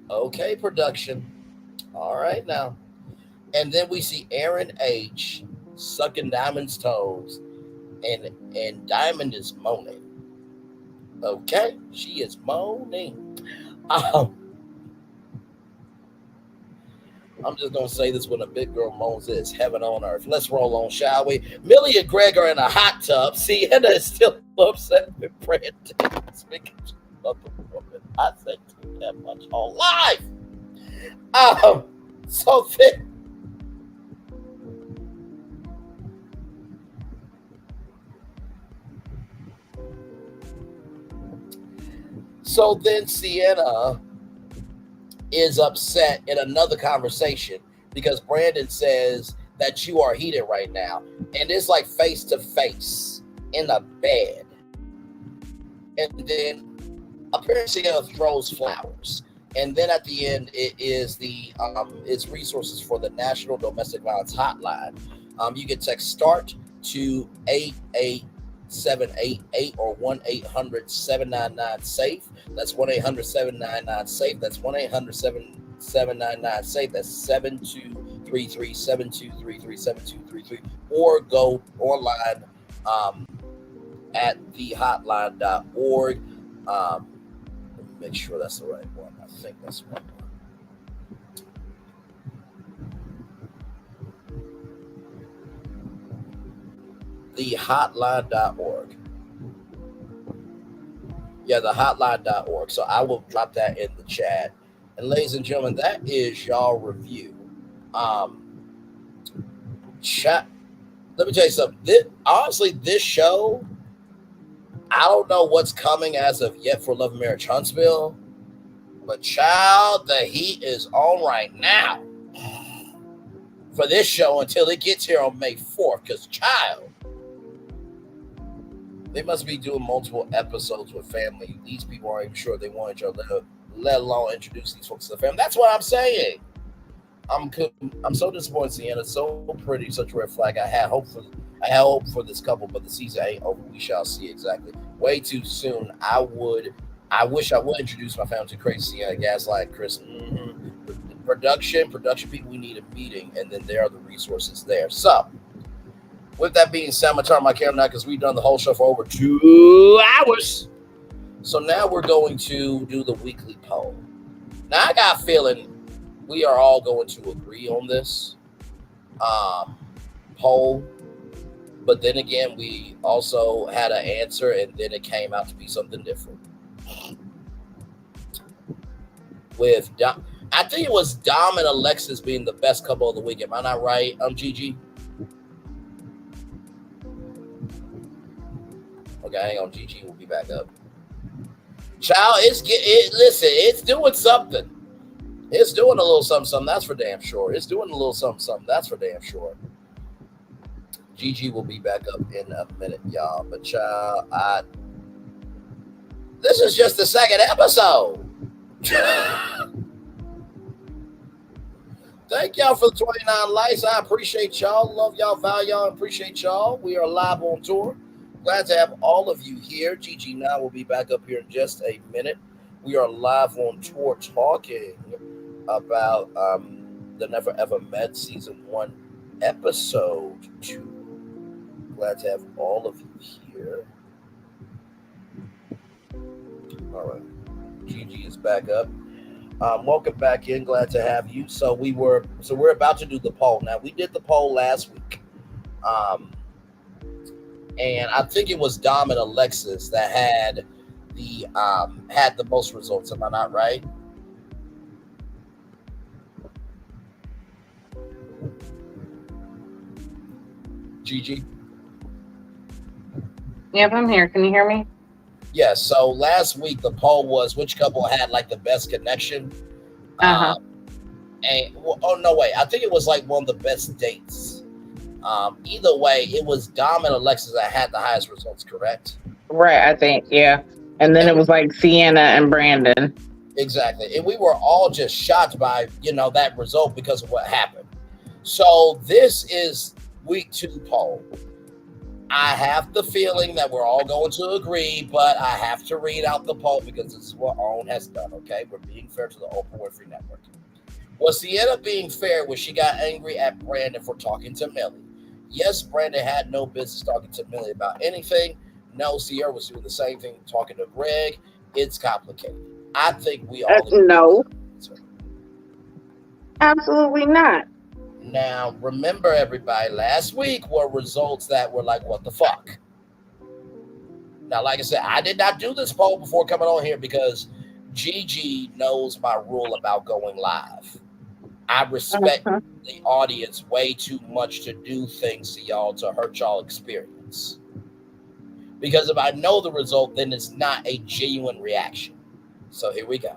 Okay, production. All right now. And then we see Aaron H. sucking Diamond's toes, and Diamond is moaning. Okay, she is moaning. I'm just going to say this: when a big girl moans, it's heaven on earth. Let's roll on, shall we? Millie and Greg are in a hot tub. Sienna is still upset with Brandon. Speaking of the woman, I said too that much all life. So then Sienna is upset in another conversation because Brandon says that you are heated right now. And it's like face to face in a bed. And then apparently Sienna throws flowers. And then at the end, it is it's resources for the National Domestic Violence Hotline. You can text START to 88788 or 1-800-799-SAFE. That's 1-800-799-SAFE. That's 1-800-799-SAFE. That's 7233 7233 7233. Or go online at thehotline.org. Let me make sure that's the right one. I think that's the right one. Thehotline.org. Yeah, thehotline.org. So I will drop that in the chat. And ladies and gentlemen, that is y'all review. Chat. Let me tell you something. Honestly, this show I don't know what's coming as of yet for Love and Marriage Huntsville, but child, the heat is on right now for this show until it gets here on May 4th. Because child, they must be doing multiple episodes with family. These people aren't even sure they want each other, let alone introduce these folks to the family. That's what I'm saying. I'm so disappointed, Sienna. So pretty, such a red flag. I had hope for this couple, but the season ain't over. We shall see. Exactly. Way too soon. I wish I would introduce my family to Crazy Sienna, Gaslight, Chris. Production people. We need a meeting, and then there are the resources there. So, with that being said, I'm gonna turn my camera now because we've done the whole show for over 2 hours. So now we're going to do the weekly poll. Now I got a feeling we are all going to agree on this poll, but then again, we also had an answer, and then it came out to be something different. With I think it was Dom and Alexis being the best couple of the week. Am I not right? Gigi. Okay, hang on. Gigi will be back up. Child, listen, it's doing something. It's doing a little something, that's for damn sure. It's doing a little something, that's for damn sure. Gigi will be back up in a minute, y'all. But child, this is just the second episode. Thank y'all for the 29 likes. I appreciate y'all. Love y'all, value y'all, appreciate y'all. We are live on tour. Glad to have all of you here. Gigi Nan will be back up here in just a minute. We are live on tour talking about the Never Ever Met Season 1, Episode 2. Glad to have all of you here. All right. Gigi is back up. Welcome back in. Glad to have you. So we're about to do the poll. Now, we did the poll last week. And I think it was Dom and Alexis that had the most results. Am I not right? Gigi? Yep, I'm here. Can you hear me? Yes. So last week the poll was which couple had like the best connection. I think it was like one of the best dates. Either way, it was Dom and Alexis that had the highest results, correct? Right, I think, yeah. And then it was like Sienna and Brandon. Exactly. And we were all just shocked by, that result because of what happened. So this is week 2 poll. I have the feeling that we're all going to agree, but I have to read out the poll because this is what OWN has done, okay? We're being fair to the Oprah Winfrey Network. Was Sienna being fair when she got angry at Brandon for talking to Millie? Yes, Brandon had no business talking to Millie about anything. No, Sierra was doing the same thing talking to Greg. It's complicated. I think we all no. Absolutely not. Now, remember, everybody, last week were results that were like, what the fuck? Now, like I said, I did not do this poll before coming on here because Gigi knows my rule about going live. I respect the audience way too much to do things to y'all to hurt y'all experience. Because if I know the result, then it's not a genuine reaction. So here we go.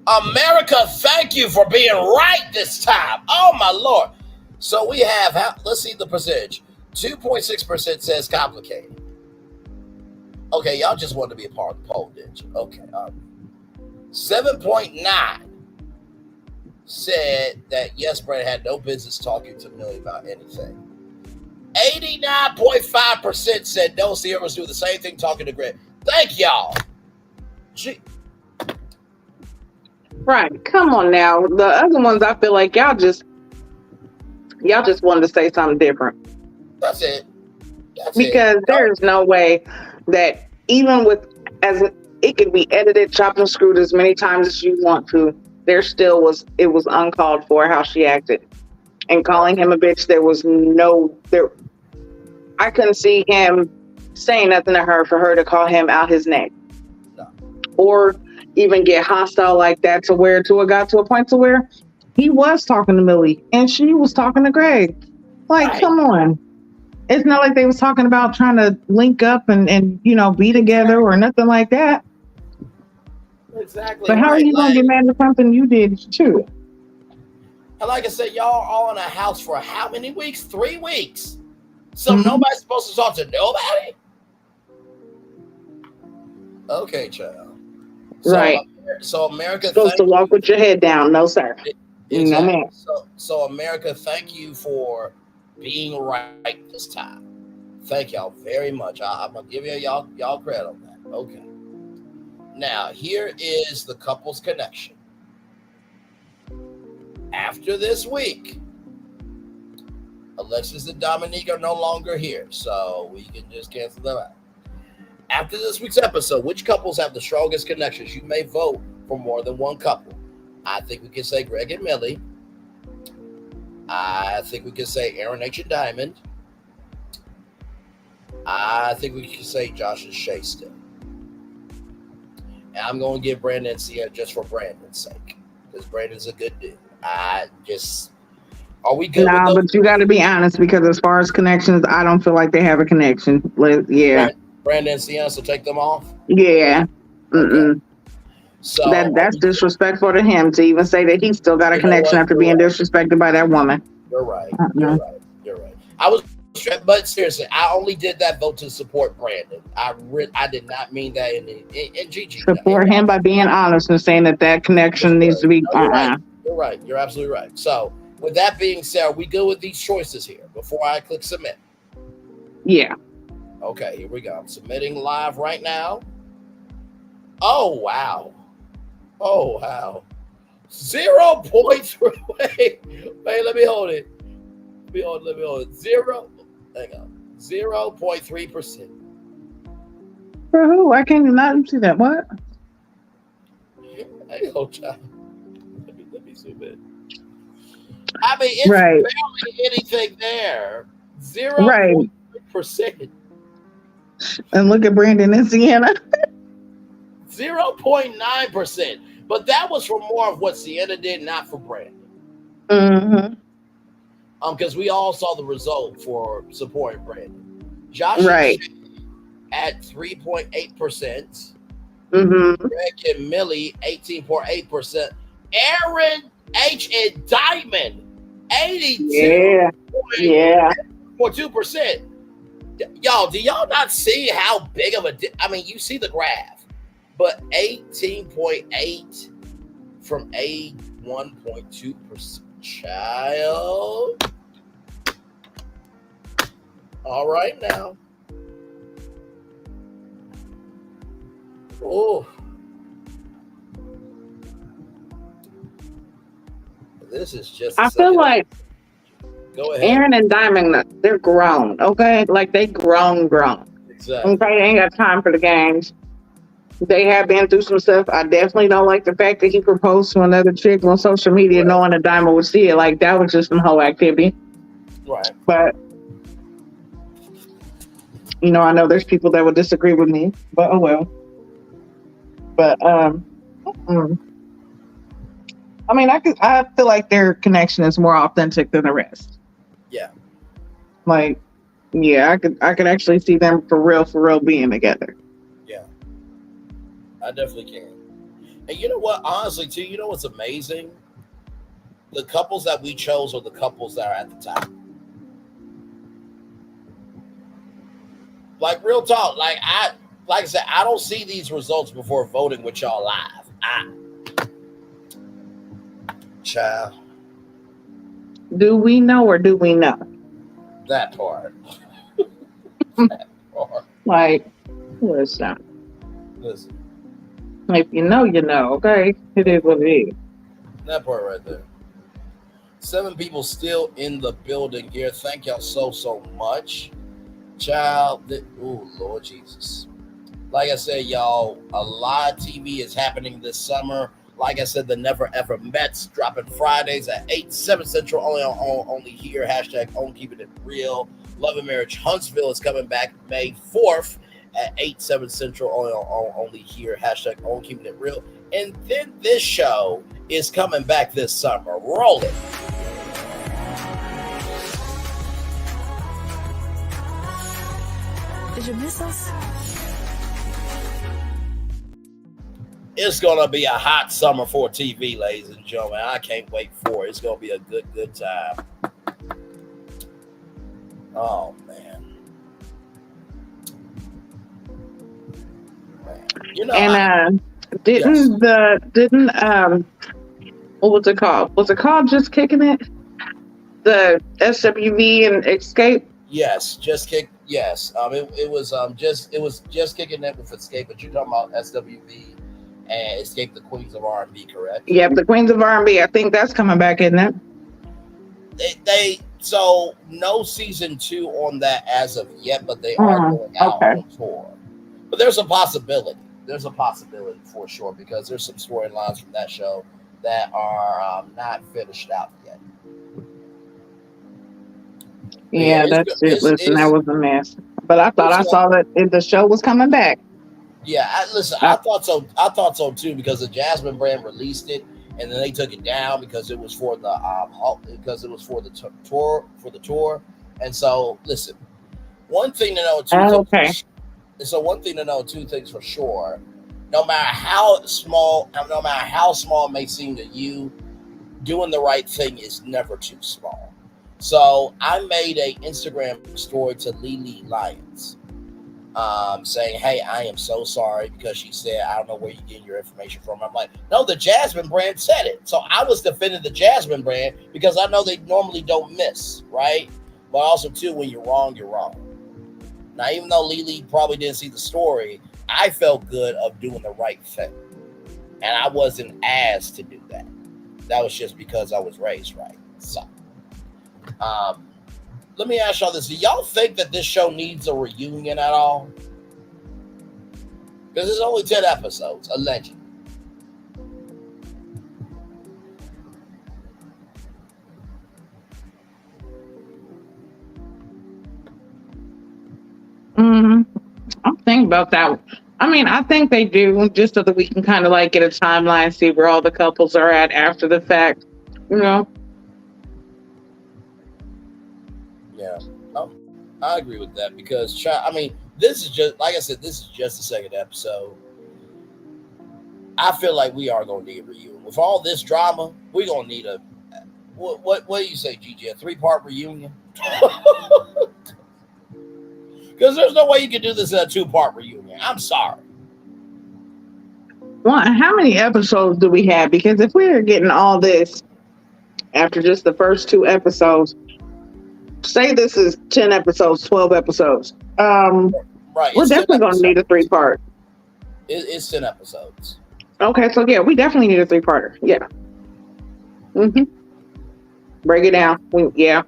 America, thank you for being right this time. Oh, my Lord. So we have, let's see the percentage. 2.6% says complicated. Okay, y'all just wanted to be a part of the poll, didn't you? Okay. 7.9 said that, yes, Brandon had no business talking to Millie about anything. 89.5% said no, Sierra was doing the same thing talking to Greg. Thank y'all. Right. Come on now. The other ones, I feel like y'all just wanted to say something different. That's it. Because there's no way that even with it could be edited, chopped and screwed as many times as you want to, it was uncalled for how she acted. And calling him a bitch, I couldn't see him saying nothing to her for her to call him out his neck. No. Or even get hostile like that to where it got to a point to where he was talking to Millie and she was talking to Greg. Like, right. Come on. It's not like they was talking about trying to link up and be together or nothing like that. Exactly. But how are you gonna get mad at something you did too? And like I said, y'all are all in a house for how many weeks? 3 weeks. So nobody's supposed to talk to nobody? Okay, child. Right. So America, supposed to walk with your head down. No, sir. Exactly. No, ma'am. So America, thank you for being right this time. Thank y'all very much. I'm gonna give y'all credit on that. Okay. Now here is the couple's connection. After this week, Alexis and Dominique are no longer here, so we can just cancel them out. After this week's episode, which couples have the strongest connections? You may vote for more than one couple. I think we can say Greg and Millie. I think we can say Aaron H. and Diamond. I think we can say Josh and Shay still. And I'm going to give Brandon and Sienna just for Brandon's sake, because Brandon's a good dude. Are we good? Nah, but you got to be honest, because as far as connections, I don't feel like they have a connection. Yeah. Brandon and Sienna, so take them off? Yeah. Okay. So that's disrespectful to him to even say that he's still got a connection after being disrespected by that woman. You're right. You're right. But seriously, I only did that vote to support Brandon. I did not mean that in Gigi. Support him by being honest and saying that connection needs to be. You're right. You're absolutely right. So with that being said, are we good with these choices here before I click submit? Yeah. Okay, here we go. I'm submitting live right now. Oh, wow. 0 points. Wait, let me hold it. Let me hold it. Hang on. 0.3%. For who? I can't not see that. What? Hang on, child. Let me zoom in. I mean, it's right. barely anything there. 0.3%. And look at Brandon and Sienna. 0.9%. But that was for more of what Sienna did, not for Brandon. Mm-hmm. Because we all saw the result for supporting Brandon. Josh at 3.8%. Mm-hmm. Greg and Millie 18.8%. Aaron H and Diamond 82.2%. Y'all, do y'all not see how big of you see the graph, but 18.8 from 1.2%. Child. All right now. Oh. This is just I feel like go ahead. Aaron and Diamond, they're grown, okay? Like they grown. Exactly. Okay, they ain't got time for the games. They have been through some stuff. I definitely don't like the fact that he proposed to another chick on social media knowing that Diamond would see it. Like that was just some whole activity. Right. But I know there's people that would disagree with me, but oh well. But I feel like their connection is more authentic than the rest. Yeah. Like, yeah, I could actually see them for real being together. Yeah. I definitely can. And you know what? Honestly, too, you know what's amazing? The couples that we chose are the couples that are at the top. Like, real talk. Like I said, I don't see these results before voting with y'all live. Child. Do we know or do we know? That part. Like, listen. If you know, you know, okay? It is what it is. That part right there. 7 people still in the building here. Thank y'all so much. Child, oh, Lord Jesus. Like I said, y'all, a lot of TV is happening this summer. Like I said, the Never Ever Mets dropping Fridays at 8/7 Central, only here. # on Keeping It Real. Love and Marriage Huntsville is coming back May 4th at 8/7 Central, only here. # on Keeping It Real. And then this show is coming back this summer. Roll it. je miss us? It's gonna be a hot summer for TV, ladies and gentlemen. I can't wait for it. It's gonna be a good time. Oh man. You know, and what was it called? Was it called Just Kicking It? The SWV and Escape? Yes, Just Kick. Yes, it was just Kicking It with Escape, but you're talking about SWV and Escape the Queens of R&B, correct? Yep, the Queens of R&B. I think that's coming back, isn't it? So no season 2 on that as of yet, but they are going out on tour. But there's a possibility. There's a possibility for sure because there's some storylines from that show that are not finished out yet. Yeah, that's it. Listen, that was a mess. But I thought I saw that the show was coming back. Yeah, I thought so. I thought so too because the Jasmine brand released it, and then they took it down because it was for the tour. And so, listen, one thing to know too. So one thing to know, 2 things for sure. No matter how small it may seem to you, doing the right thing is never too small. So I made a Instagram story to Lily Lyons, saying, "Hey, I am so sorry," because she said, "I don't know where you're getting your information from." I'm like, "No, the Jasmine brand said it." So I was defending the Jasmine brand because I know they normally don't miss, right? But also too, when you're wrong, you're wrong. Now, even though Lily probably didn't see the story, I felt good of doing the right thing. And I wasn't asked to do that. That was just because I was raised right. So, let me ask y'all this. Do y'all think that this show needs a reunion at all? Because it's only 10 episodes, allegedly. I'm thinking about that. I mean, I think they do, just so that we can kind of like get a timeline, see where all the couples are at after the fact, you know? Yeah, I agree with that because, I mean, this is just, like I said, this is just the second episode. I feel like we are going to need a reunion. With all this drama, we're going to need a, what do you say, Gigi, a 3-part reunion? Because there's no way you can do this in a 2-part reunion. I'm sorry. Well, how many episodes do we have? Because if we're getting all this after just the first 2 episodes, say this is 10 episodes, 12 episodes. Right. We're definitely going to need a 3-part. It's 10 episodes. Okay, so yeah, we definitely need a 3-parter. Yeah. Break it down. Yeah.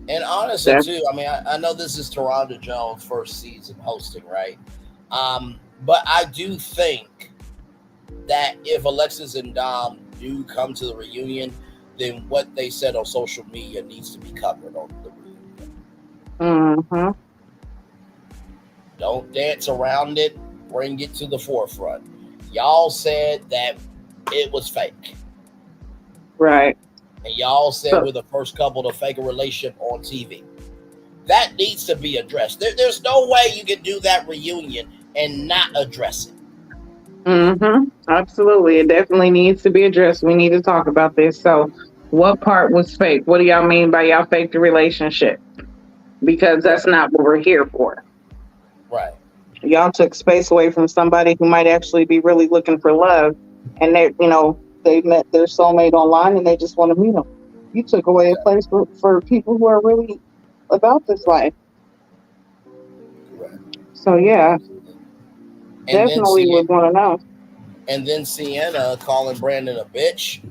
And honestly, too, I mean, I know this is Toronto Jones' first season hosting, right? But I do think that if Alexis and Dom do come to the reunion, then what they said on social media needs to be covered on the reunion. Don't dance around it. Bring it to the forefront. Y'all said that it was fake. Right. And y'all said we're the first couple to fake a relationship on TV. That needs to be addressed. There's no way you can do that reunion and not address it. Absolutely. It definitely needs to be addressed. We need to talk about this. So what part was fake? What do y'all mean by y'all faked the relationship? Because that's not what we're here for. Right. Y'all took space away from somebody who might actually be really looking for love. And they met their soulmate online and they just want to meet them. You took away a place for people who are really about this life. Correct. So yeah, definitely would want to know. And then Sienna calling Brandon a bitch.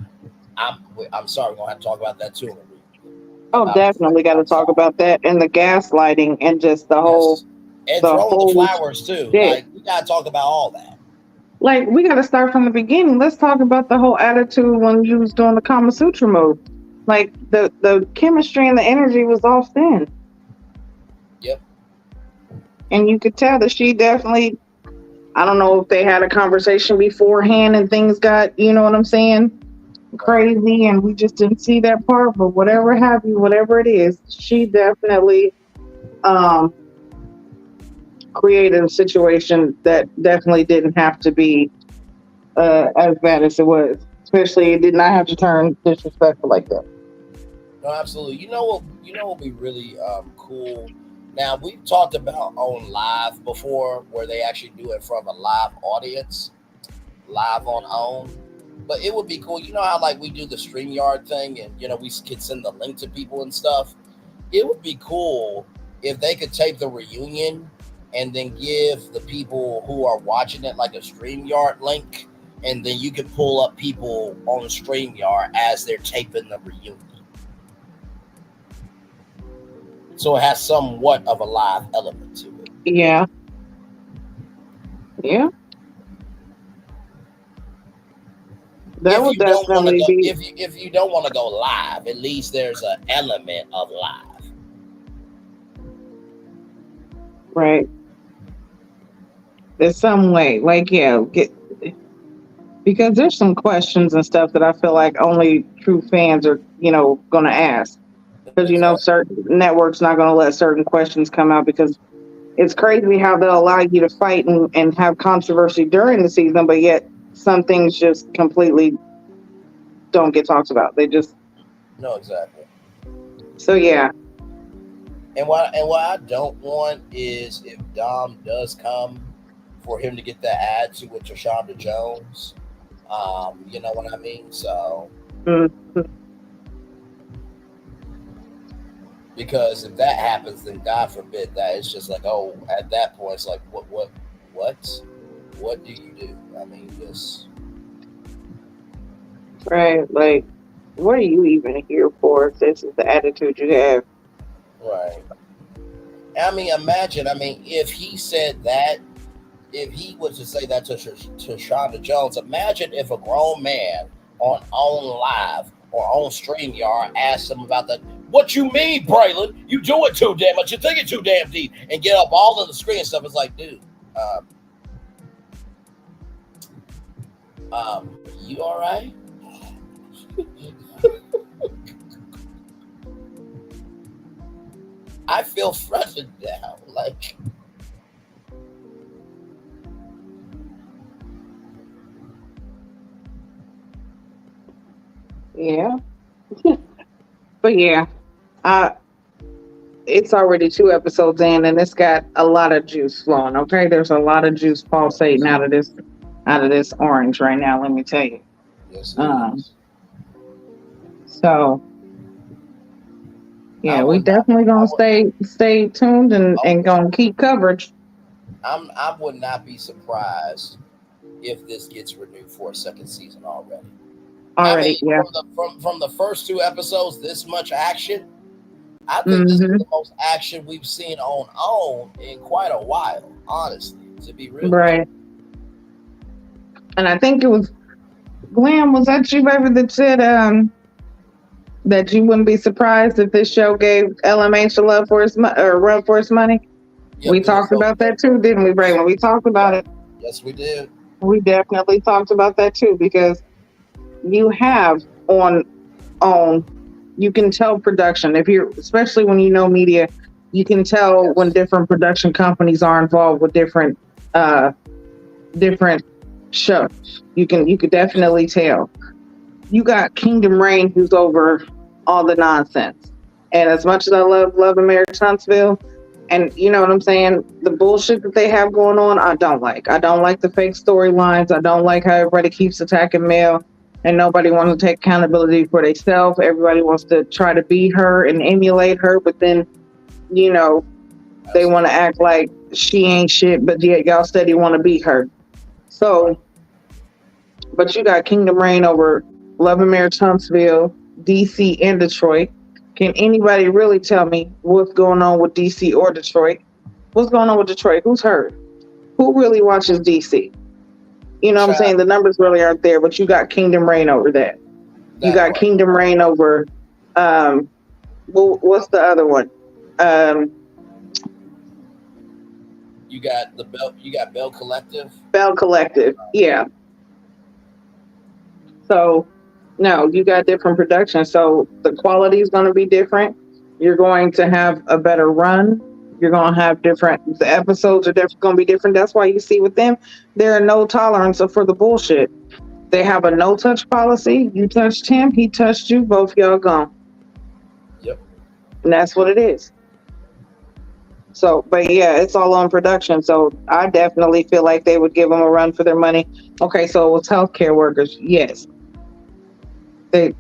I'm sorry, we're gonna have to talk about that too. Definitely got to talk about that and the gaslighting and just the whole and throwing the flowers too. Like we gotta talk about all that. Like, we got to start from the beginning. Let's talk about the whole attitude when you was doing the Kama Sutra move. Like, the chemistry and the energy was off then. Yep. And you could tell that she definitely, I don't know if they had a conversation beforehand and things got, you know what I'm saying, crazy and we just didn't see that part, but whatever have you, whatever it is, she definitely created a situation that definitely didn't have to be as bad as it was. Especially, it did not have to turn disrespectful like that. No, absolutely. You know what would be really cool. Now we've talked about on live before, where they actually do it from a live audience, live on OWN. But it would be cool. You know how like we do the StreamYard thing, and we could send the link to people and stuff. It would be cool if they could tape the reunion and then give the people who are watching it like a StreamYard link, and then you can pull up people on StreamYard as they're taping the reunion. So it has somewhat of a live element to it. Yeah. Yeah. That would definitely be. If you don't want to go live, at least there's an element of live. Right. There's some way, like, because there's some questions and stuff that I feel like only true fans are, going to ask. Because, certain networks not going to let certain questions come out, because it's crazy how they'll allow you to fight and have controversy during the season, but yet some things just completely don't get talked about. They just. No, exactly. So, yeah. And what I don't want is, if Dom does come, for him to get that attitude with Tashonda Jones. You know what I mean? So. Mm-hmm. Because if that happens, then God forbid that it's just like, oh, at that point, it's like, what do you do? I mean, just. Right, like, what are you even here for if this is the attitude you have? Right. I mean, imagine, if he said that, if he was to say that to Shonda Jones, imagine if a grown man on Live or on StreamYard asked him about that. What you mean, Braylon? You do it too damn much. You think it too damn deep, and get up all on the screen and stuff. It's like, dude, you all right? I feel fretted now, like. Yeah. But yeah, it's already 2 episodes in, and it's got a lot of juice flowing. Okay, there's a lot of juice pulsating out of this orange right now. Let me tell you. Yes. So yeah, we definitely gonna stay tuned and gonna keep coverage. I would not be surprised if this gets renewed for a second season already. Yeah. From the first 2 episodes, this much action. I think this is the most action we've seen on OWN in quite a while, honestly, to be real. Right. And I think it was Glenn, was that you, baby, that said that you wouldn't be surprised if this show gave LMH a run for his money? Yep, we talked about that too, didn't we, Braylon? We talked about it. Yes, we did. We definitely talked about that too, because you have on you can tell production, especially when you know media, you can tell when different production companies are involved with different shows. You could definitely tell. You got Kingdom Reign, who's over all the nonsense. And as much as I love American Huntsville, and you know what I'm saying, the bullshit that they have going on, I don't like. I don't like the fake storylines. I don't like how everybody keeps attacking Mel. And nobody wants to take accountability for themselves. Everybody wants to try to be her and emulate her, but then, they want to act like she ain't shit, but yet y'all steady want to be her. So, but you got Kingdom Reign over Love and Marriage Huntsville, DC, and Detroit. Can anybody really tell me what's going on with DC or Detroit? What's going on with Detroit? Who's hurt? Who really watches DC? You know what I'm saying? The numbers really aren't there, but you got Kingdom Reign over that. You got Kingdom Reign over, what's the other one? You got Bell Collective. Bell Collective, yeah. So No, you got different production, so the quality is going to be different. You're going to have a better run. You're going to have different. The episodes are going to be different. That's why you see with them, there are no tolerance for the bullshit. They have a no touch policy. You touched him, he touched you. Both y'all gone. Yep. And that's what it is. So, but yeah, it's all on production. So I definitely feel like they would give them a run for their money. Okay, so with healthcare workers, yes, they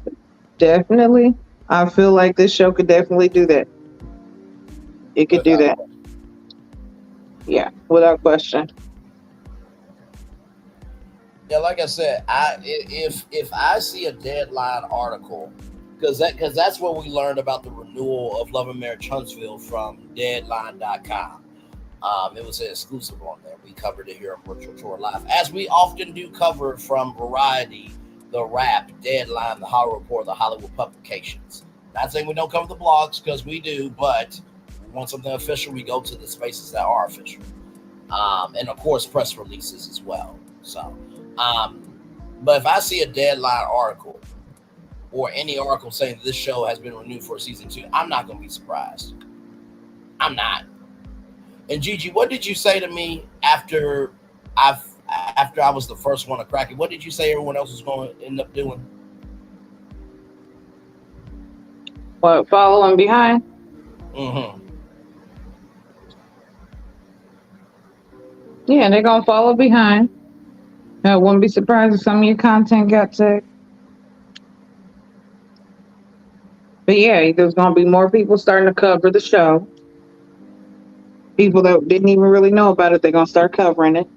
definitely. I feel like this show could definitely do that. It could do that. Yeah, without question. Yeah, like I said, if I see a Deadline article, because that's what we learned about the renewal of Love and Marriage Huntsville from Deadline.com. It was an exclusive on there. We covered it here on Virtual Tour Live, as we often do cover from Variety, The Wrap, Deadline, The Hollywood Report, The Hollywood Publications. Not saying we don't cover the blogs, because we do, but we want something official, we go to the spaces that are official. And of course, press releases as well. So, but if I see a Deadline article or any article saying this show has been renewed for season 2, I'm not going to be surprised. I'm not. And Gigi, what did you say to me after I was the first one to crack it? What did you say everyone else was going to end up doing? What, following behind? Mm-hmm. Yeah, they're gonna follow behind. I wouldn't be surprised if some of your content got tagged. But yeah, there's gonna be more people starting to cover the show. People that didn't even really know about it, they're gonna start covering it.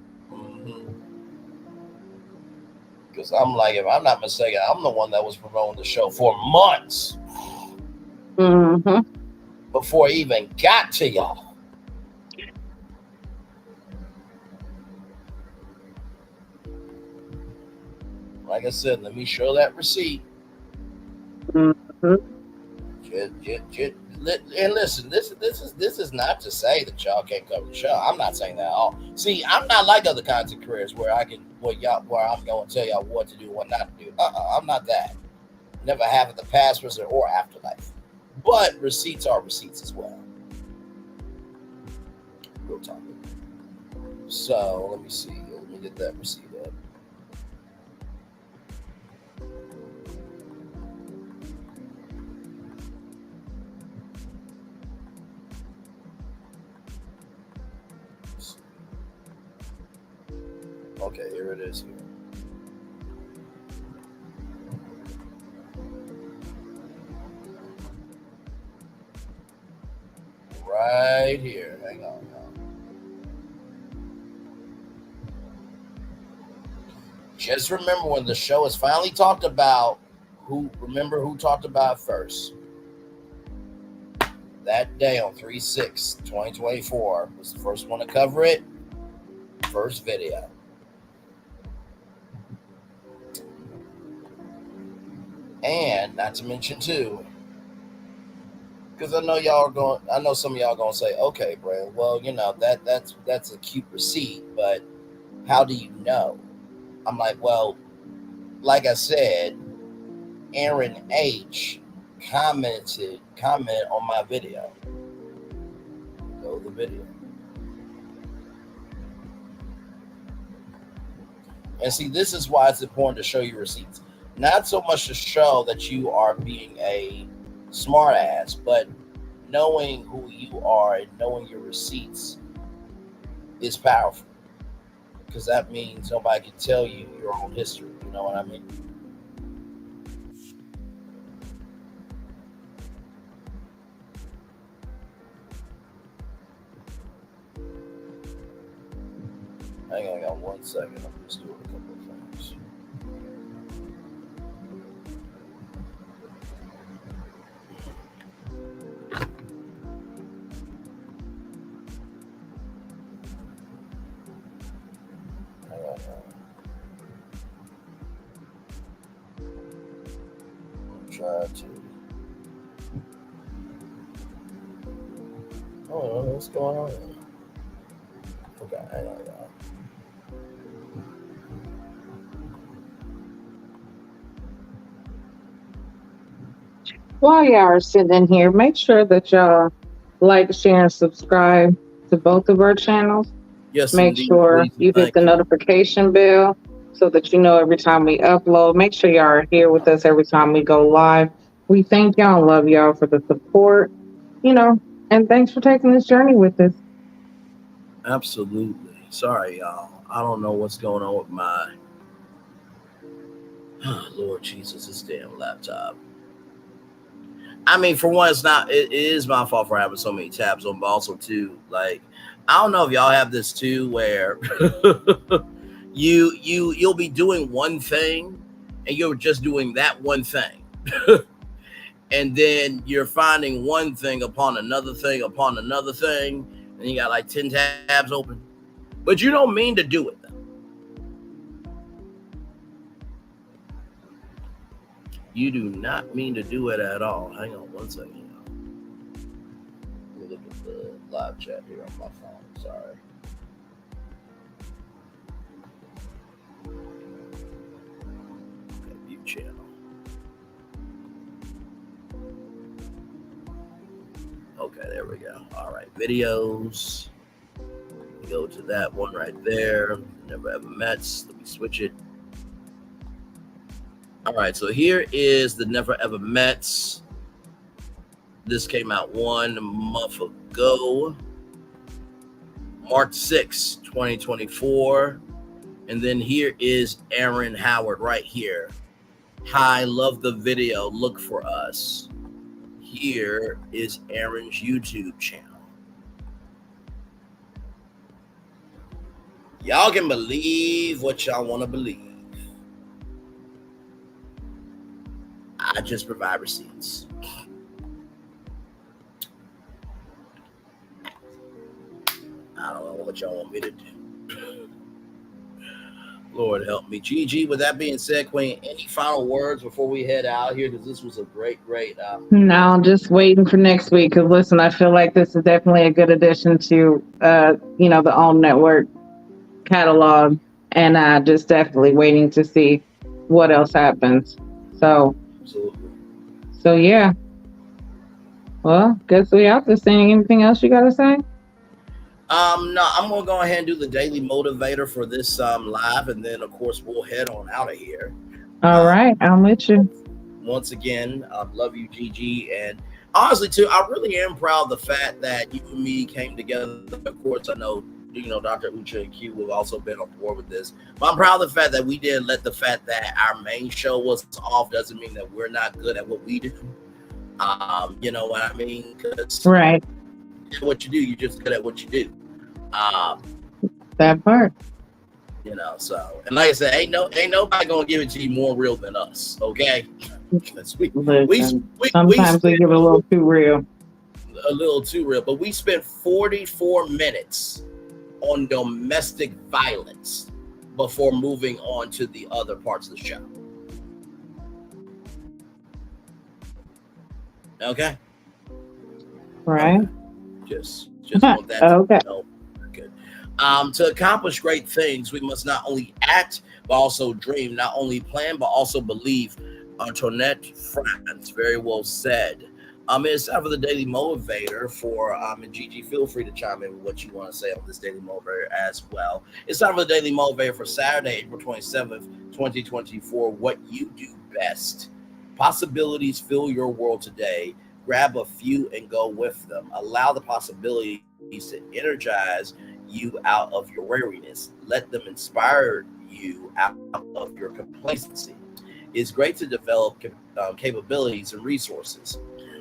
Because I'm like, if I'm not mistaken, I'm the one that was promoting the show for months before it even got to y'all. Like I said, let me show that receipt. And listen, this is not to say that y'all can't cover the show. I'm not saying that at all. See, I'm not like other content creators where I'm going to tell y'all what to do, what not to do. I'm not that. Never have in the past, present, or afterlife. But receipts are receipts as well. Real talk. So let me see. Let me get that receipt up. Okay, here it is. Right here. Hang on. Just remember when the show is finally talked about, who talked about it first. That day on 3/6/2024 was the first one to cover it. First video. And not to mention too, because I know some of y'all are going to say, okay, Brad, well, that's a cute receipt, but how do you know? I'm like, well, like I said, Aaron H commented on my video. Go to the video. And see, this is why it's important to show your receipts. Not so much to show that you are being a smart ass, but knowing who you are and knowing your receipts is powerful. Because that means nobody can tell you your own history. You know what I mean? Hang on, I got 1 second. I'm just doing a couple of things. Try to. Oh, what's going on? Okay, hang on, y'all. While y'all are sitting in here, make sure that y'all like, share, and subscribe to both of our channels. Yes, Make indeed, sure please, you hit thank the you. notification bell so that you know every time we upload. Make sure y'all are here with us every time we go live. We thank y'all and love y'all for the support, and thanks for taking this journey with us. Absolutely. Sorry, y'all. I don't know what's going on with my Lord Jesus, this damn laptop. I mean, for one, it is my fault for having so many tabs on, but also too, like, I don't know if y'all have this too, where you'll be doing one thing and you're just doing that one thing. And then you're finding one thing upon another thing, and you got like 10 tabs open. But you don't mean to do it, though. You do not mean to do it at all. Hang on one second. Let me look at the live chat here on my phone. Sorry. Okay, view channel. Okay, there we go. All right, videos. We go to that one right there. Never Ever Mets. Let me switch it. All right, so here is the Never Ever Mets. This came out 1 month ago, March 6, 2024. And then here is Aaron Howard right here. Hi, love the video. Look for us. Here is Aaron's YouTube channel. Y'all can believe what y'all want to believe. I just provide receipts. I don't know what y'all want me to do. Lord help me. Gigi, with that being said, Queen, any final words before we head out here? Because this was a great. No, I'm just waiting for next week. Because listen, I feel like this is definitely a good addition to, the OWN Network catalog, and just definitely waiting to see what else happens. So yeah. Well, guess we out this thing. Anything else you got to say? No, I'm gonna go ahead and do the daily motivator for this live, and then of course we'll head on out of here. All right, I'm with you. Once again, love you, Gigi, and honestly too, I really am proud of the fact that you and me came together. Of course, I know Dr. Ucha and Q have also been on board with this, but I'm proud of the fact that we didn't let the fact that our main show was off doesn't mean that we're not good at what we do. You know what I mean? 'Cause right. What you do, you're just good at what you do. That part. So, and like I said, ain't nobody gonna give it to you more real than us, okay? Sometimes we give it a little too real. A little too real, but we spent 44 minutes on domestic violence before moving on to the other parts of the show. Okay. Right. Just want that. Okay. Good. To accomplish great things, we must not only act but also dream, not only plan but also believe. Antoinette France, very well said. It's time for the daily motivator for and Gigi, feel free to chime in with what you want to say on this daily motivator as well. It's time for the daily motivator for Saturday, April 27th, 2024. What you do best. Possibilities fill your world today. Grab a few and go with them. Allow the possibilities to energize you out of your weariness. Let them inspire you out of your complacency. It's great to develop capabilities and resources.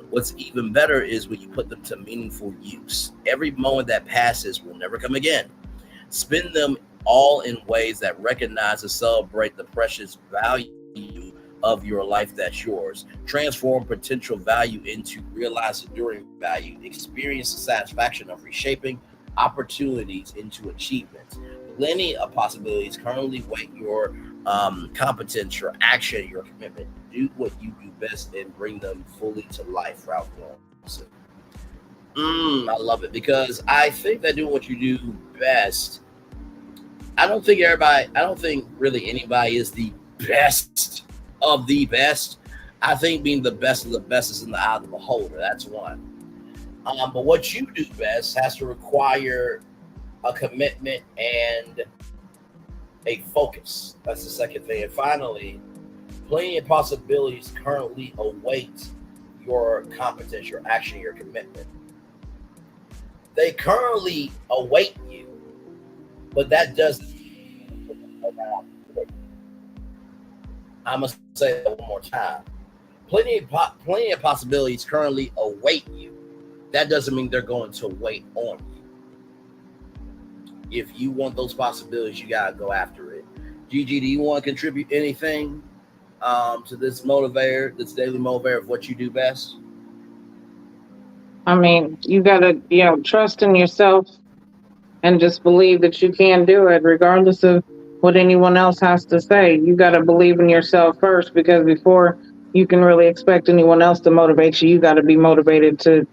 What's even better is when you put them to meaningful use. Every moment that passes will never come again. Spend them all in ways that recognize and celebrate the precious value of your life that's yours. Transform potential value into realized enduring value. Experience the satisfaction of reshaping opportunities into achievements. Plenty of possibilities currently wait your competence, your action, your commitment. Do what you do best and bring them fully to life. Ralph Lauren. I love it, because I think that doing what you do best, I don't think really anybody is the best of the best. I think being the best of the best is in the eye of the beholder. That's one. But what you do best has to require a commitment and a focus. That's the second thing. And finally, plenty of possibilities currently await your competence, your action, your commitment. They currently await you, but that doesn't. I'm going to say that one more time. Plenty of possibilities currently await you. That doesn't mean they're going to wait on you. If you want those possibilities, you got to go after it. Gigi, do you want to contribute anything to this motivator, this daily motivator of what you do best? I mean, you got to, trust in yourself and just believe that you can do it regardless of what anyone else has to say. You got to believe in yourself first, because before you can really expect anyone else to motivate you, you got to be motivated to,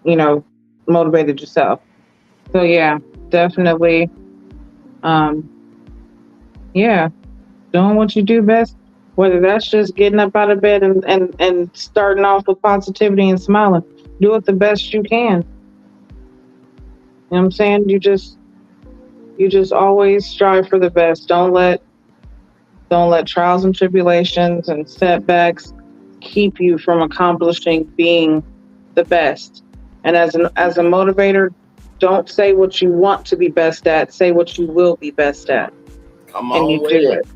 motivated yourself. So yeah, definitely. Doing what you do best, whether that's just getting up out of bed and starting off with positivity and smiling. Do it the best you can. You know what I'm saying? You just always strive for the best. Don't let trials and tribulations and setbacks keep you from accomplishing being the best. And as a motivator, don't say what you want to be best at. Say what you will be best at. Come on, and you do it.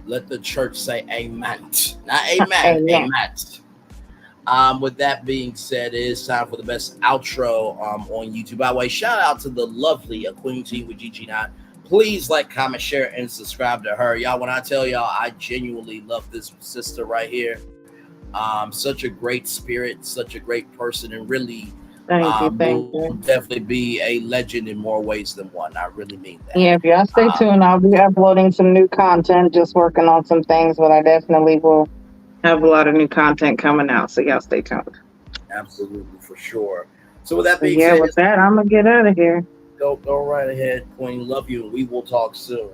Let the church say amen. Not amen, amen. With that being said, it is time for the best outro on YouTube. By the way, shout out to the lovely Queen Team with Gigi Nan. Please like, comment, share, and subscribe to her. Y'all, when I tell y'all, I genuinely love this sister right here. Such a great spirit, such a great person, and really Thank you. Definitely be a legend in more ways than one. I really mean that. Yeah, if y'all stay tuned, I'll be uploading some new content, just working on some things, but I definitely will have a lot of new content coming out, so y'all stay tuned. Absolutely, for sure. So with that being said, with that, I'm gonna get out of here. Go right ahead, Queen. Love you, and we will talk soon.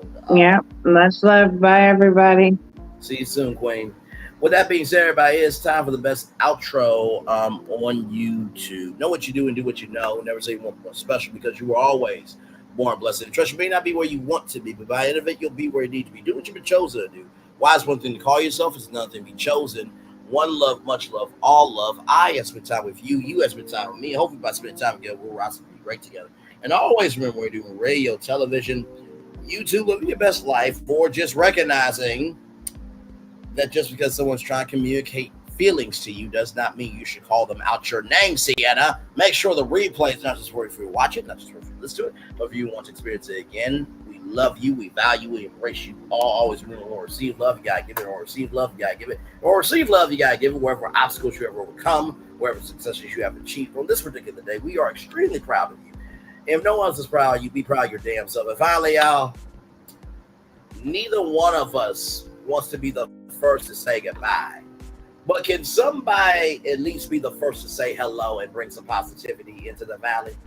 Much love. Bye, everybody. See you soon, Queen. With that being said, everybody, it's time for the best outro on YouTube. Know what you do and do what you know. Never say you want more special, because you were always born blessed. And trust, you may not be where you want to be, but by the end of it, you'll be where you need to be. Do what you've been chosen to do. Why is one thing to call yourself? It's another thing to be chosen. One love, much love, all love. I have spent time with you. You have spent time with me. Hopefully, by spending time together, we'll rise to be great together. And always remember, we're doing radio, television, YouTube, living your best life, or just recognizing that just because someone's trying to communicate feelings to you does not mean you should call them out your name, Sienna. Make sure the replay is not just for you watch it, not just for you listen to it, but if you want to experience it again. We love you, we value, we embrace you all. Always remember, or receive love, you gotta give it, or receive love, you gotta give it, or receive love, you gotta give it. Wherever obstacles you ever overcome, wherever successes you have achieved on this particular day, we are extremely proud of you. If no one else is proud of you, be proud of your damn self. And finally, y'all, neither one of us wants to be the first to say goodbye, but can somebody at least be the first to say hello and bring some positivity into the valley?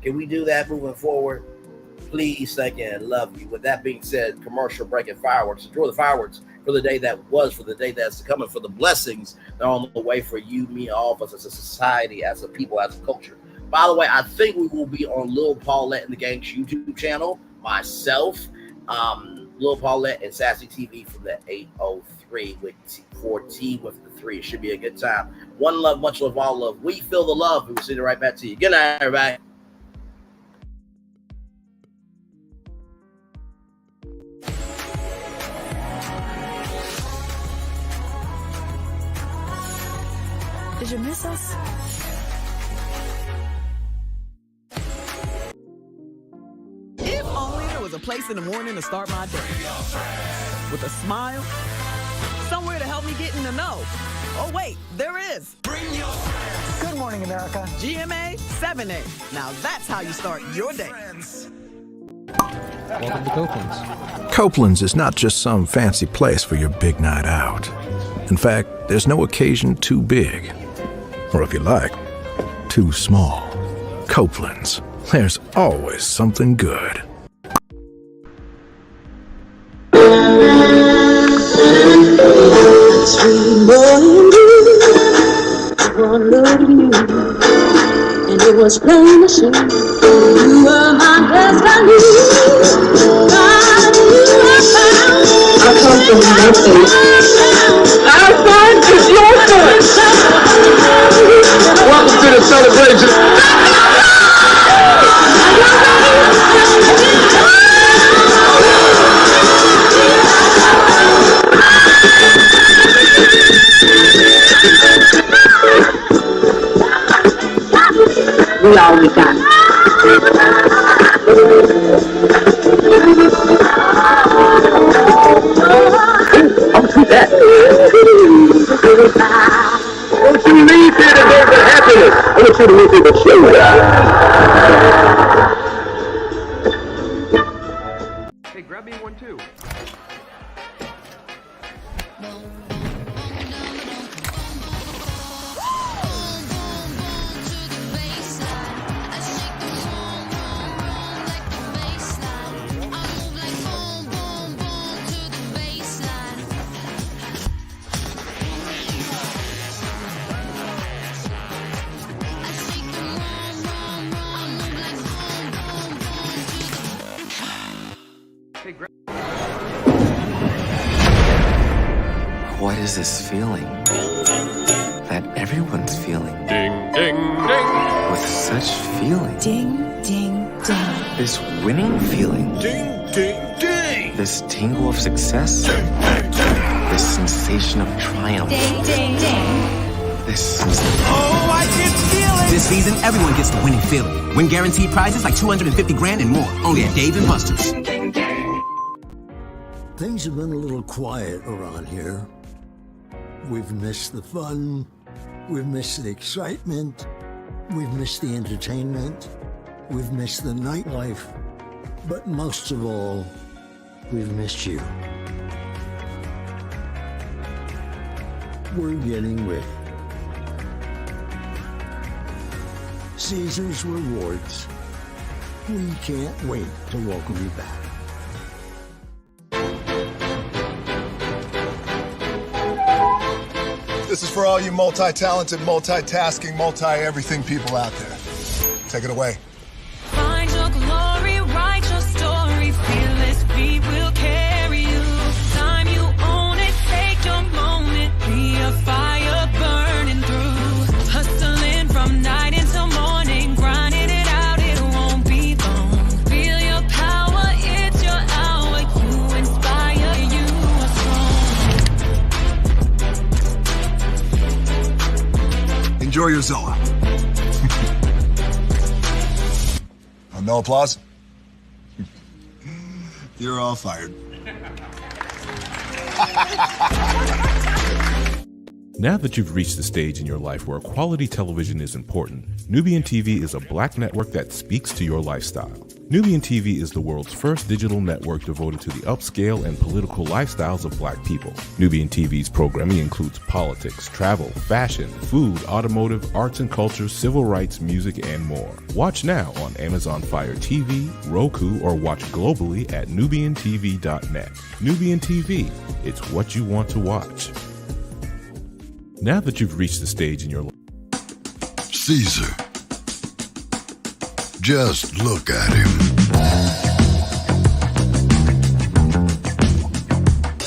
Can we do that moving forward? Please, thank you, and love you. With that being said, commercial break and fireworks. Enjoy the fireworks for the day that was, for the day that's coming, for the blessings that are on the way for you, me, all of us as a society, as a people, as a culture. By the way, I think we will be on Lil Paulette and the Gang's YouTube channel, myself, Lil Paulette and Sassy TV from the 803 with 4T with the 3. It should be a good time. One love, much love, all love. We feel the love. We will send it right back to you. Good night, everybody. Did you miss us? If only there was a place in the morning to start my day. With a smile, somewhere to help me get in the know. Oh wait, there is. Good morning, America. GMA 7A. Now that's how you start your day. Welcome to Copeland's. Copeland's is not just some fancy place for your big night out. In fact, there's no occasion too big. Or if you like, too small. Copeland's. There's always something good. Thank you. morning dew, one look at you, and it was plain to see you were my destiny. God, you are found. I come from nothing. Our son is your son. Welcome to the celebration. We all we got. I'm through that. Don't you leave here to go for happiness. I want you to leave here to show that. Hey, grab me one too. What is this feeling that everyone's feeling? Ding, ding, ding. With such feeling. Ding, ding, ding. This winning feeling. Ding, ding, ding. This tingle of success. This sensation of triumph. Ding, ding, ding. This Oh, I can feel it! This season, everyone gets the winning feeling. Win guaranteed prizes like $250 grand and more. Only at Dave & Buster's. Things have been a little quiet around here. We've missed the fun, we've missed the excitement, we've missed the entertainment, we've missed the nightlife, but most of all, we've missed you. We're getting ready. Caesar's Rewards. We can't wait to welcome you back. This is for all you multi-talented, multitasking, multi-everything people out there. Take it away. Find your glory, write your story, fearless feet will carry you. Time you own it, take your moment, be a fire burning through. Hustling from night until morning, grinding it out, it won't be long. Feel your power, it's your hour, you inspire, you are strong. Enjoy your Zoa. No applause? You're all fired. Now that you've reached the stage in your life where quality television is important, Nubian TV is a black network that speaks to your lifestyle. Nubian TV is the world's first digital network devoted to the upscale and political lifestyles of black people. Nubian TV's programming includes politics, travel, fashion, food, automotive, arts and culture, civil rights, music, and more. Watch now on Amazon Fire TV, Roku, or watch globally at nubiantv.net. Nubian TV, it's what you want to watch. Now that you've reached the stage in your life, Caesar. Just look at him.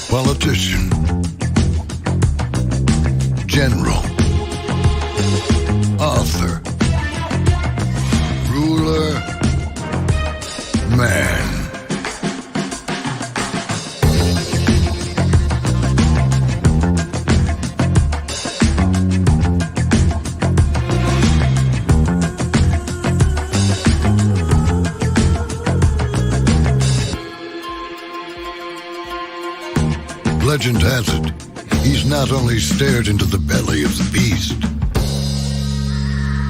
Politician. General. Author. Ruler. Man. Legend has it, he's not only stared into the belly of the beast,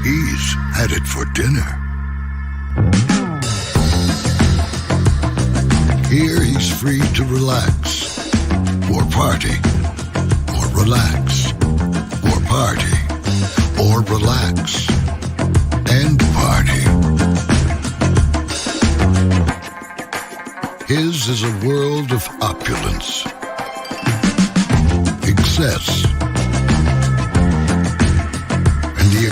he's had it for dinner. Here he's free to relax, or party, or relax, or party, or relax, and party. His is a world of opulence, excess,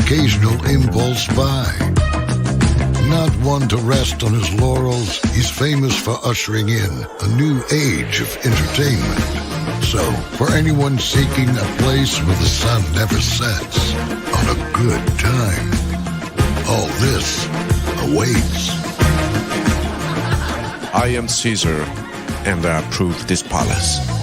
occasional impulse buy. Not one to rest on his laurels, he's famous for ushering in a new age of entertainment. So, for anyone seeking a place where the sun never sets on a good time, all this awaits. I am Caesar, and I approve this palace.